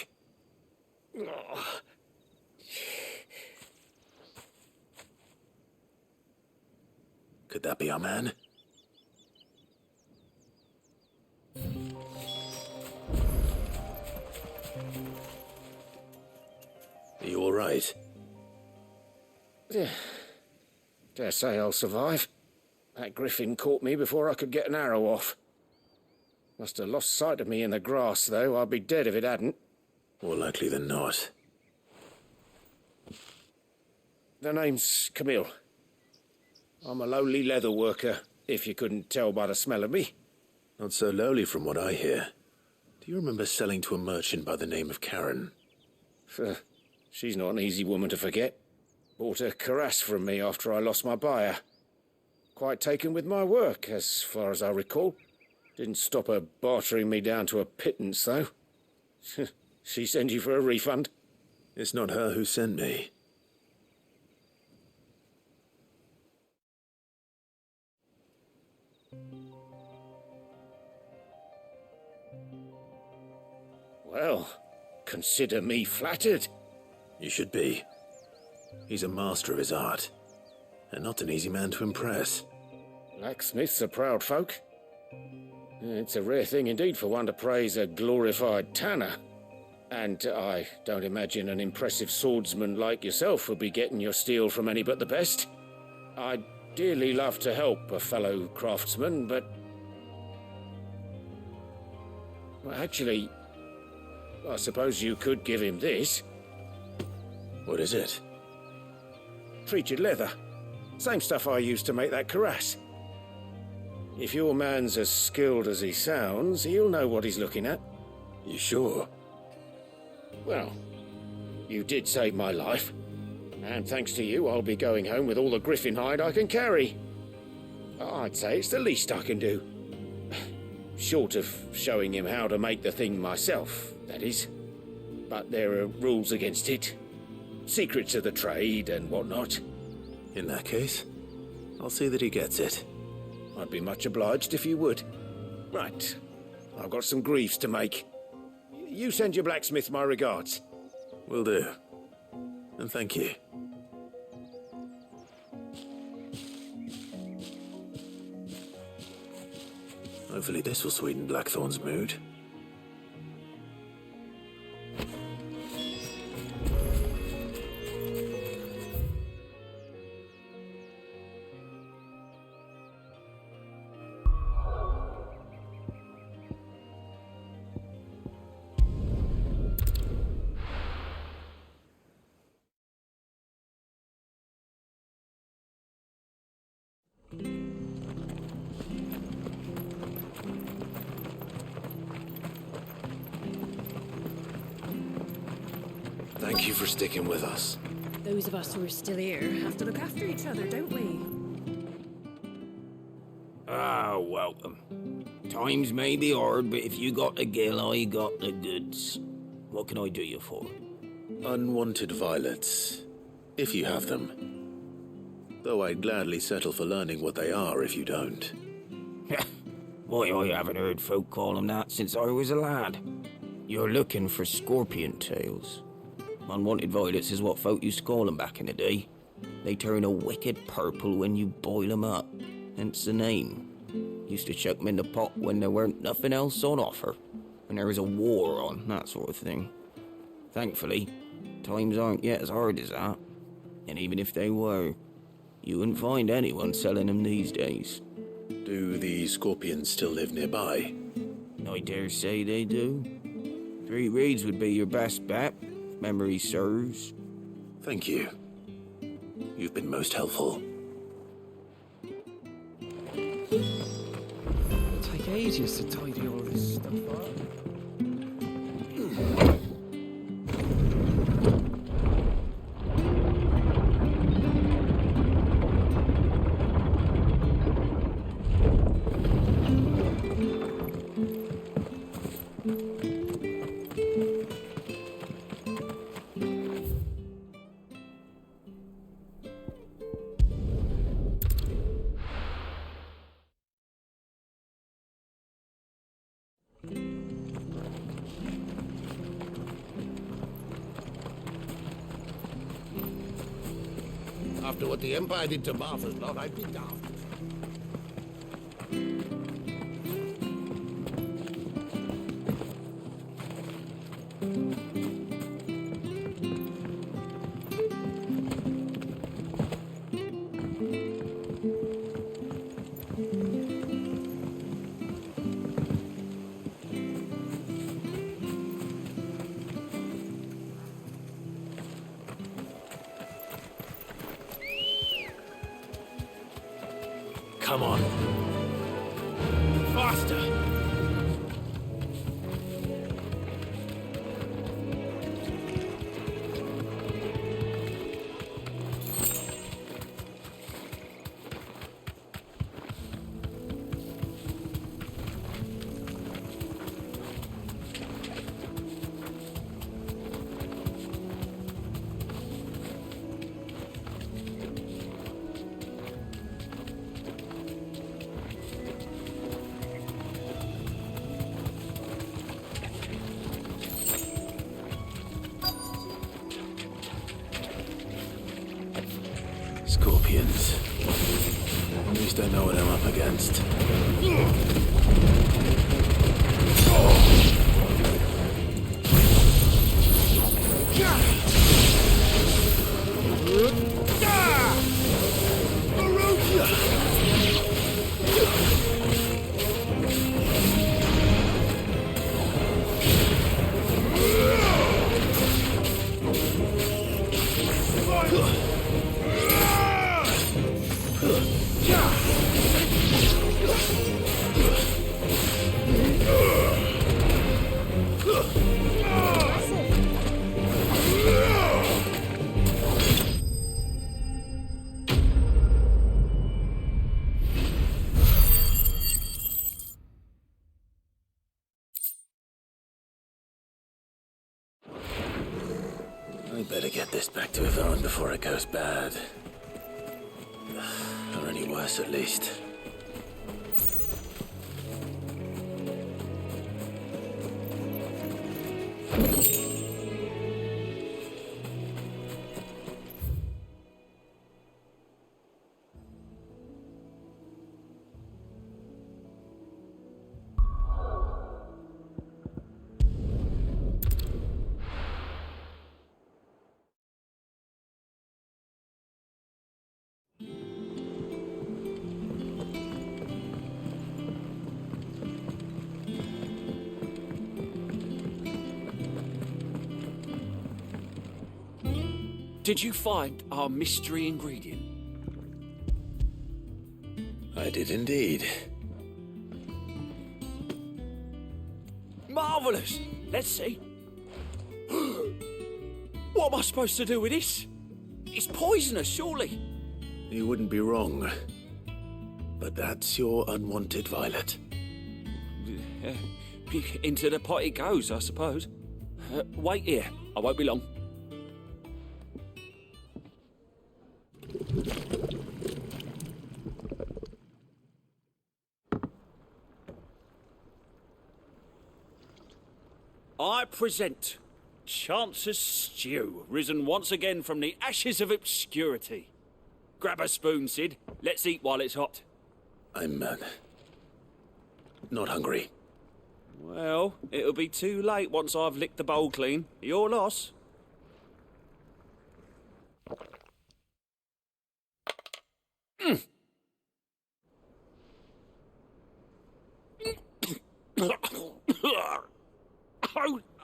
Could that be our man? Are you all right? Yeah. Dare say I'll survive. That griffin caught me before I could get an arrow off. Must have lost sight of me in the grass, though. I'd be dead if it hadn't. More likely than not. The name's Camille. I'm a lowly leather worker, if you couldn't tell by the smell of me. Not so lowly from what I hear. Do you remember selling to a merchant by the name of Karen? She's not an easy woman to forget. Bought a cuirass from me after I lost my buyer. Quite taken with my work, as far as I recall. Didn't stop her bartering me down to a pittance, though. She sent you for a refund? It's not her who sent me. Well, consider me flattered. You should be. He's a master of his art, and not an easy man to impress. Blacksmiths are proud folk. It's a rare thing indeed for one to praise a glorified tanner. And I don't imagine an impressive swordsman like yourself would be getting your steel from any but the best. I'd dearly love to help a fellow craftsman, but... Well, actually, I suppose you could give him this. What is it? Treated leather. Same stuff I used to make that cuirass. If your man's as skilled as he sounds, he'll know what he's looking at. You sure? Well, you did save my life. And thanks to you, I'll be going home with all the griffin hide I can carry. I'd say it's the least I can do. Short of showing him how to make the thing myself, that is. But there are rules against it. Secrets of the trade and whatnot. In that case, I'll see that he gets it. I'd be much obliged if you would. Right. I've got some greaves to make. You send your blacksmith my regards. Will do. And thank you. Hopefully this will sweeten Blackthorn's mood. Thank you for sticking with us. Those of us who are still here have to look after each other, don't we? Ah, welcome. Times may be hard, but if you got the gill, I got the goods. What can I do you for? Unwanted violets, if you have them. Though I'd gladly settle for learning what they are if you don't. Why, I haven't heard folk call them that since I was a lad. You're looking for scorpion tails. Unwanted violets is what folk used to call them back in the day. They turn a wicked purple when you boil them up, hence the name. Used to chuck them in the pot when there weren't nothing else on offer, when there was a war on, that sort of thing. Thankfully, times aren't yet as hard as that. And even if they were, you wouldn't find anyone selling them these days. Do the scorpions still live nearby? I dare say they do. 3 Reeds would be your best bet, if memory serves. Thank you. You've been most helpful. It'll take ages to tidy all this stuff up. after what the Empire did to Martha's lot, I'd be daft. Come on. Faster! Scorpions. At least I know what I'm up against. I better get this back to Yvonne before it goes bad. Or any worse, at least. Did you find our mystery ingredient? I did indeed. Marvellous! Let's see. What am I supposed to do with this? It's poisonous, surely. You wouldn't be wrong. But that's your unwanted violet. Into the pot it goes, I suppose. Wait here. I won't be long. I present Chance's Stew, risen once again from the ashes of obscurity. Grab a spoon, Sid. Let's eat while it's hot. I'm, not hungry. Well, it'll be too late once I've licked the bowl clean. Your loss.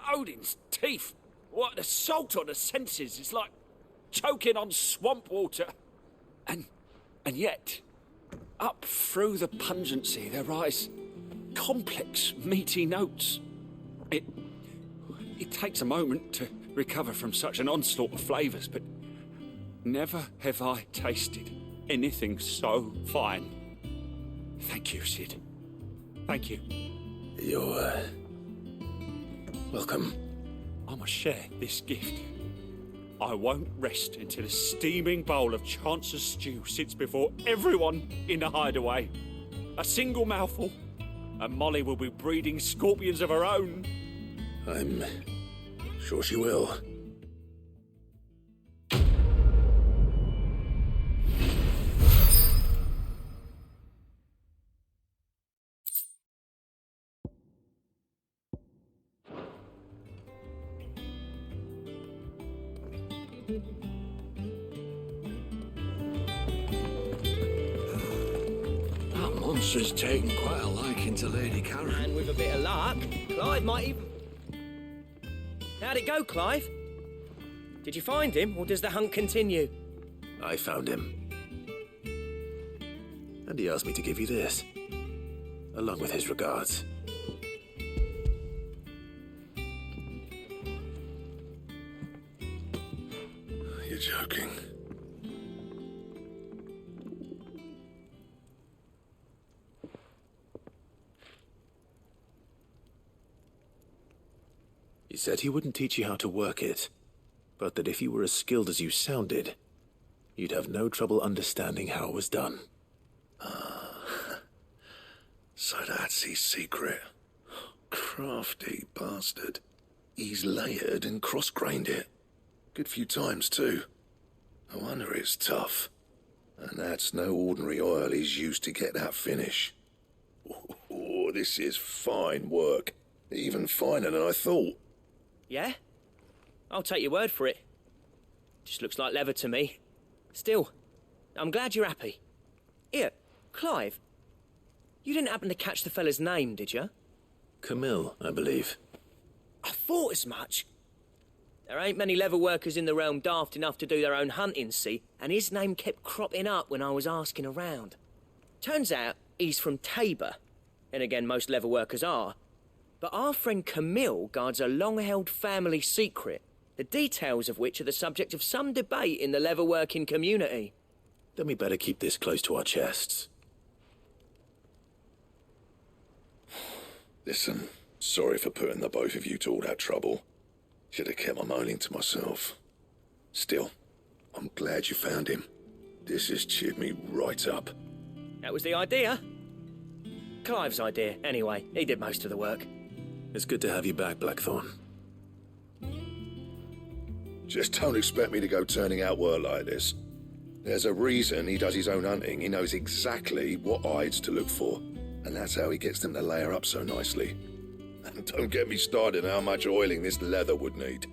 Odin's teeth. What, the salt on the senses is like choking on swamp water. And yet, up through the pungency there rise complex, meaty notes. It takes a moment to recover from such an onslaught of flavours, but never have I tasted anything so fine. Thank you, Sid. Thank you. You're, welcome. I must share this gift. I won't rest until a steaming bowl of Chance's Stew sits before everyone in the hideaway. A single mouthful, and Molly will be breeding scorpions of her own. I'm sure she will. That monster's taken quite a liking to Lady Karen. And with a bit of luck, Clive might even... How'd it go, Clive? Did you find him, or does the hunt continue? I found him. And he asked me to give you this, along with his regards. You're joking. He said he wouldn't teach you how to work it, but that if you were as skilled as you sounded, you'd have no trouble understanding how it was done. So that's his secret. Crafty bastard. He's layered and cross-grained it. Good few times, too. No wonder it's tough. And that's no ordinary oil he's used to get that finish. Oh, this is fine work. Even finer than I thought. Yeah? I'll take your word for it. Just looks like leather to me. Still, I'm glad you're happy. Here, Clive, you didn't happen to catch the fella's name, did you? Camille, I believe. I thought as much. There ain't many leather workers in the realm daft enough to do their own hunting, see, and his name kept cropping up when I was asking around. Turns out he's from Tabor, and again most leather workers are. But our friend Camille guards a long-held family secret, the details of which are the subject of some debate in the leather-working community. Then we better keep this close to our chests. Listen, sorry for putting the both of you to all that trouble. Should have kept my moaning to myself. Still, I'm glad you found him. This has cheered me right up. That was the idea. Clive's idea, anyway. He did most of the work. It's good to have you back, Blackthorn. Just don't expect me to go turning out work like this. There's a reason he does his own hunting. He knows exactly what hides to look for. And that's how he gets them to layer up so nicely. And don't get me started on how much oiling this leather would need.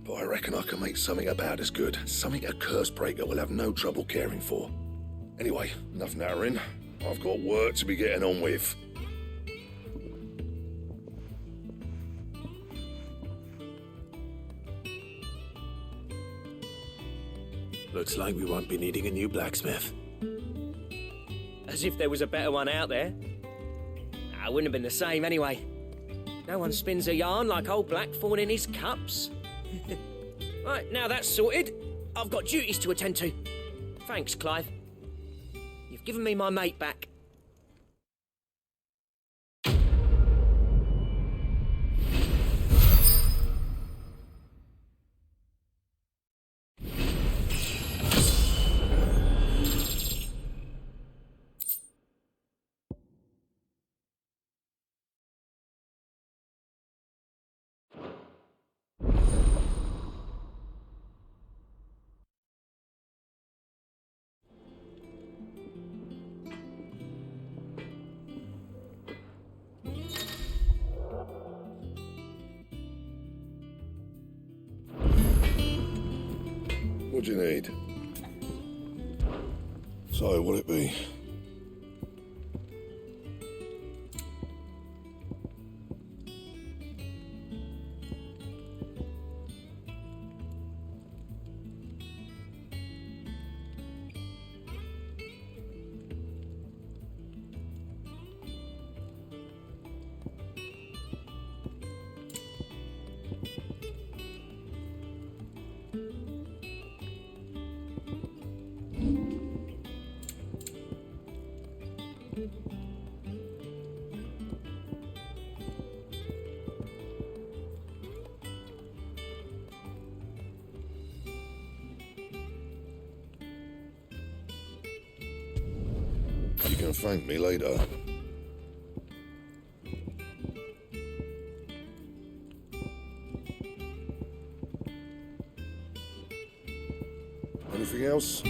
But I reckon I can make something about as good. Something a Cursebreaker will have no trouble caring for. Anyway, enough nattering. I've got work to be getting on with. Looks like we won't be needing a new blacksmith. As if there was a better one out there. It wouldn't have been the same anyway. No one spins a yarn like old Blackthorn in his cups. Right, now that's sorted, I've got duties to attend to. Thanks, Clive. You've given me my mate back. What do you need? So, what'll it be? You can thank me later. Anything else?